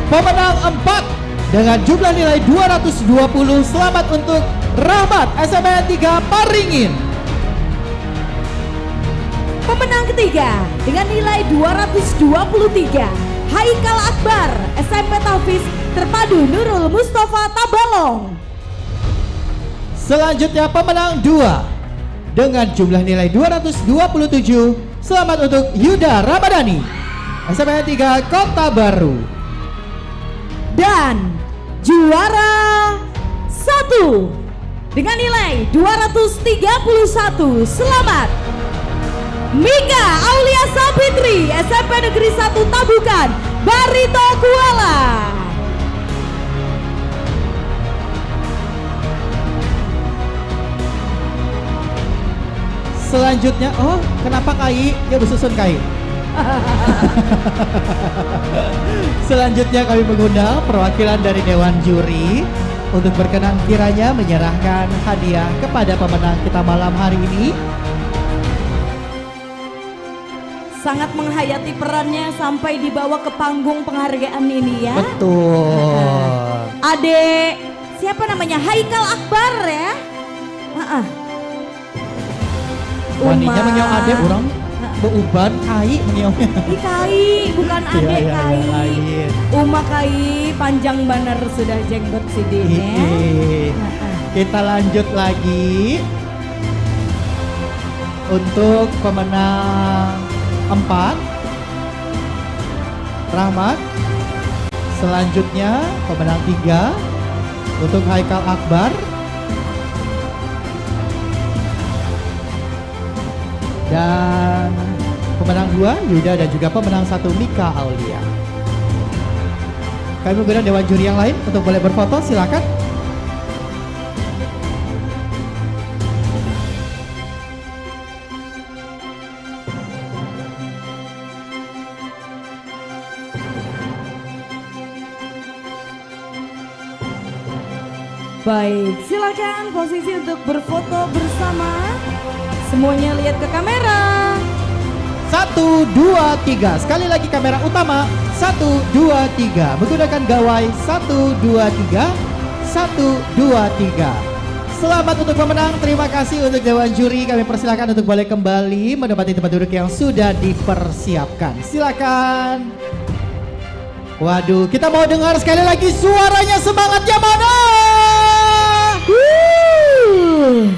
Pemenang 4 dengan jumlah nilai 220. Selamat untuk Rahmat, SMP 3 Paringin.
Pemenang ketiga dengan nilai 223. Haikal Akbar, SMP Taufis Terpadu Nurul Mustafa Tabalong.
Selanjutnya pemenang 2 dengan jumlah nilai 227. Selamat untuk Yuda Ramadhani, SMP 3 Kota Baru.
Dan juara 1 dengan nilai 231. Selamat Mika Aulia Sapitri, SMP Negeri 1 Tabukan, Barito Kuala.
Selanjutnya, oh kenapa Kai? Ya bersusun Kai. Selanjutnya kami mengundang perwakilan dari Dewan Juri untuk berkenan kiranya menyerahkan hadiah kepada pemenang kita malam hari ini.
Sangat menghayati perannya sampai dibawa ke panggung penghargaan ini ya.
Betul.
Adek, siapa namanya? Haikal Akbar ya.
Waninya mengiau adek orang beuban Kai mengiaunya.
Kai, bukan adek
Iya,
Kai.
lain.
Uma Kai panjang bener sudah jenggot sidinnya.
Kita lanjut lagi untuk pemenang 4 Rahmat. Selanjutnya pemenang 3 untuk Haikal Akbar. Dan pemenang 2 Yuda dan juga pemenang 1 Mika Aulia. Kami mengundang Dewan Juri yang lain untuk boleh berfoto, silakan.
Baik, silakan posisi untuk berfoto bersama. Semuanya lihat ke kamera.
1, 2, 3. Sekali lagi kamera utama. 1, 2, 3. Menggunakan gawai. 1, 2, 3. 1, 2, 3. Selamat untuk pemenang. Terima kasih untuk Dewan Juri. Kami persilakan untuk boleh kembali menempati tempat duduk yang sudah dipersiapkan. Silakan. Waduh, kita mau dengar sekali lagi suaranya, semangatnya mana?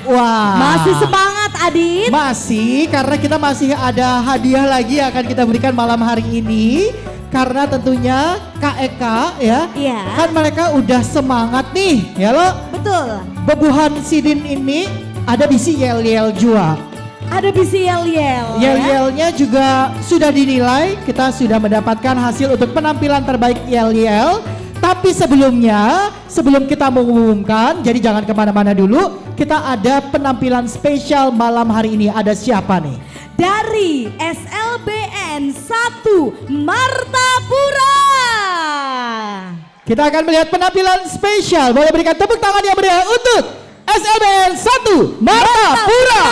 Wah.
Masih semangat Adit?
Masih, karena kita masih ada hadiah lagi yang akan kita berikan malam hari ini. Karena tentunya KEK ya,
Iya.
kan mereka udah semangat nih, ya lo.
Betul.
Bebuhan Sidin ini ada bisi yel-yel jua.
Ada bisi yel-yel.
Yel-yelnya juga sudah dinilai, kita sudah mendapatkan hasil untuk penampilan terbaik yel-yel. Tapi sebelumnya, sebelum kita mengumumkan, jadi jangan kemana-mana dulu. Kita ada penampilan spesial malam hari ini. Ada siapa nih?
Dari SLBN 1 Martapura.
Kita akan melihat penampilan spesial. Boleh berikan tepuk tangan yang meriah untuk SLBN 1 Martapura.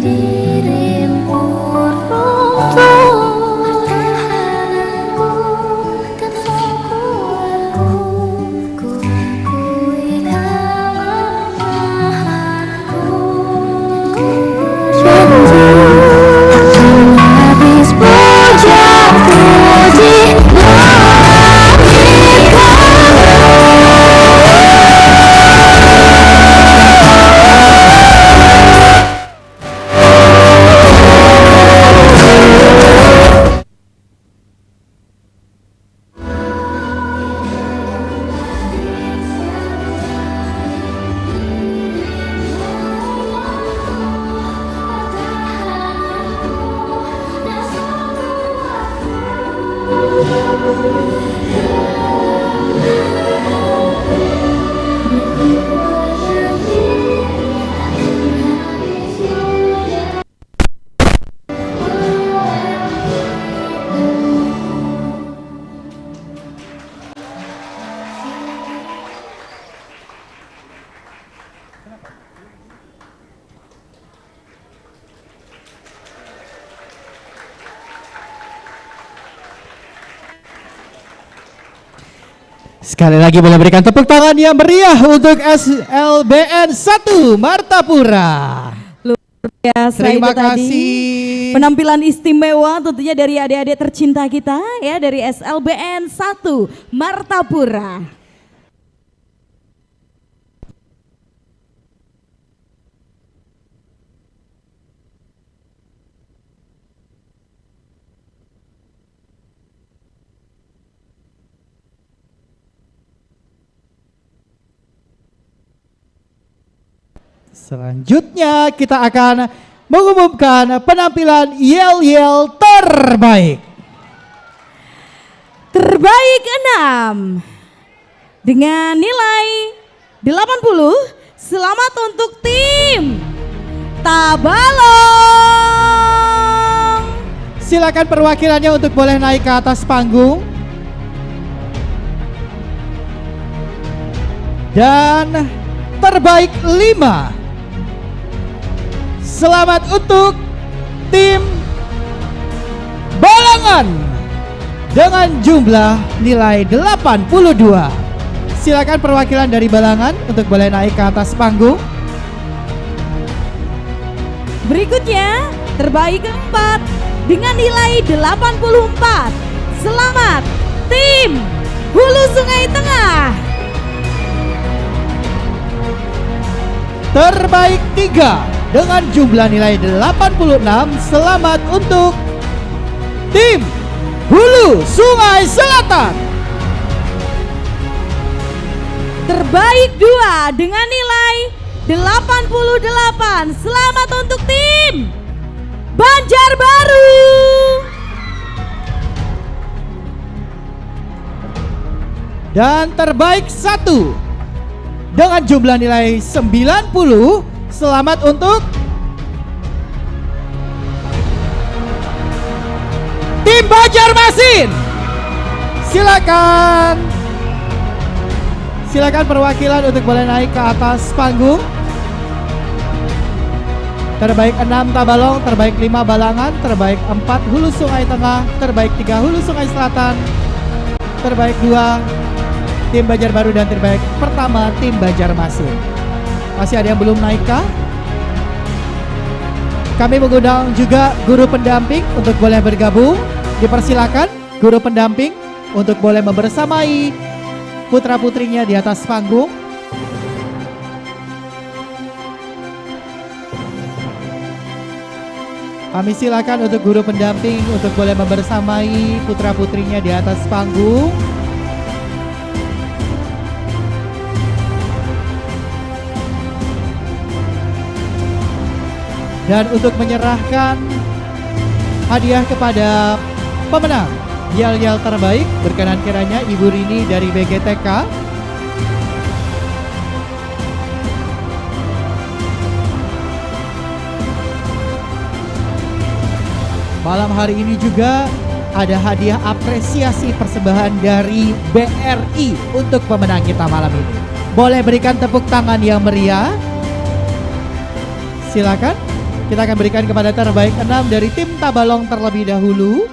kirim burung pertahananku dan kuatku, ku akui kelemahanku. Janji akan habis puja-puji langit
Sekali lagi boleh berikan tepuk tangan yang meriah untuk SLBN 1 Martapura.
Luar biasa.
Terima
itu tadi
kasih.
penampilan istimewa tentunya dari adik-adik tercinta kita ya, dari SLBN 1 Martapura.
Selanjutnya kita akan mengumumkan penampilan yel-yel terbaik.
Terbaik 6 dengan nilai 80. Selamat untuk tim Tabalong.
Silakan perwakilannya untuk boleh naik ke atas panggung. Dan terbaik 5. Selamat untuk tim Balangan dengan jumlah nilai 82. Silakan perwakilan dari Balangan untuk boleh naik ke atas panggung.
Berikutnya terbaik 4 dengan nilai 84. Selamat tim Hulu Sungai Tengah.
Terbaik 3 dengan jumlah nilai 86. Selamat untuk tim Hulu Sungai Selatan.
Terbaik 2 dengan nilai 88. Selamat untuk tim Banjarbaru.
Dan terbaik 1 dengan jumlah nilai 90. Selamat untuk tim Banjarmasin. Silakan perwakilan untuk boleh naik ke atas panggung. Terbaik 6 Tabalong, terbaik 5 Balangan, terbaik 4 Hulu Sungai Tengah, terbaik 3 Hulu Sungai Selatan, terbaik 2 tim Banjarbaru, dan terbaik pertama tim Banjarmasin. Masih ada yang belum naik kah? Kami mengundang juga guru pendamping untuk boleh bergabung. Dipersilakan guru pendamping untuk boleh membersamai putra-putrinya di atas panggung. Kami silakan untuk guru pendamping untuk boleh membersamai putra-putrinya di atas panggung. Dan untuk menyerahkan hadiah kepada pemenang yel-yel terbaik, berkenan kiranya Ibu Rini dari BGTK malam hari ini. Juga ada hadiah apresiasi persembahan dari BRI untuk pemenang kita malam ini. Boleh berikan tepuk tangan yang meriah. Silakan. Kita akan berikan kepada terbaik 6 dari tim Tabalong terlebih dahulu.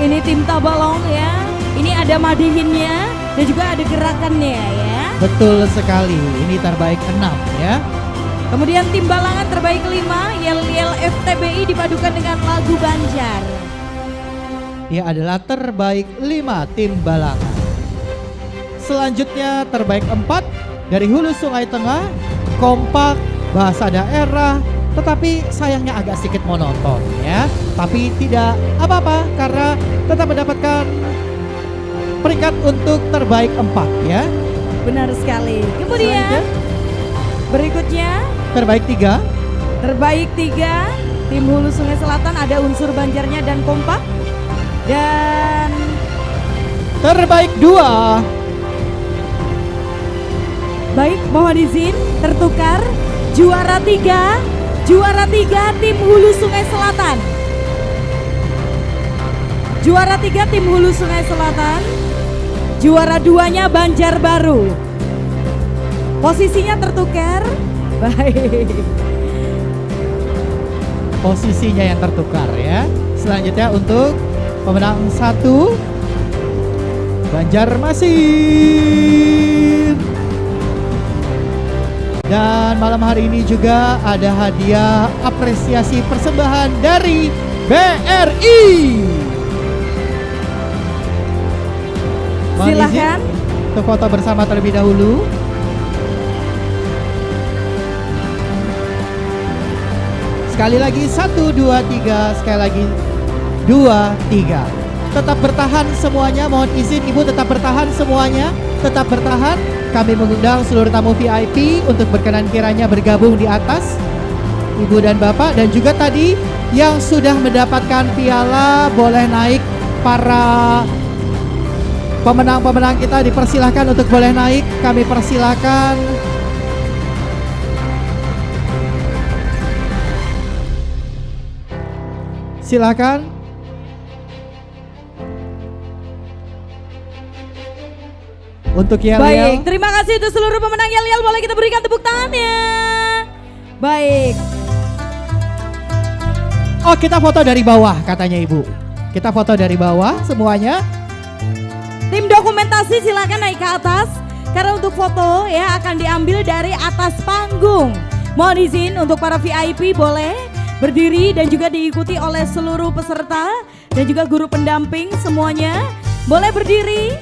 Ini tim Tabalong ya. Ini ada madihinnya dan juga ada gerakannya ya.
Betul sekali. Ini terbaik 6 ya.
Kemudian tim Balangan terbaik 5, Yel-Yel FTBI dipadukan dengan lagu Banjar.
Ia adalah terbaik 5 tim Balangan. Selanjutnya terbaik 4 dari Hulu Sungai Tengah, kompak, bahasa daerah, tetapi sayangnya agak sedikit monoton ya. Tapi tidak apa-apa karena tetap mendapatkan peringkat untuk terbaik 4 ya.
Benar sekali. Kemudian berikutnya
terbaik 3.
Terbaik 3 tim Hulu Sungai Selatan, ada unsur Banjarnya dan kompak. Dan
terbaik 2.
Baik, mohon izin tertukar. Juara 3 tim Hulu Sungai Selatan. Juara 3 tim Hulu Sungai Selatan. Juara 2-nya Banjarbaru. Posisinya tertukar. Baik.
Posisinya yang tertukar ya. Selanjutnya untuk pemenang 1 Banjarmasin. Dan malam hari ini juga ada hadiah apresiasi persembahan dari BRI. Mohon
Silakan
izin untuk foto bersama terlebih dahulu. Sekali lagi 1, 2, 3. Sekali lagi 2, 3. Tetap bertahan semuanya. Mohon izin Ibu tetap bertahan semuanya. Tetap bertahan. Kami mengundang seluruh tamu VIP untuk berkenan kiranya bergabung di atas, Ibu dan Bapak. Dan juga tadi yang sudah mendapatkan piala boleh naik. Para pemenang-pemenang kita dipersilahkan untuk boleh naik. Kami persilahkan. Silakan. Untuk Yel-Yel.
baik, terima kasih untuk seluruh pemenang Yel-Yel. Boleh kita berikan tepuk tangannya. Baik.
Oh, kita foto dari bawah katanya Ibu. Kita foto dari bawah semuanya.
Tim dokumentasi silakan naik ke atas. Karena untuk foto ya akan diambil dari atas panggung. Mohon izin untuk para VIP boleh berdiri dan juga diikuti oleh seluruh peserta dan juga guru pendamping semuanya. Boleh berdiri.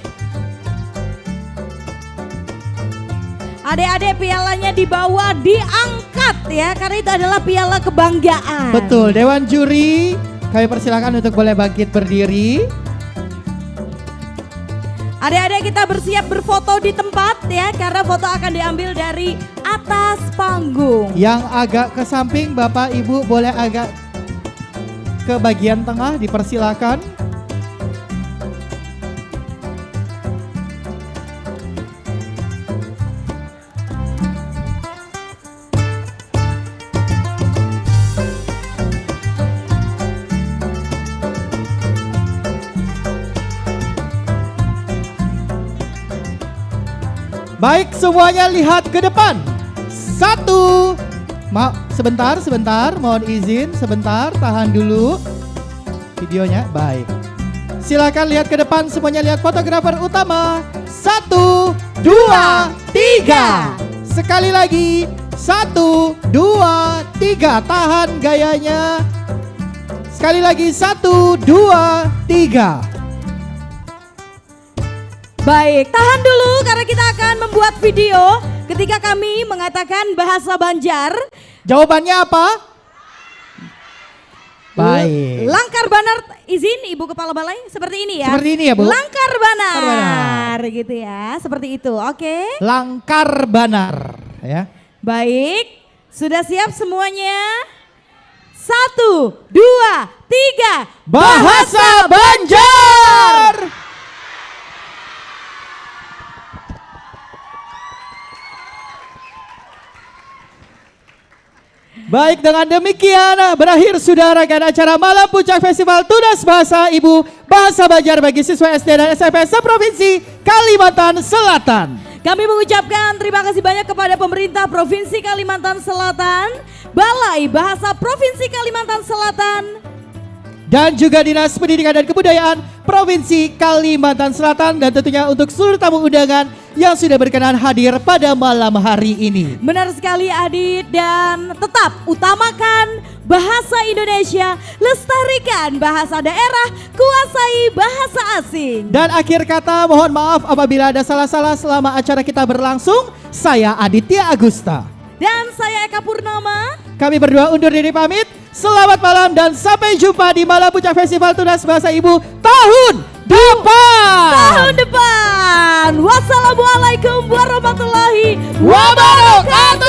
Adik-adik pialanya dibawa, diangkat ya, karena itu adalah piala kebanggaan.
Betul, Dewan Juri kami persilakan untuk boleh bangkit berdiri.
Adik-adik kita bersiap berfoto di tempat ya, karena foto akan diambil dari atas panggung.
Yang agak ke samping Bapak Ibu boleh agak ke bagian tengah dipersilakan. Baik, semuanya lihat ke depan. 1. Sebentar, mohon izin, sebentar, tahan dulu videonya. Baik. Silakan lihat ke depan, semuanya lihat fotografer utama. 1, 2, 3. Sekali lagi. 1, 2, 3. Tahan gayanya. Sekali lagi 1, 2, 3.
Baik, tahan dulu karena kita akan membuat video ketika kami mengatakan bahasa Banjar.
Jawabannya apa? Baik.
Langkar banar, izin Ibu Kepala Balai seperti ini ya.
Seperti ini ya, Bu.
Langkar banar, gitu ya, seperti itu. Oke.
Langkar banar, ya.
Baik, sudah siap semuanya? 1, 2, 3.
Bahasa Banjar. Baik, dengan demikian berakhir sudah rangkaian acara Malam Puncak Festival Tunas Bahasa Ibu Bahasa Banjar bagi siswa SD dan SMP seprovinsi Kalimantan Selatan.
Kami mengucapkan terima kasih banyak kepada pemerintah Provinsi Kalimantan Selatan, Balai Bahasa Provinsi Kalimantan Selatan,
Dan juga Dinas Pendidikan dan Kebudayaan Provinsi Kalimantan Selatan, dan tentunya untuk seluruh tamu undangan yang sudah berkenan hadir pada malam hari ini.
Benar sekali Adit, dan tetap utamakan bahasa Indonesia, lestarikan bahasa daerah, kuasai bahasa asing.
Dan akhir kata, mohon maaf apabila ada salah-salah selama acara kita berlangsung. Saya Aditya Agusta.
Dan saya Eka Purnama.
Kami berdua undur diri pamit. Selamat malam dan sampai jumpa di Malam Puncak Festival Tunas Bahasa Ibu tahun depan.
Tahun depan. Wassalamualaikum warahmatullahi
wabarakatuh.